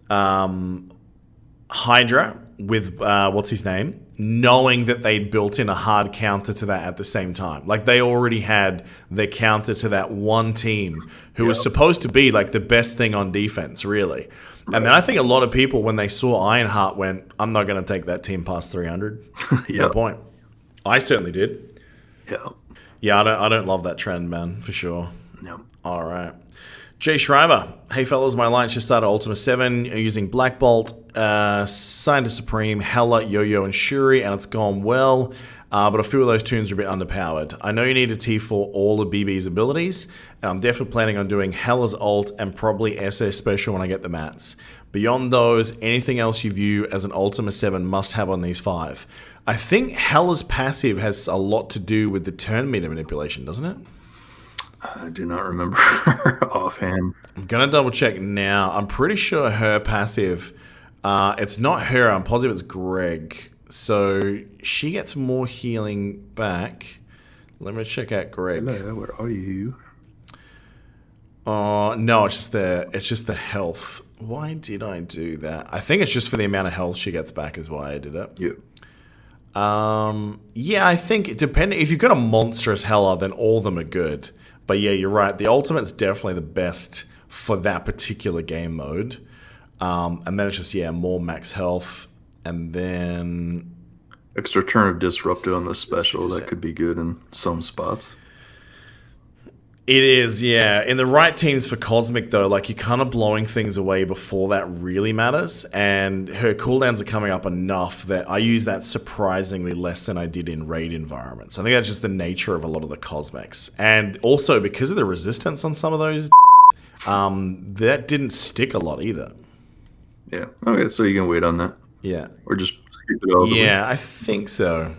Hydra with, what's his name? Knowing that they'd built in a hard counter to that at the same time. Like, they already had the counter to that one team who was supposed to be, like, the best thing on defense, really. And then I think a lot of people, when they saw Ironheart, went, I'm not going to take that team past 300. No point. I certainly did. Yeah. Yeah, I don't love that trend, man, for sure. No. All right. Jay Shriver. Hey, fellas, my alliance just started Ultima 7 using Black Bolt, Scientist Supreme, Hela, Yo-Yo, and Shuri, and it's gone well. But a few of those tunes are a bit underpowered. I know you need a T for all of BB's abilities, and I'm definitely planning on doing Hela's ult and probably SS Special when I get the mats. Beyond those, anything else you view as an Ultima 7 must-have on these 5? I think Hela's passive has a lot to do with the turn meter manipulation, doesn't it? I do not remember offhand. I'm going to double check now. I'm pretty sure her passive, it's not her, I'm positive it's Greg. So she gets more healing back. Let me check out Greg. Hello, where are you? No, it's just the health. Why did I do that? I think it's just for the amount of health she gets back is why I did it. Yeah. I think depending if you've got a monstrous Hela, then all of them are good. But yeah, you're right. The ultimate's definitely the best for that particular game mode. And then it's just more max health, and then extra turn of disrupted on the special. That could be good in some spots. It is, yeah. In the right teams for Cosmic, though, like, you're kind of blowing things away before that really matters. And her cooldowns are coming up enough that I use that surprisingly less than I did in raid environments. I think that's just the nature of a lot of the Cosmics. And also, because of the resistance on some of those, that didn't stick a lot either. Yeah. Okay, so you can wait on that. Yeah. Or just skip it all the way. Yeah, I think so.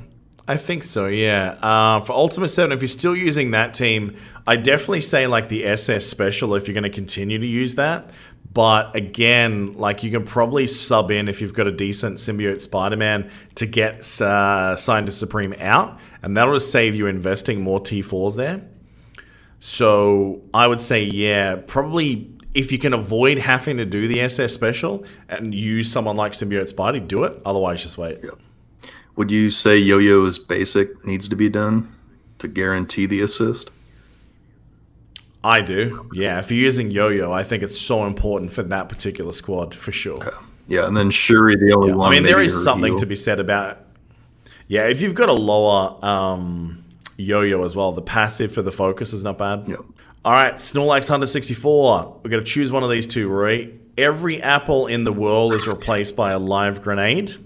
Yeah. For Ultima 7, if you're still using that team, I definitely say like the SS Special if you're going to continue to use that. But again, like, you can probably sub in if you've got a decent symbiote Spider-Man to get Scientist Supreme out, and that'll just save you investing more T4s there. So I would say, probably if you can avoid having to do the SS Special and use someone like Symbiote Spidey, do it. Otherwise, just wait. Yep. Would you say Yo-Yo's basic needs to be done to guarantee the assist? I do. Yeah, if you're using Yo-Yo, I think it's so important for that particular squad, for sure. Okay. Yeah, and then Shuri, the only one. I mean, there is something to be said about... Yeah, if you've got a lower Yo-Yo as well, the passive for the focus is not bad. Yep. All right, Snorlax Hunter 64. We're going to choose one of these two, Roy. Every apple in the world is replaced by a live grenade,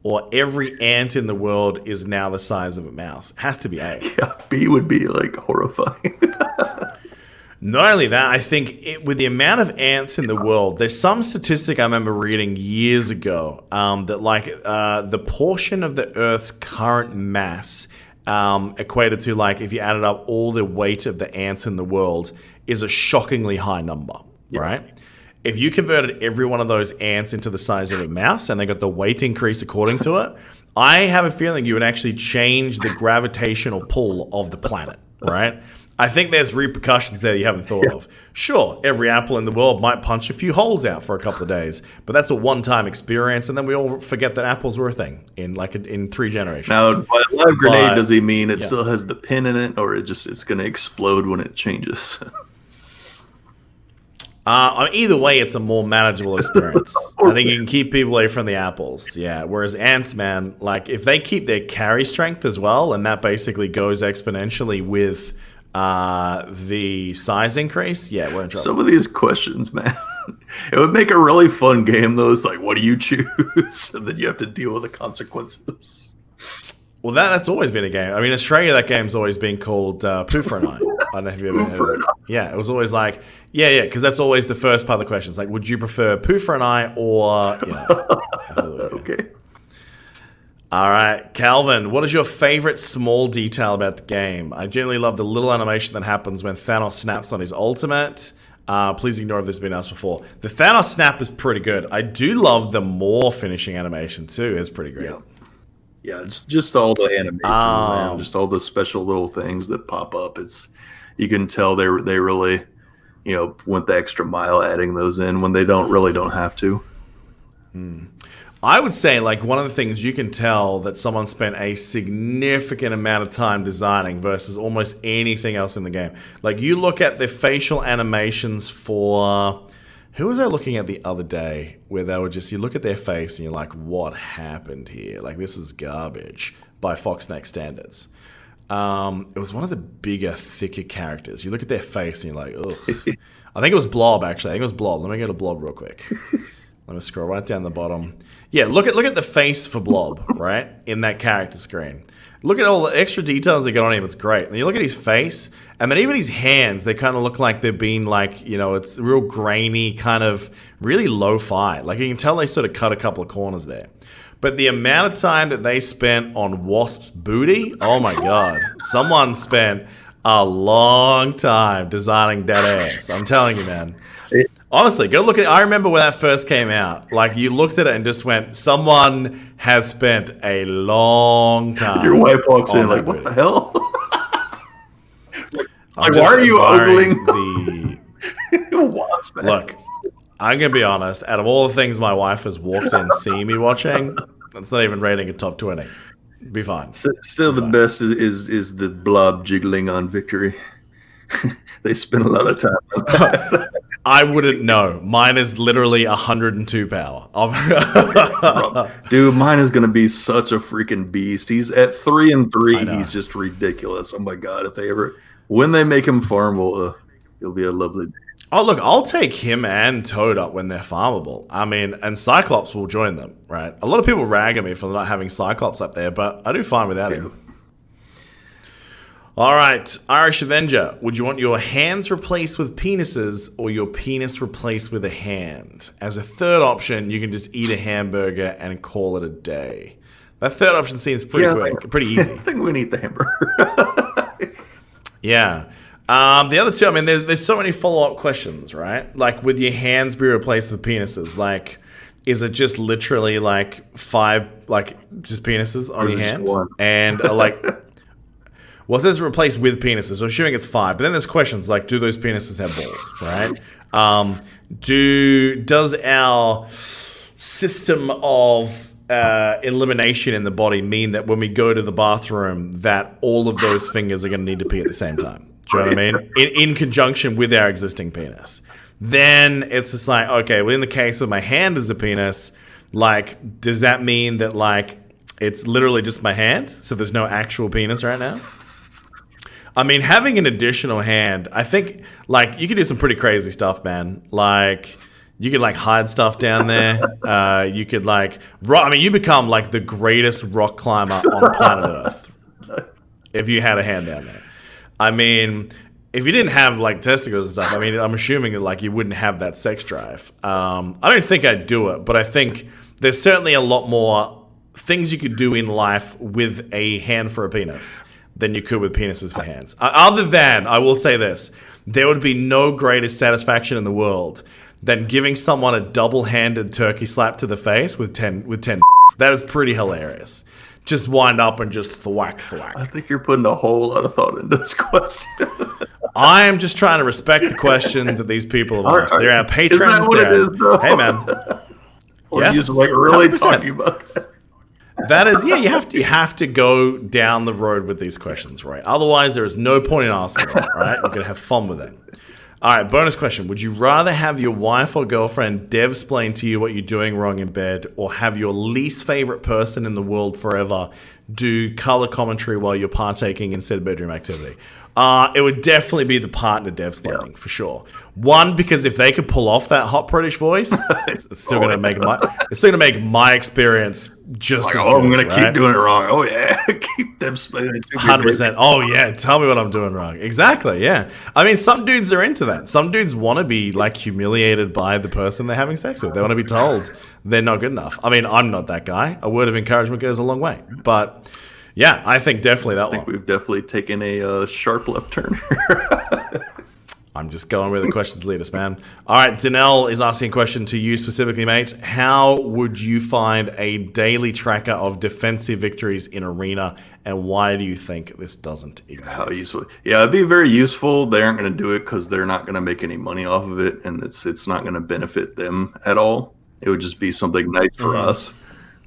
or every ant in the world is now the size of a mouse. It has to be A. Yeah, B would be like horrifying. Not only that, I think with the amount of ants in the world, there's some statistic I remember reading years ago that like the portion of the Earth's current mass equated to, like, if you added up all the weight of the ants in the world, is a shockingly high number. right? If you converted every one of those ants into the size of a mouse and they got the weight increase according to it, I have a feeling you would actually change the gravitational pull of the planet, right? I think there's repercussions there you haven't thought of. Sure, every apple in the world might punch a few holes out for a couple of days, but that's a one-time experience, and then we all forget that apples were a thing in 3 generations. Now, by a live grenade, does he mean it still has the pin in it, or it's going to explode when it changes? Either way, it's a more manageable experience. I think you can keep people away from the apples. Yeah. Whereas ants, man, like if they keep their carry strength as well, and that basically goes exponentially with the size increase, yeah, we're in trouble. Some of these questions, man, it would make a really fun game, though. It's like, what do you choose? And then you have to deal with the consequences. Well, that's always been a game. I mean, Australia, that game's always been called Poo for an Eye. I don't know if you've ever heard of it. Yeah, it was always like, because that's always the first part of the question. It's like, would you prefer Poo for an Eye or, Okay. All right, Calvin, what is your favorite small detail about the game? I generally love the little animation that happens when Thanos snaps on his ultimate. Please ignore if this has been asked before. The Thanos snap is pretty good. I do love the more finishing animation too. It's pretty great. Yeah, it's just all the animations, man. Just all the special little things that pop up. You can tell they really, went the extra mile adding those in when they don't have to. I would say, like, one of the things you can tell that someone spent a significant amount of time designing versus almost anything else in the game. Like, you look at the facial animations for... Who was I looking at the other day where they were just... You look at their face and you're like, what happened here? Like, this is garbage by Foxneck standards. It was one of the bigger, thicker characters. You look at their face and you're like, ugh. I think it was Blob, actually. I think it was Blob. Let me go to Blob real quick. Let me scroll right down the bottom. Yeah, look at the face for Blob, right? In that character screen. Look at all the extra details they got on him. It's great. And you look at his face, and then even his hands, they kind of look like they've been like, it's real grainy, kind of really lo-fi. Like you can tell they sort of cut a couple of corners there. But the amount of time that they spent on Wasp's booty, oh my God. Someone spent a long time designing that ass. I'm telling you, man. Honestly, go look at it. I remember when that first came out. Like, you looked at it and just went, someone has spent a long time. Your wife walks in like, what the hell? Like, why are you ogling the Wasp? Look, I'm going to be honest. Out of all the things my wife has walked in seen me watching, that's not even rating a top 20. Be fine. Still, the best is the blob jiggling on Victory. They spend a lot of time on that. I wouldn't know. Mine is literally 102 power. Dude, mine is going to be such a freaking beast. He's at 3 and 3. He's just ridiculous. Oh my God. When they make him farmable, it'll be a lovely day. Oh, look, I'll take him and Toad up when they're farmable. I mean, and Cyclops will join them, right? A lot of people rag at me for not having Cyclops up there, but I do fine without him. All right, Irish Avenger, would you want your hands replaced with penises or your penis replaced with a hand? As a third option, you can just eat a hamburger and call it a day. That third option seems pretty quick, pretty easy. I think we need the hamburger. Yeah. The other two, I mean, there's so many follow-up questions, right? Like, would your hands be replaced with penises? Like, is it just literally like 5, like, just penises on your hands? And well, it says replace with penises, so assuming it's 5. But then there's questions like, do those penises have balls, right? Does our system of elimination in the body mean that when we go to the bathroom, that all of those fingers are going to need to pee at the same time? Do you know what I mean? In conjunction with our existing penis. Then it's just like, okay, well, in the case where my hand is a penis, like, does that mean that, like, it's literally just my hand? So there's no actual penis right now? I mean, having an additional hand, I think, like, you could do some pretty crazy stuff, man. Like, you could, like, hide stuff down there. You could, like, you become, like, the greatest rock climber on planet Earth if you had a hand down there. I mean, if you didn't have, like, testicles and stuff, I mean, I'm assuming that, like, you wouldn't have that sex drive. I don't think I'd do it, but I think there's certainly a lot more things you could do in life with a hand for a penis than you could with penises for hands. Other than, I will say this, there would be no greater satisfaction in the world than giving someone a double-handed turkey slap to the face with 10. That is pretty hilarious. Just wind up and just thwack. I think you're putting a whole lot of thought into this question. I am just trying to respect the question that these people have asked. They're our patrons. Is that what it is, though? Hey, man. Or yes, just like really 100%. talking about that. That is, yeah, you have to go down the road with these questions, right? Otherwise, there is no point in asking them, right? You're going to have fun with it. All right, bonus question. Would you rather have your wife or girlfriend devsplain to you what you're doing wrong in bed, or have your least favorite person in the world forever do color commentary while you're partaking in said bedroom activity? It would definitely be the partner devsplaining, for sure. One, because if they could pull off that hot British voice, it's still going to make my experience just Like, as oh, good. I'm going to right? keep doing it wrong. Oh, yeah. Keep devsplaining. 100%. Oh, yeah. Tell me what I'm doing wrong. Exactly. Yeah. I mean, some dudes are into that. Some dudes want to be like humiliated by the person they're having sex with. They want to be told they're not good enough. I mean, I'm not that guy. A word of encouragement goes a long way. But yeah, I think definitely that one. We've definitely taken a sharp left turn. I'm just going where the questions lead us, man. All right, Danelle is asking a question to you specifically, mate. How would you find a daily tracker of defensive victories in Arena, and why do you think this doesn't exist? How useful? Yeah, it'd be very useful. They aren't going to do it because they're not going to make any money off of it, and it's not going to benefit them at all. It would just be something nice for us.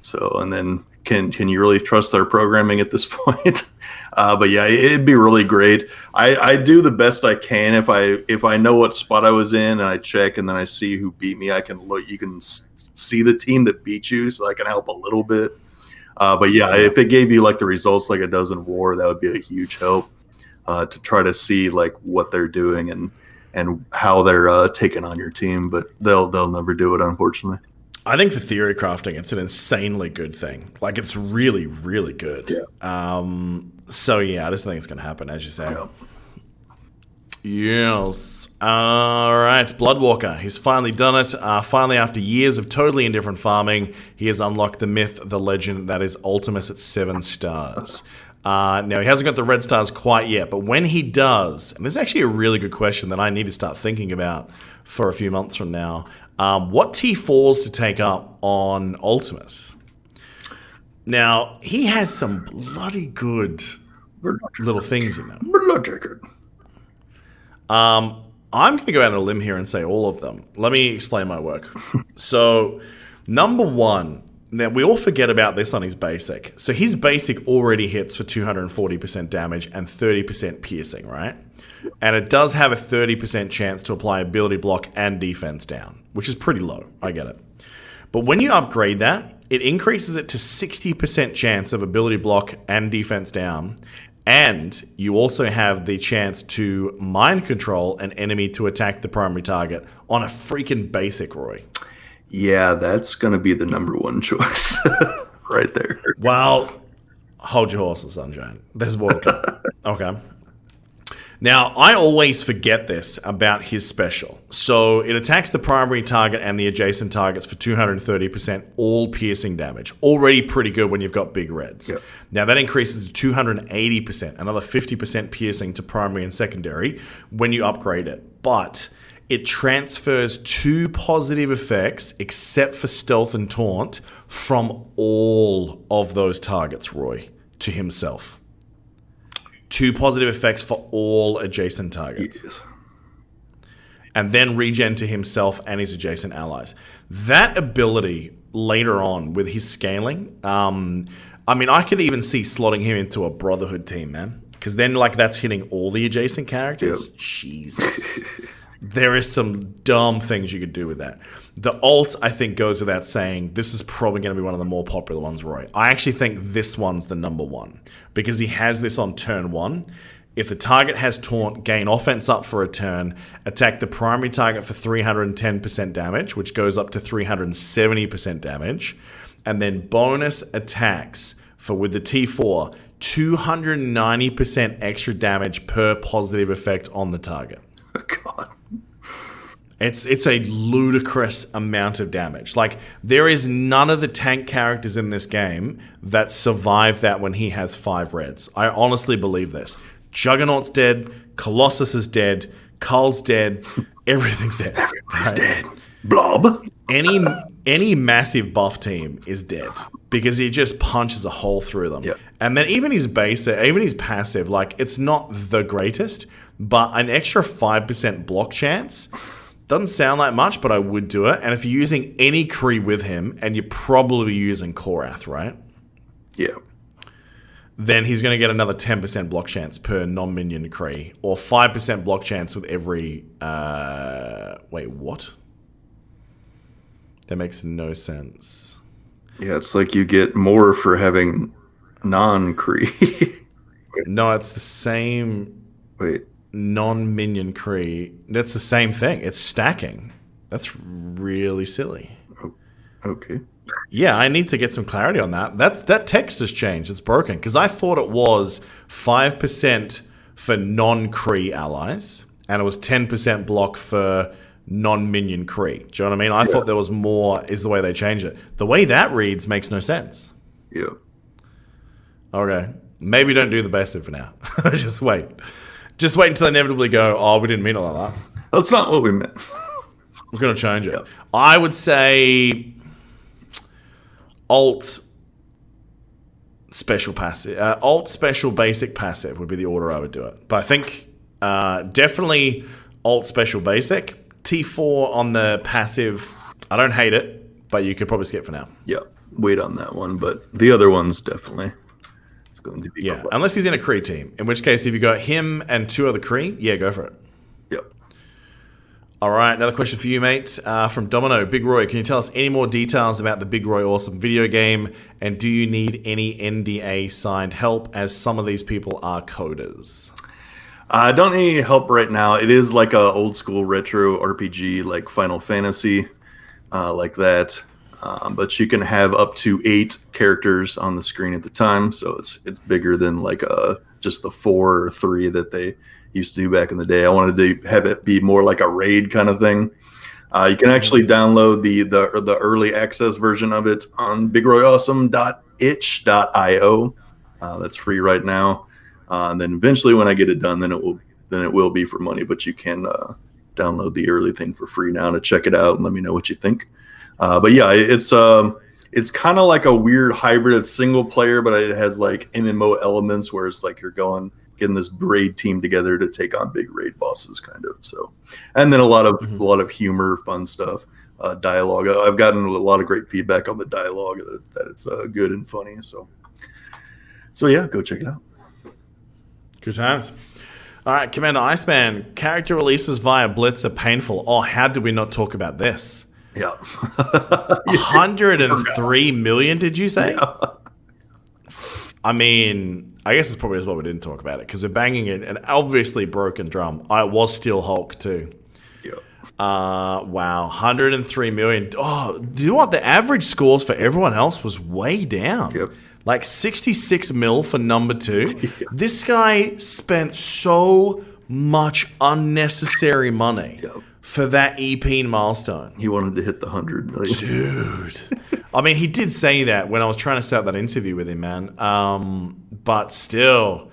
So, and then can you really trust our programming at this point? But yeah, it'd be really great. I do the best I can. If I know what spot I was in and I check and then I see who beat me, I can look. You can see the team that beat you, so I can help a little bit. But yeah, if it gave you like the results like it does in War, that would be a huge help to try to see like what they're doing and how they're taking on your team. But they'll never do it, unfortunately. I think for theory crafting, it's an insanely good thing. Like, it's really, really good. Yeah. So, yeah, I just think it's going to happen, as you say. Yeah. Yes. All right. Bloodwalker. He's finally done it. Finally, after years of totally indifferent farming, he has unlocked the myth, the legend that is Ultimus at 7 stars. Now, he hasn't got the red stars quite yet, but when he does, and this is actually a really good question that I need to start thinking about for a few months from now, what T4s to take up on Ultimus? Now, he has some bloody good little things, you know. I'm going to go out on a limb here and say all of them. Let me explain my work. So, number one, now we all forget about this on his basic. So his basic already hits for 240% damage and 30% piercing, right? And it does have a 30% chance to apply ability block and defense down, which is pretty low. I get it. But when you upgrade that, it increases it to 60% chance of ability block and defense down. And you also have the chance to mind control an enemy to attack the primary target on a freaking basic, Roy. Yeah, that's going to be the number one choice right there. Well, hold your horses, Sunshine. There's more to come. Okay. Now, I always forget this about his special. So it attacks the primary target and the adjacent targets for 230% all piercing damage. Already pretty good when you've got big reds. Yep. Now that increases to 280%, another 50% piercing to primary and secondary when you upgrade it. But it transfers 2 positive effects, except for stealth and taunt, from all of those targets, Roy, to himself. 2 positive effects for all adjacent targets. Yes. And then regen to himself and his adjacent allies. That ability later on with his scaling, I mean, I could even see slotting him into a Brotherhood team, man. Because then, like, that's hitting all the adjacent characters. Yep. Jesus. There is some dumb things you could do with that. The ult, I think, goes without saying. This is probably going to be one of the more popular ones, Roy. I actually think this one's the number one. Because he has this on turn 1. If the target has taunt, gain offense up for a turn, attack the primary target for 310% damage, which goes up to 370% damage, and then bonus attacks for, with the T4, 290% extra damage per positive effect on the target. Oh, God. It's a ludicrous amount of damage. Like, there is none of the tank characters in this game that survive that when he has 5 reds. I honestly believe this. Juggernaut's dead. Colossus is dead. Cull's dead. Everything's dead. Everybody's dead. Blob. Any massive buff team is dead because he just punches a hole through them. Yep. And then even his basic, even his passive, like, it's not the greatest, but an extra 5% block chance doesn't sound like much, but I would do it. And if you're using any Kree with him, and you're probably using Korath, right? Yeah. Then he's going to get another 10% block chance per non-minion Kree, or 5% block chance with every... wait, what? That makes no sense. Yeah, it's like you get more for having non-Kree. No, it's the same... Wait. Non-minion Kree. That's the same thing. It's stacking. That's really silly. Oh, okay. Yeah, I need to get some clarity on that. That text has changed. It's broken because I thought it was 5% for non-Kree allies, and it was 10% block for non-minion Kree. Do you know what I mean? I thought there was more. Is the way they changed it. The way that reads makes no sense. Yeah. Okay, maybe don't do the basic for now. Just wait. Just wait until they inevitably go, oh, we didn't mean it like that. That's not what we meant. We're going to change it. Yep. I would say alt special passive. Alt special basic passive would be the order I would do it. But I think definitely alt special basic. T4 on the passive. I don't hate it, but you could probably skip for now. Yeah, wait on that one. But the other one's definitely... going to be unless he's in a Kree team. In which case, if you got him and 2 other Kree, yeah, go for it. Yep. All right, another question for you, mate. From Domino. Big Roy, can you tell us any more details about the Big Roy Awesome video game? And do you need any NDA signed help, as some of these people are coders? I don't need any help right now. It is like a old school retro RPG, like Final Fantasy, like that. But you can have up to 8 characters on the screen at the time, so it's bigger than like just the 4 or 3 that they used to do back in the day. I wanted to have it be more like a raid kind of thing. You can actually download the early access version of it on BigRoyAwesome.itch.io. That's free right now. And then eventually, when I get it done, then it will be for money. But you can download the early thing for free now to check it out and let me know what you think. But yeah, it's kind of like a weird hybrid single player, but it has like MMO elements where it's like you're getting this raid team together to take on big raid bosses, kind of. So, and then a lot of humor, fun stuff, dialogue. I've gotten a lot of great feedback on the dialogue that it's good and funny. So yeah, go check it out. Good times. All right, Commander Iceman, character releases via Blitz are painful. Oh, how did we not talk about this? Yeah. 103 million, did you say? Yeah. I mean, I guess it's probably as well we didn't talk about it because we're banging an obviously broken drum. I was still Hulk too. Yeah. Wow, 103 million. Oh, you know what? The average scores for everyone else was way down. Yep. Like 66 mil for number 2. Yeah. This guy spent so much unnecessary money. Yep. For that EP milestone. He wanted to hit the 100 million. Dude. I mean, he did say that when I was trying to set up that interview with him, man. But still,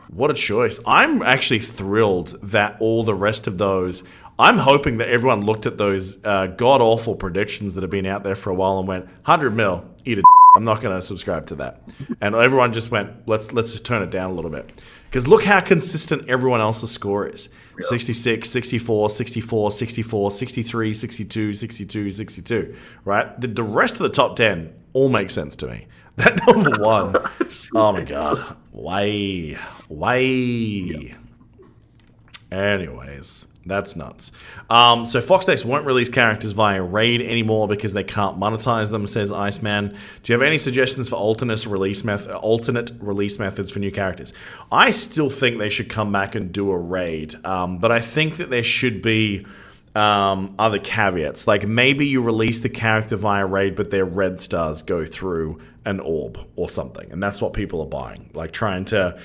what a choice. I'm actually thrilled that all the rest of those... I'm hoping that everyone looked at those god-awful predictions that have been out there for a while and went, 100 mil, eat a I'm not going to subscribe to that. And everyone just went, let's just turn it down a little bit. Because look how consistent everyone else's score is. Yeah. 66, 64, 64, 64, 63, 62, 62, 62. Right? The rest of the top 10 all make sense to me. That number 1, oh my God. Way. Yeah. Anyways, that's nuts. So Foxdex won't release characters via raid anymore because they can't monetize them, says Iceman. Do you have any suggestions for alternate release methods for new characters? I still think they should come back and do a raid, but I think that there should be other caveats. Like maybe you release the character via raid, but their red stars go through an orb or something, and that's what people are buying. Like trying to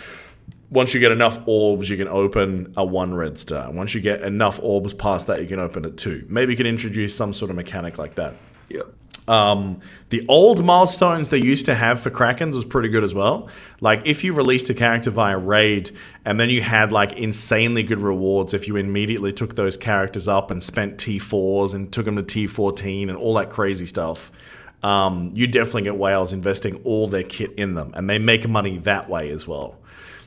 once you get enough orbs, you can open a 1 red star. Once you get enough orbs past that, you can open a 2. Maybe you can introduce some sort of mechanic like that. Yep. The old milestones they used to have for Krakens was pretty good as well. Like if you released a character via raid and then you had like insanely good rewards if you immediately took those characters up and spent T4s and took them to T14 and all that crazy stuff, you definitely get whales investing all their kit in them, and they make money that way as well.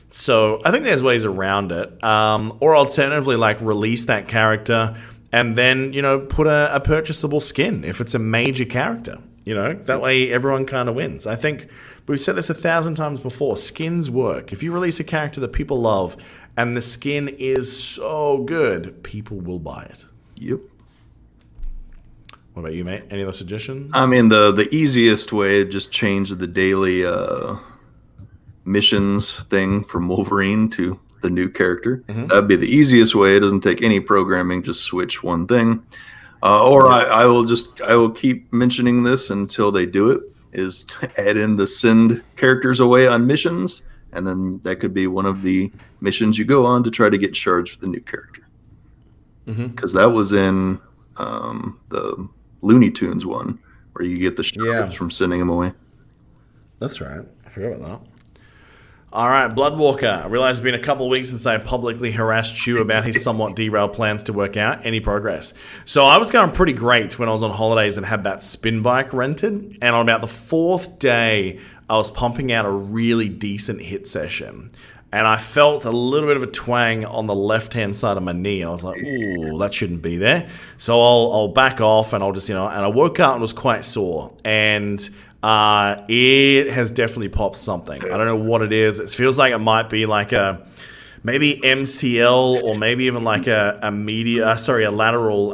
So I think there's ways around it. Or alternatively, like release that character and then, put a purchasable skin if it's a major character. That way everyone kind of wins. I think we've said this 1,000 times before. Skins work. If you release a character that people love and the skin is so good, people will buy it. Yep. What about you, mate? Any other suggestions? I mean, the easiest way, just change the daily missions thing from Wolverine to the new character. Mm-hmm. That'd be the easiest way. It doesn't take any programming. Just switch one thing. I will keep mentioning this until they do it, is add in the send characters away on missions, and then that could be one of the missions you go on to try to get shards for the new character. Because that was in the Looney Tunes one, where you get the shards from sending them away. That's right. I forgot about that. All right, Bloodwalker. I realize it's been a couple of weeks since I publicly harassed Chew about his somewhat derailed plans to work out. Any progress? So I was going pretty great when I was on holidays and had that spin bike rented. And on about the 4th day, I was pumping out a really decent hit session. And I felt a little bit of a twang on the left-hand side of my knee. I was like, ooh, that shouldn't be there. So I'll back off and I'll just, and I woke up and was quite sore. And it has definitely popped something. I don't know what it is. It feels like it might be like maybe MCL or maybe even like a lateral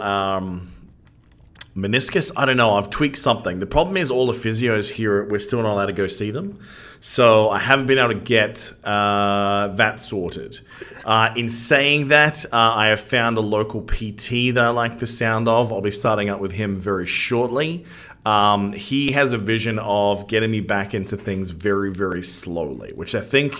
meniscus. I don't know. I've tweaked something. The problem is all the physios here, we're still not allowed to go see them. So I haven't been able to get that sorted. In saying that, I have found a local PT that I like the sound of. I'll be starting up with him very shortly. He has a vision of getting me back into things very, very slowly, which I think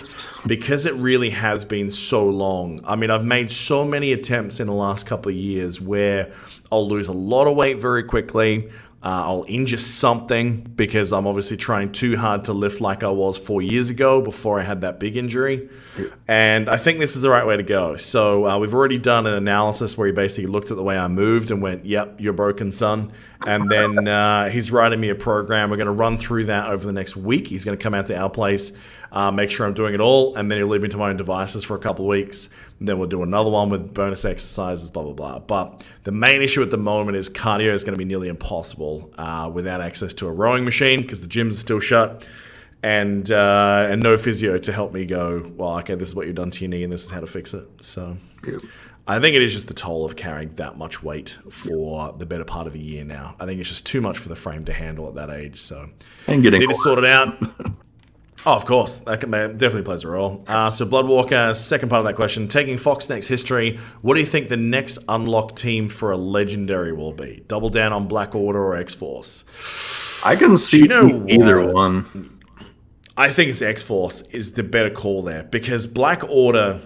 because it really has been so long. I mean, I've made so many attempts in the last couple of years where I'll lose a lot of weight very quickly. I'll injure something because I'm obviously trying too hard to lift like I was 4 years ago before I had that big injury. And I think this is the right way to go. So we've already done an analysis where he basically looked at the way I moved and went, yep, you're broken, son. And then he's writing me a program. We're going to run through that over the next week. He's going to come out to our place, make sure I'm doing it all, and then he'll leave me to my own devices for a couple of weeks. And then we'll do another one with bonus exercises, blah, blah, blah. But the main issue at the moment is cardio is going to be nearly impossible without access to a rowing machine because the gyms are still shut, and no physio to help me go, well, okay, this is what you've done to your knee and this is how to fix it. So I think it is just the toll of carrying that much weight for the better part of a year now. I think it's just too much for the frame to handle at that age. So and getting need to sort it out. Oh, of course. That definitely plays a role. So Bloodwalker, second part of that question. Taking Fox Next history, what do you think the next unlock team for a legendary will be? Double down on Black Order or X-Force? I can see either one. I think it's X-Force is the better call there because Black Order,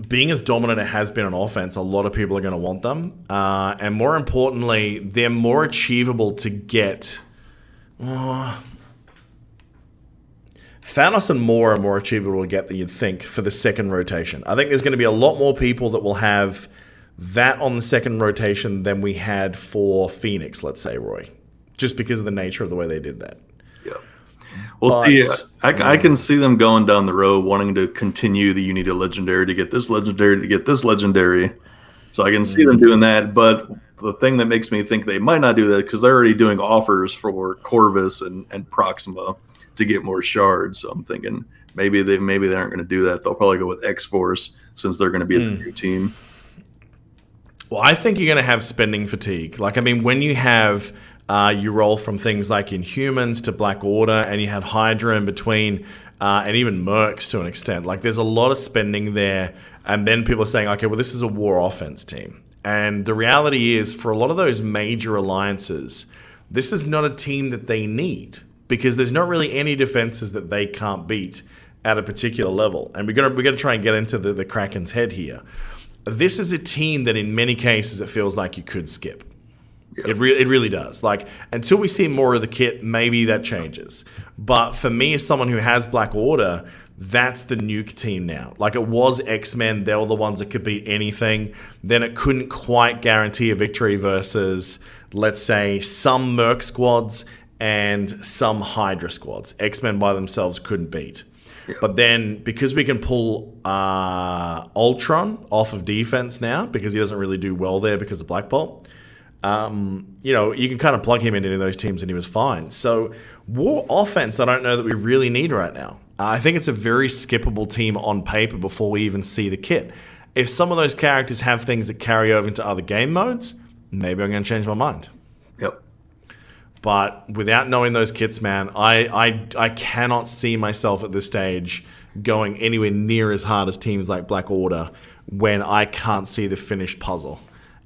being as dominant it has been on offense, a lot of people are going to want them. And more importantly, they're more achievable to get. Thanos and more are more achievable to get than you'd think for the second rotation. I think there's going to be a lot more people that will have that on the second rotation than we had for Phoenix, let's say, Roy. Just because of the nature of the way they did that. Yeah. Well, I can see them going down the road wanting to continue the you need a legendary to get this legendary to get this legendary. So I can see them doing that. But the thing that makes me think they might not do that because they're already doing offers for Corvus and Proxima to get more shards. So I'm thinking maybe they aren't going to do that. They'll probably go with X-Force since they're going to be the new team. Well, I think you're going to have spending fatigue. Like, I mean, when you have you roll from things like Inhumans to Black Order and you had Hydra in between and even Mercs to an extent. Like, there's a lot of spending there. And then people are saying, okay, well, this is a war offense team. And the reality is for a lot of those major alliances, this is not a team that they need. Because there's not really any defenses that they can't beat at a particular level. And we're gonna try and get into the Kraken's head here. This is a team that in many cases it feels like you could skip. Yeah. It really does. Like, until we see more of the kit, maybe that changes. But for me, as someone who has Black Order, that's the nuke team now. Like, it was X-Men. They were the ones that could beat anything. Then it couldn't quite guarantee a victory versus, let's say, some Merc squads and some Hydra squads. X-Men by themselves couldn't beat. Yeah. But then, because we can pull Ultron off of defense now, because he doesn't really do well there because of Black Bolt, you can kind of plug him into any of those teams and he was fine. So, war offense, I don't know that we really need right now. I think it's a very skippable team on paper before we even see the kit. If some of those characters have things that carry over into other game modes, maybe I'm going to change my mind. Yep. But without knowing those kits, man, I cannot see myself at this stage going anywhere near as hard as teams like Black Order when I can't see the finished puzzle.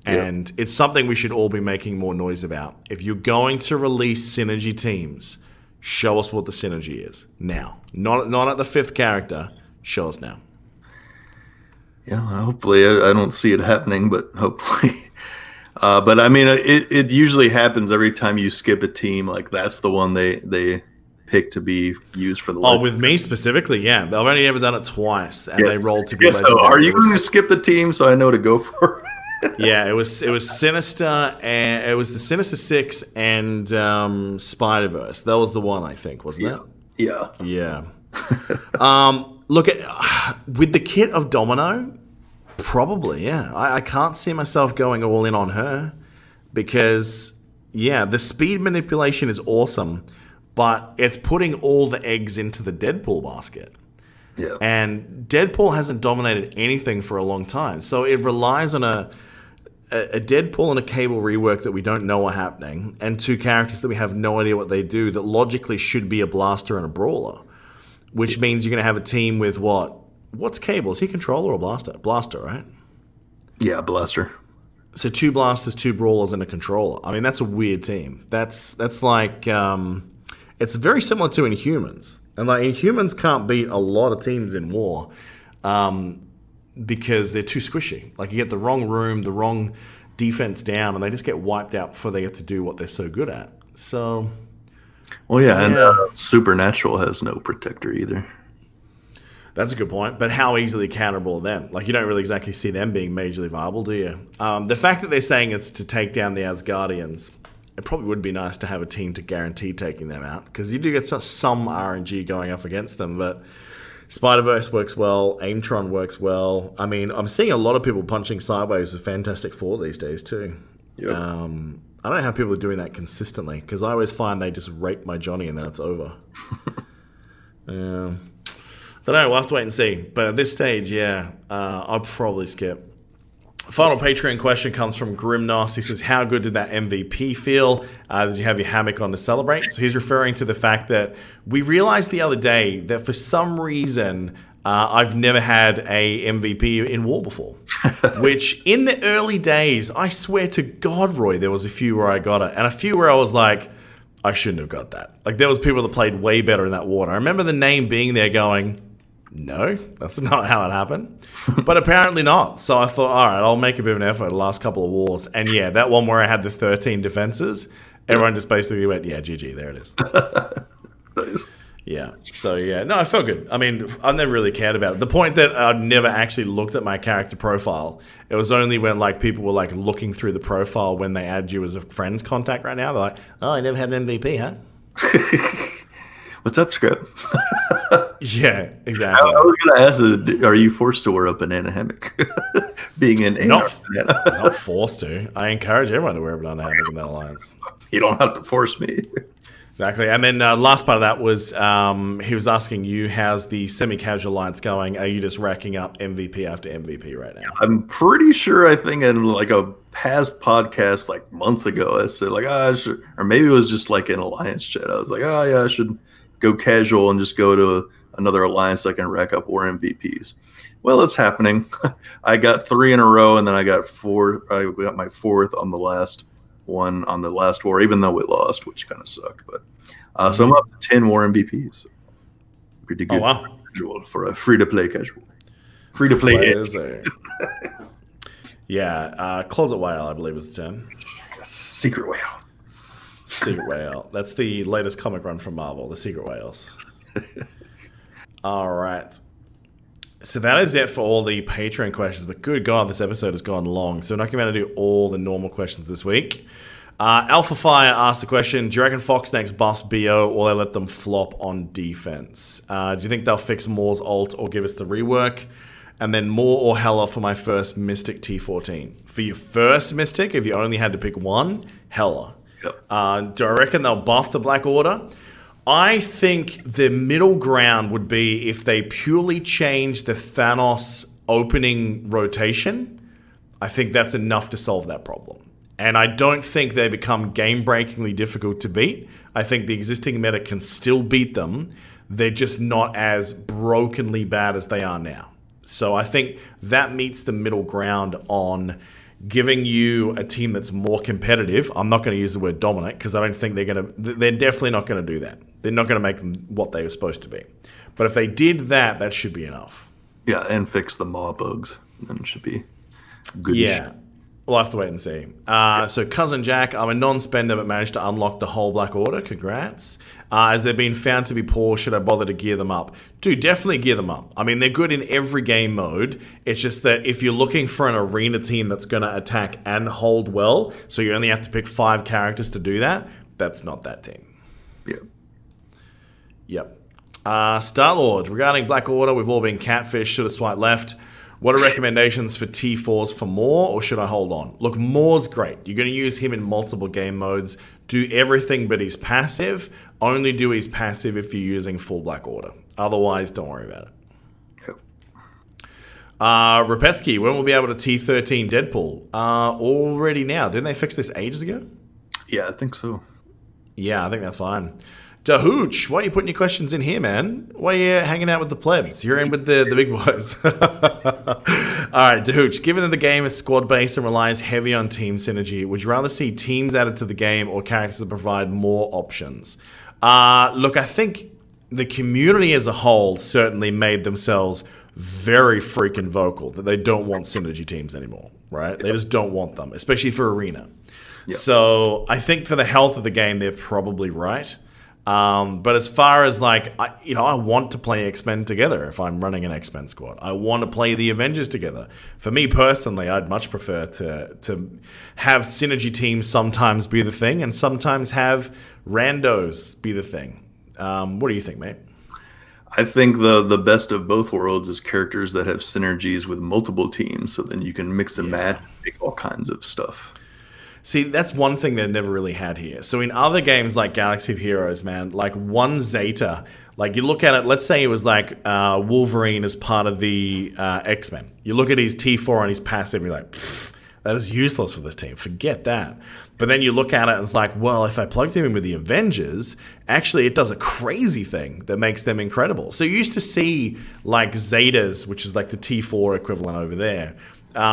And it's something we should all be making more noise about. If you're going to release synergy teams, show us what the synergy is now. Not at the fifth character. Show us now. Yeah, hopefully. I don't see it happening, but hopefully. But I mean, it usually happens every time you skip a team. Like, that's the one they pick to be used for the legend. With me specifically, yeah. They've only ever done it twice, and they rolled to be legendary. So are you going to skip the team so I know to go for it? Yeah, it was Sinister, and it was the Sinister Six and Spider-Verse. That was the one, I think, wasn't it? Yeah. Look with the kit of Domino, probably, yeah. I can't see myself going all in on her because, yeah, the speed manipulation is awesome, but it's putting all the eggs into the Deadpool basket. Yeah. And Deadpool hasn't dominated anything for a long time, so it relies on a Deadpool and a Cable rework that we don't know are happening, and two characters that we have no idea what they do that logically should be a blaster and a brawler, which means you're going to have a team with what's Cable? Is he controller or blaster? Blaster, right? Yeah, blaster. So 2 blasters, 2 brawlers, and a controller. I mean, that's a weird team. That's like it's very similar to Inhumans, and like Inhumans can't beat a lot of teams in war. Because they're too squishy. Like, you get the wrong room, the wrong defense down, and they just get wiped out before they get to do what they're so good at. So, well, yeah. And Supernatural has no protector either. That's a good point. But how easily counterable are them? Like, you don't really exactly see them being majorly viable, do you? The fact that they're saying it's to take down the Asgardians, it probably would be nice to have a team to guarantee taking them out, because you do get some RNG going up against them, but Spider-Verse works well. Aimtron works well. I mean, I'm seeing a lot of people punching sideways with Fantastic Four these days too. Yep. I don't know how people are doing that consistently, because I always find they just rape my Johnny and then it's over. Don't know. We'll have to wait and see. But at this stage, yeah, I'll probably skip. Final Patreon question comes from Grimnos. He says, how good did that MVP feel? Did you have your hammock on to celebrate? So he's referring to the fact that we realized the other day that for some reason I've never had a MVP in war before. Which in the early days, I swear to God, Roy, there was a few where I got it. And a few where I was like, I shouldn't have got that. Like, there was people that played way better in that war. I remember the name being there going, no, that's not how it happened. But apparently not. So I thought, all right, I'll make a bit of an effort the last couple of wars. And yeah, that one where I had the 13 defenses, everyone just basically went, yeah, GG, there it is. Nice. Yeah. So yeah, no, I felt good. I mean, I've never really cared about it. The point that I'd never actually looked at my character profile, it was only when like people were like looking through the profile when they add you as a friend's contact right now. They're like, oh, I never had an MVP, huh? What's up, Script? Yeah, exactly. I was going to ask, are you forced to wear a banana hammock? Being in not forced to. I encourage everyone to wear a banana hammock in that alliance. You don't have to force me. Exactly. And then last part of that was he was asking you, how's the semi-casual alliance going? Are you just racking up MVP after MVP right now? I'm pretty sure, I think in like a past podcast like months ago, I said like, I should, or maybe it was just like an alliance chat. I was like, oh yeah, I should go casual and just go to another alliance that can rack up war MVPs. Well, it's happening. I got 3 in a row, and then I got 4. I got my 4th on the last one on the last war, even though we lost, which kind of sucked. But so I'm up to 10 war MVPs. So pretty good. Oh, wow. casual for a free-to-play casual. Free-to-play. Yeah, Closet Whale, I believe is the term. Secret Whale. Secret Whale. That's the latest comic run from Marvel, the Secret Whales. All right. So that is it for all the Patreon questions. But good God, this episode has gone long. So we're not going to do all the normal questions this week. Alpha Fire asked the question, do you reckon Fox next buffs BO or they let them flop on defense? Do you think they'll fix Moore's ult or give us the rework? And then Moore or Hela for my first Mystic T14. For your first Mystic, if you only had to pick one, Hela. Yep. Do I reckon they'll buff the Black Order? I think the middle ground would be if they purely change the Thanos opening rotation. I think that's enough to solve that problem. And I don't think they become game-breakingly difficult to beat. I think the existing meta can still beat them. They're just not as brokenly bad as they are now. So I think that meets the middle ground on giving you a team that's more competitive. I'm not going to use the word dominant because I don't think they're definitely not going to do that. They're not going to make them what they were supposed to be. But if they did that, that should be enough. Yeah, and fix the maw bugs. Then it should be good. Yeah. We'll have to wait and see. So Cousin Jack, I'm a non-spender but managed to unlock the whole Black Order. Congrats. As they've been found to be poor, should I bother to gear them up? Dude, definitely gear them up. I mean, they're good in every game mode. It's just that if you're looking for an arena team that's going to attack and hold well, so you only have to pick 5 characters to do that, that's not that team. Yep. Star-Lord, regarding Black Order, we've all been catfish, should have swiped left. What are recommendations for T4s for Moore, or should I hold on? Look, Moore's great. You're going to use him in multiple game modes. Do everything but his passive. Only do his passive if you're using full Black Order. Otherwise, don't worry about it. Yep. Rapetsky, when will we be able to T13 Deadpool? Already now. Didn't they fix this ages ago? Yeah, I think so. Yeah, I think that's fine. Dahooch, why are you putting your questions in here, man? Why are you hanging out with the plebs? You're in with the big boys. All right, Dahooch, given that the game is squad-based and relies heavy on team synergy, would you rather see teams added to the game or characters that provide more options? Look, I think the community as a whole certainly made themselves very freaking vocal that they don't want synergy teams anymore, right? Yep. They just don't want them, especially for Arena. Yep. So I think for the health of the game, they're probably right. But as far as I want to play X-Men together if I'm running an X-Men squad. I want to play the Avengers together. For me personally, I'd much prefer to have synergy teams sometimes be the thing and sometimes have randos be the thing. What do you think, mate? I think the best of both worlds is characters that have synergies with multiple teams, so then you can mix and match and make all kinds of stuff. See, that's one thing they've never really had here. So in other games like Galaxy of Heroes, man, like one Zeta, like you look at it, let's say it was like Wolverine as part of the X-Men. You look at his T4 and his passive, and you're like, that is useless for this team. Forget that. But then you look at it and it's like, well, if I plugged him in with the Avengers, actually it does a crazy thing that makes them incredible. So you used to see like Zetas, which is like the T4 equivalent over there,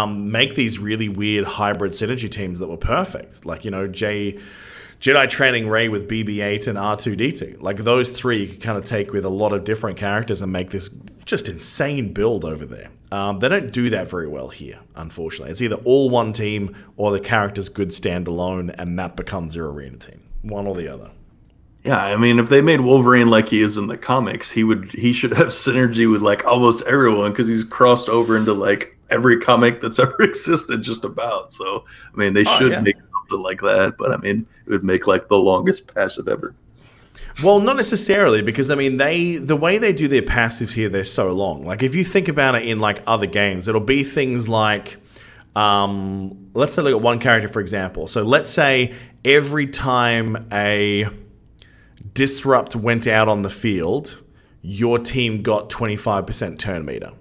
make these really weird hybrid synergy teams that were perfect. Like, Jedi Training Ray with BB-8 and R2-D2. Like those three you could kind of take with a lot of different characters and make this just insane build over there. They don't do that very well here, unfortunately. It's either all one team or the character's good standalone and that becomes your arena team. One or the other. Yeah, I mean, if they made Wolverine like he is in the comics, he should have synergy with like almost everyone because he's crossed over into like every comic that's ever existed just about. So, I mean, they should make something like that, but I mean, it would make like the longest passive ever. Well, not necessarily, because I mean, the way they do their passives here, they're so long. Like if you think about it in like other games, it'll be things like, let's say look at one character, for example. So let's say every time a disrupt went out on the field, your team got 25% turn meter.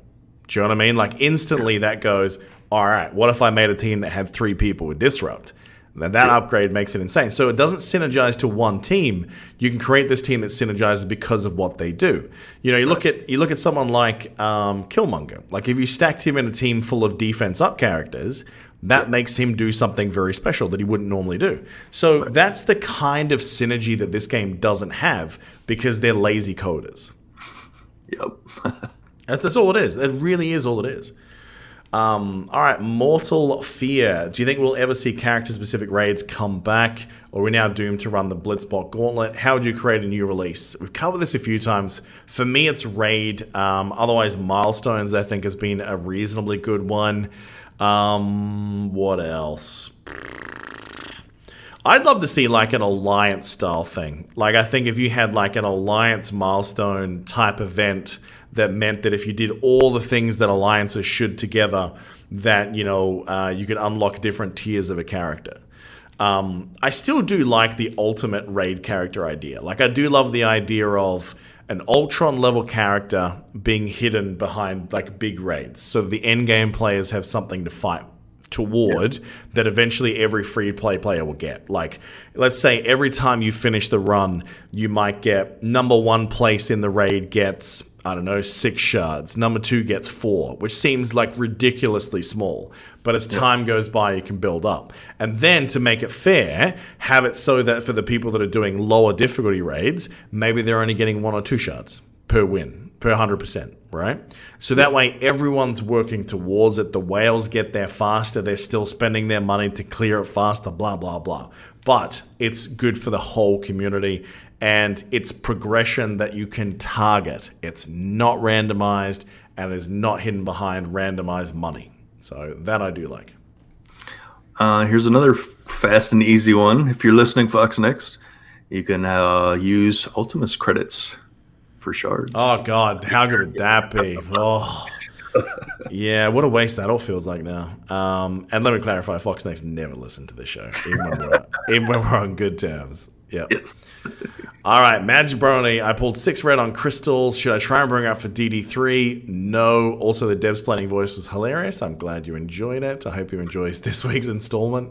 Do you know what I mean? Like instantly that goes, all right, what if I made a team that had 3 people with disrupt? Then that upgrade makes it insane. So it doesn't synergize to one team. You can create this team that synergizes because of what they do. You look at someone like Killmonger. Like if you stacked him in a team full of defense up characters, that makes him do something very special that he wouldn't normally do. So that's the kind of synergy that this game doesn't have because they're lazy coders. Yep. That's all it is. It really is all it is. All right, Mortal Fear. Do you think we'll ever see character-specific raids come back, or are we now doomed to run the Blitzbot Gauntlet? How would you create a new release? We've covered this a few times. For me, it's raid. Otherwise, Milestones, I think, has been a reasonably good one. What else? I'd love to see like an Alliance-style thing. Like, I think if you had like an Alliance milestone type event that meant that if you did all the things that alliances should together, that, you could unlock different tiers of a character. I still do like the ultimate raid character idea. Like, I do love the idea of an Ultron-level character being hidden behind, like, big raids, so that the endgame players have something to fight toward that eventually every free-play player will get. Like, let's say every time you finish the run, you might get number 1 place in the raid gets, 6 shards. Number 2 gets 4, which seems like ridiculously small. But as time goes by, you can build up. And then to make it fair, have it so that for the people that are doing lower difficulty raids, maybe they're only getting 1 or 2 shards per win, per 100%, right? So that way everyone's working towards it. The whales get there faster. They're still spending their money to clear it faster, blah, blah, blah. But it's good for the whole community. And it's progression that you can target. It's not randomized and is not hidden behind randomized money. So that I do like. Here's another fast and easy one. If you're listening, Fox Next, you can use Ultimus credits for shards. Oh, God. How good would that be? Oh, yeah. What a waste that all feels like now. And let me clarify, Fox Next never listened to this show, even when we're on good terms. Yep. Yes. All right, Magic Brony. I pulled 6 red on crystals. Should I try and bring it up for DD3? No. Also, the Devsplaining voice was hilarious. I'm glad you enjoyed it. I hope you enjoyed this week's installment.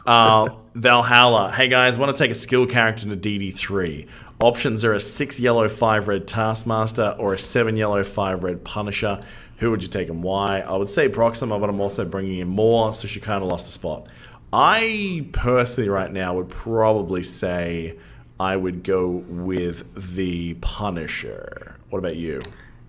Valhalla. Hey, guys, want to take a skill character to DD3. Options are a 6 yellow, 5 red Taskmaster or a 7 yellow, 5 red Punisher. Who would you take and why? I would say Proxima, but I'm also bringing in more, so she kind of lost the spot. I personally right now would probably say I would go with the Punisher. What about you?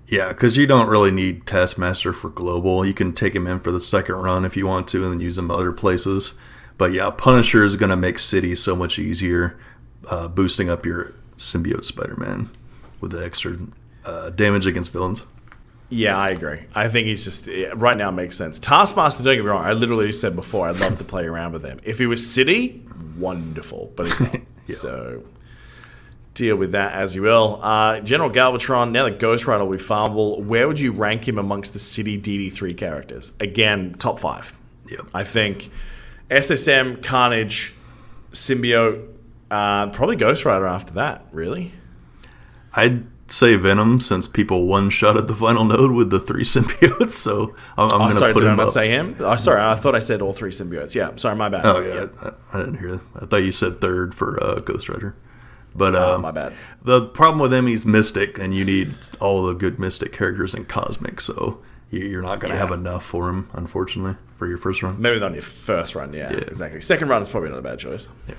Yeah, because you don't really need Taskmaster for global. You can take him in for the second run if you want to and then use him other places. But yeah, Punisher is going to make City so much easier, boosting up your symbiote Spider-Man with the extra damage against villains. Yeah, I agree. I think he's just, right now it makes sense. Taskmaster, don't get me wrong, I literally said before, I'd love to play around with him. If he was City, wonderful, but he's not. Yeah. So, deal with that as you will. General Galvatron, now that Ghost Rider will be farmable, where would you rank him amongst the City DD3 characters? Again, top 5. Yep. I think SSM, Carnage, Symbiote, probably Ghost Rider after that, really. I'd say Venom, since people one-shot at the final node with the 3 symbiotes, so I'm going to put him up. Did I not say him? Oh, sorry, I thought I said all 3 symbiotes. Yeah, sorry, my bad. Oh, yeah, I didn't hear that. I thought you said 3rd for Ghost Rider. But my bad. The problem with him, he's Mystic, and you need all the good Mystic characters in Cosmic, so you're not going to have enough for him, unfortunately, for your first run. Maybe not on your first run, yeah, exactly. Second run is probably not a bad choice. Yeah.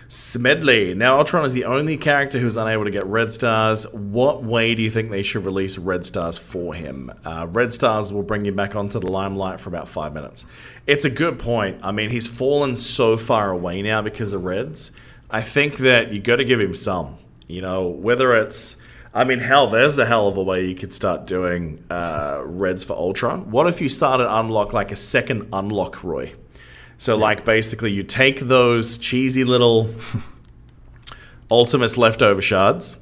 Smedley. Now, Ultron is the only character who's unable to get red stars. What way do you think they should release red stars for him? Red stars will bring you back onto the limelight for about 5 minutes. It's a good point. I mean, he's fallen so far away now because of reds. I think that you got to give him some. Whether it's... I mean, hell, there's a hell of a way you could start doing reds for Ultron. What if you started unlock like a second unlock, Roy? So, like, basically, you take those cheesy little Ultimus leftover shards,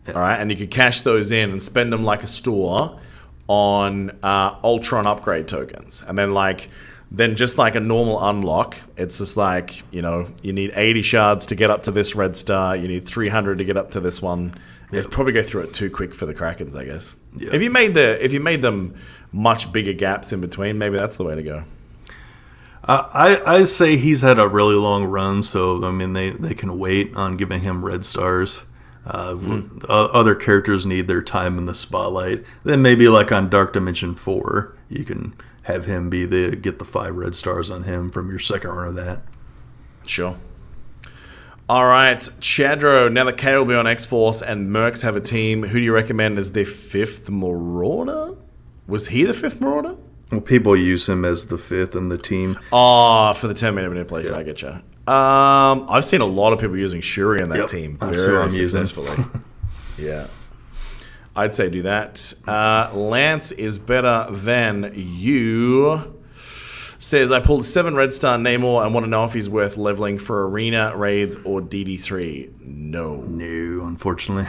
all right, and you could cash those in and spend them like a store on Ultron upgrade tokens. And then just like a normal unlock, it's just like, you need 80 shards to get up to this red star. You need 300 to get up to this one. You'd probably go through it too quick for the Krakens, I guess. Yep. If you made them much bigger gaps in between, maybe that's the way to go. I say he's had a really long run, so I mean they can wait on giving him red stars. Other characters need their time in the spotlight. Then maybe like on Dark Dimension 4, you can have him get the 5 red stars on him from your second run of that. Sure. All right, Chadro, now that K will be on X-Force and Mercs have a team, who do you recommend as their 5th Marauder? Was he the 5th Marauder? Well, people use him as the 5th in the team. Oh, for the Terminator manipulation, I get you. I've seen a lot of people using Shuri on that team very successfully. Yeah. I'd say do that. Lance is better than you. Says, I pulled 7 Red Star Namor and want to know if he's worth leveling for Arena, Raids, or DD3. No. No, unfortunately.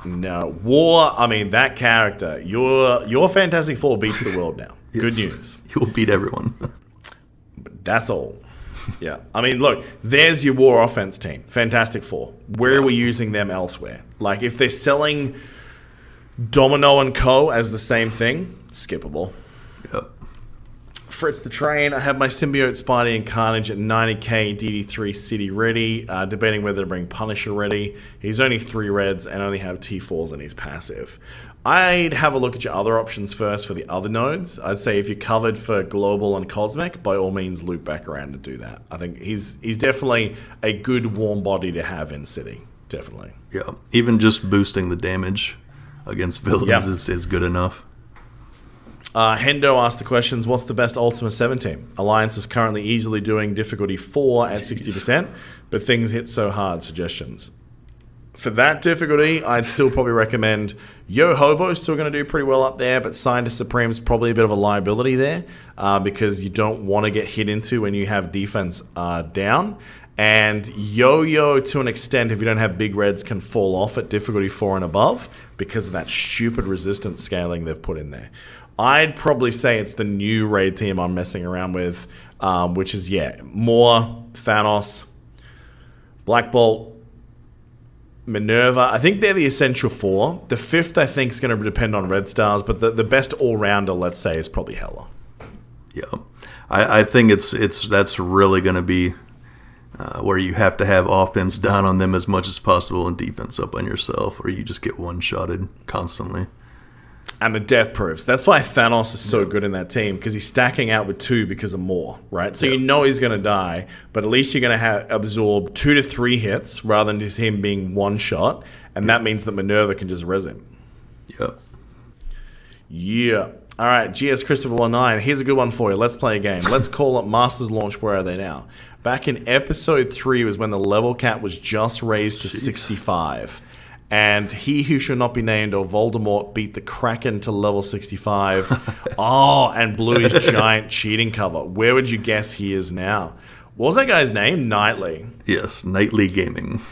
No. War, I mean, that character, your Fantastic Four beats the world now. Yes. Good news. You'll beat everyone. But that's all. Yeah. I mean, look, there's your War offense team. Fantastic Four. Where are we using them elsewhere? Like, if they're selling Domino and Co. as the same thing, skippable. Yep. Fritz the Train, I have my Symbiote, Spidey, and Carnage at 90k DD3 City ready. Debating whether to bring Punisher ready. He's only 3 reds and only have T4s and he's passive. I'd have a look at your other options first for the other nodes. I'd say if you're covered for Global and Cosmic, by all means loop back around to do that. I think he's definitely a good warm body to have in City. Definitely. Yeah, even just boosting the damage against villains is good enough. Hendo asked the questions, what's the best Ultima 7 team? Alliance is currently easily doing difficulty 4 at 60%, but things hit so hard. Suggestions. For that difficulty, I'd still probably recommend Yo Hobo's still going to do pretty well up there, but Scientist Supreme's probably a bit of a liability there because you don't want to get hit into when you have defense down. And Yo-Yo, to an extent, if you don't have big reds, can fall off at difficulty 4 and above because of that stupid resistance scaling they've put in there. I'd probably say it's the new raid team I'm messing around with, which is, more Thanos, Black Bolt, Minerva. I think they're the essential 4. The 5th, I think, is going to depend on Red Stars, but the best all-rounder, let's say, is probably Hela. Yeah. I think that's really going to be where you have to have offense down on them as much as possible and defense up on yourself, or you just get one-shotted constantly. And the death proofs. That's why Thanos is so good in that team, because he's stacking out with 2 because of more, right? So you know he's going to die, but at least you're going to absorb 2 to 3 hits rather than just him being one shot, and that means that Minerva can just res him. Yep. Yeah. All right, GS Christopher 19. Here's a good one for you. Let's play a game. Let's call it Masters Launch. Where are they now? Back in episode 3 was when the level cap was just raised to 65. And he who shall not be named, or Voldemort, beat the Kraken to level 65. And blew his giant cheating cover. Where would you guess he is now? What was that guy's name? Nightly. Yes, Nightly Gaming.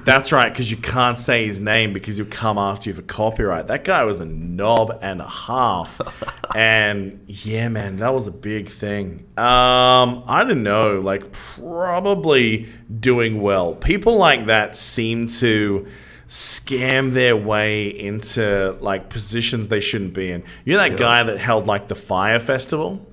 That's right, because you can't say his name because he'll come after you for copyright. That guy was a knob and a half. And yeah, man, that was a big thing. I don't know, like probably doing well. People like that seem to scam their way into like positions they shouldn't be in. You know that guy that held like the Fire Festival?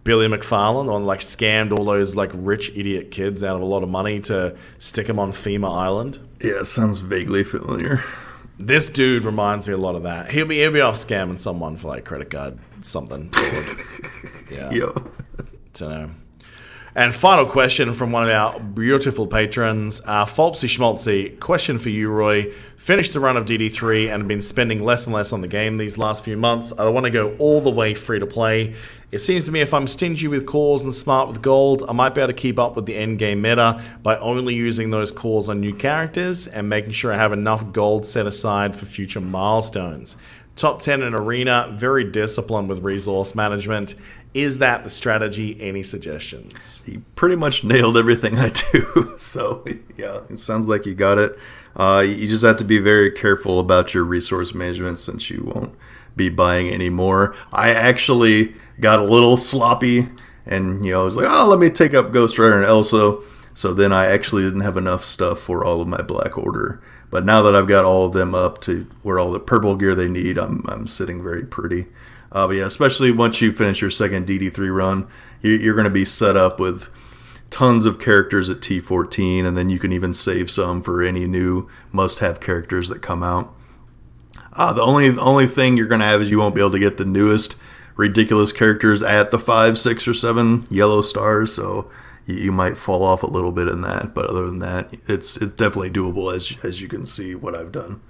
Billy McFarlane, on like scammed all those like rich idiot kids out of a lot of money to stick them on FEMA Island. Yeah, sounds vaguely familiar. This dude reminds me a lot of that. He'll be off scamming someone for like credit card something. Yeah. Yo. Don't know. And final question from one of our beautiful patrons, Folpsy Schmaltzy. Question for you, Roy. Finished the run of DD3 and have been spending less and less on the game these last few months. I want to go all the way free to play. It seems to me if I'm stingy with cores and smart with gold, I might be able to keep up with the endgame meta by only using those cores on new characters and making sure I have enough gold set aside for future milestones. Top 10 in Arena, very disciplined with resource management. Is that the strategy? Any suggestions? He pretty much nailed everything I do. So, yeah, it sounds like you got it. You just have to be very careful about your resource management since you won't be buying any more. I actually got a little sloppy and, I was like, let me take up Ghost Rider and Elsa. So then I actually didn't have enough stuff for all of my Black Order. But now that I've got all of them up to where all the purple gear they need, I'm sitting very pretty. But yeah, especially once you finish your second DD3 run, you're going to be set up with tons of characters at T14, and then you can even save some for any new must-have characters that come out. The only thing you're going to have is you won't be able to get the newest ridiculous characters at the 5, 6, or 7 yellow stars. So you might fall off a little bit in that. But other than that, it's definitely doable, as you can see what I've done.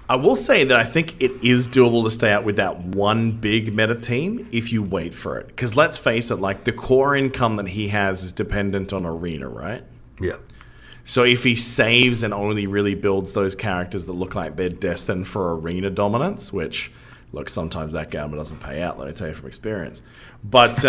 I will say that I think it is doable to stay out with that one big meta team if you wait for it. Because let's face it, like the core income that he has is dependent on Arena, right? Yeah. So if he saves and only really builds those characters that look like they're destined for Arena dominance, which, look, sometimes that gamble doesn't pay out, let me tell you from experience. But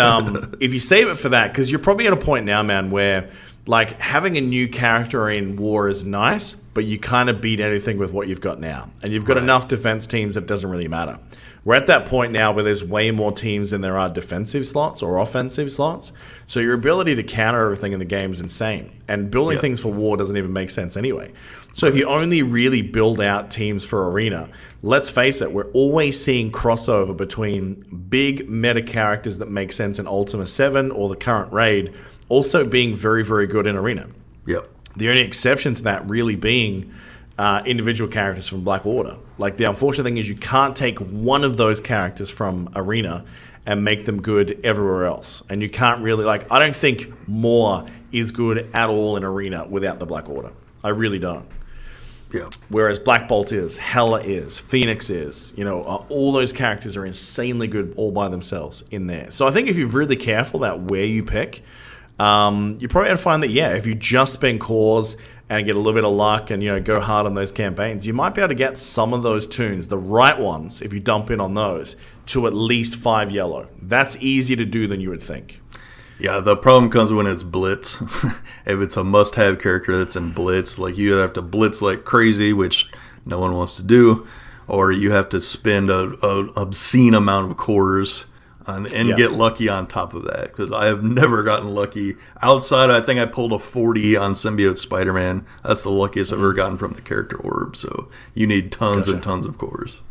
if you save it for that, because you're probably at a point now, man, where like having a new character in War is nice, but you kind of beat anything with what you've got now. And you've got enough defense teams that it doesn't really matter. We're at that point now where there's way more teams than there are defensive slots or offensive slots. So your ability to counter everything in the game is insane. And building things for War doesn't even make sense anyway. So if you only really build out teams for Arena, let's face it, we're always seeing crossover between big meta characters that make sense in Ultima 7 or the current raid also being very, very good in Arena. Yep. The only exception to that really being individual characters from Black Order. Like, the unfortunate thing is you can't take one of those characters from Arena and make them good everywhere else. And you can't really, like, I don't think More is good at all in Arena without the Black Order. I really don't. Yeah. Whereas Black Bolt is, Hela is, Phoenix is, all those characters are insanely good all by themselves in there. So I think if you're really careful about where you pick, you're probably going to find that, if you just spend cores and get a little bit of luck and, go hard on those campaigns, you might be able to get some of those tunes, the right ones, if you dump in on those, to at least 5 yellow. That's easier to do than you would think. Yeah, the problem comes when it's Blitz. If it's a must-have character that's in Blitz, like you have to Blitz like crazy, which no one wants to do, or you have to spend a obscene amount of cores and get lucky on top of that, because I have never gotten lucky outside. I think I pulled a 40 on Symbiote Spider-Man. That's the luckiest I've ever gotten from the character orb. So you need tons and tons of cores.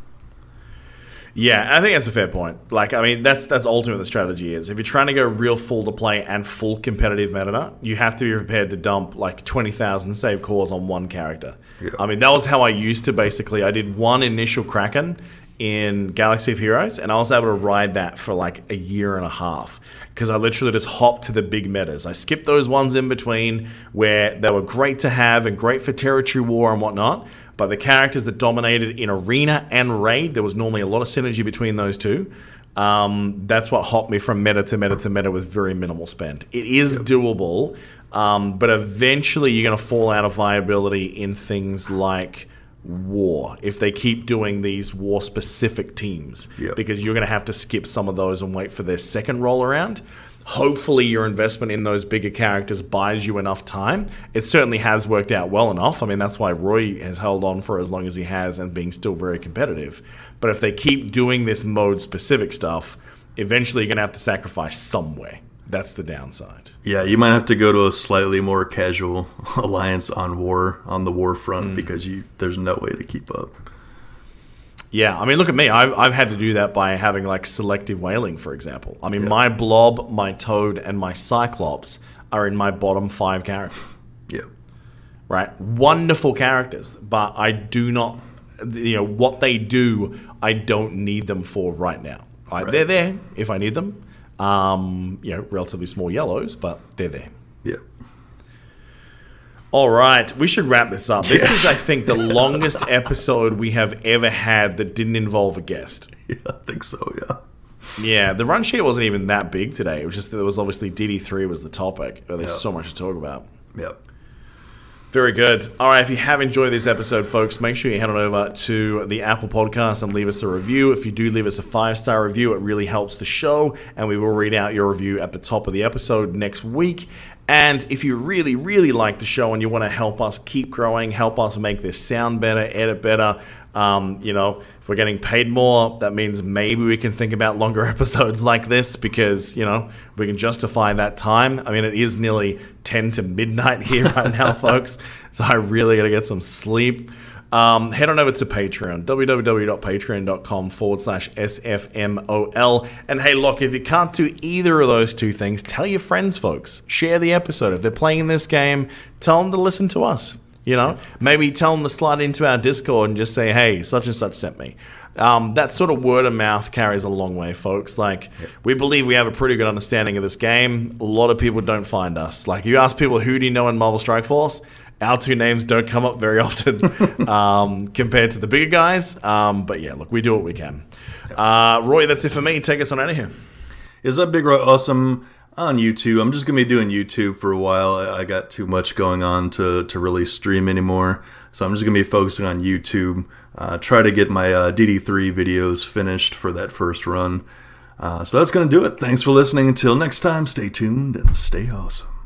Yeah, I think that's a fair point. Like, I mean, that's ultimately the strategy is. If you're trying to go real full to play and full competitive meta, you have to be prepared to dump like 20,000 save cores on one character. Yeah. I mean, that was how I used to basically. I did one initial Kraken in Galaxy of Heroes, and I was able to ride that for like a year and a half because I literally just hopped to the big metas. I skipped those ones in between where they were great to have and great for territory war and whatnot, but the characters that dominated in Arena and Raid, there was normally a lot of synergy between those two. That's what hopped me from meta to meta to meta with very minimal spend. It is doable, but eventually you're going to fall out of viability in things like War if they keep doing these War specific teams, because you're going to have to skip some of those and wait for their second roll around. Hopefully your investment in those bigger characters buys you enough time. It certainly has worked out well enough. I mean, that's why Roy has held on for as long as he has and being still very competitive. But if they keep doing this mode specific stuff, eventually you're going to have to sacrifice somewhere. That's the downside. Yeah, you might have to go to a slightly more casual alliance on the war front, because there's no way to keep up. Yeah, I mean, look at me. I've had to do that by having like selective whaling, for example. I mean, my Blob, my Toad, and my Cyclops are in my bottom 5 characters. Yeah. Right? Wonderful characters, but I do not, what they do, I don't need them for right now. They're there if I need them. Relatively small yellows, but they're there. Yeah. All right, we should wrap this up. This is, I think, the longest episode we have ever had that didn't involve a guest. Yeah, I think so, yeah. Yeah, the run sheet wasn't even that big today. It was just that there was obviously DD3 was the topic. There's so much to talk about. Yep. Very good. All right, if you have enjoyed this episode, folks, make sure you head on over to the Apple Podcast and leave us a review. If you do leave us a 5-star review, it really helps the show, and we will read out your review at the top of the episode next week. And if you really, really like the show and you want to help us keep growing, help us make this sound better, edit better, if we're getting paid more, that means maybe we can think about longer episodes like this because, we can justify that time. I mean, it is nearly 10 to midnight here right now, folks, so I really got to get some sleep. Head on over to Patreon, www.patreon.com/SFMOL. And hey, look, if you can't do either of those two things, tell your friends, folks. Share the episode. If they're playing this game, tell them to listen to us. You know, maybe tell them to slide into our Discord and just say, hey, such and such sent me. That sort of word of mouth carries a long way, folks. Like, we believe we have a pretty good understanding of this game. A lot of people don't find us. Like, you ask people, who do you know in Marvel Strike Force? Our two names don't come up very often compared to the bigger guys. But yeah, look, we do what we can. Roy, that's it for me. Take us on out of here. Is that BigRoyAwesome on YouTube? I'm just going to be doing YouTube for a while. I got too much going on to really stream anymore. So I'm just going to be focusing on YouTube. Try to get my DD3 videos finished for that first run. So that's going to do it. Thanks for listening. Until next time, stay tuned and stay awesome.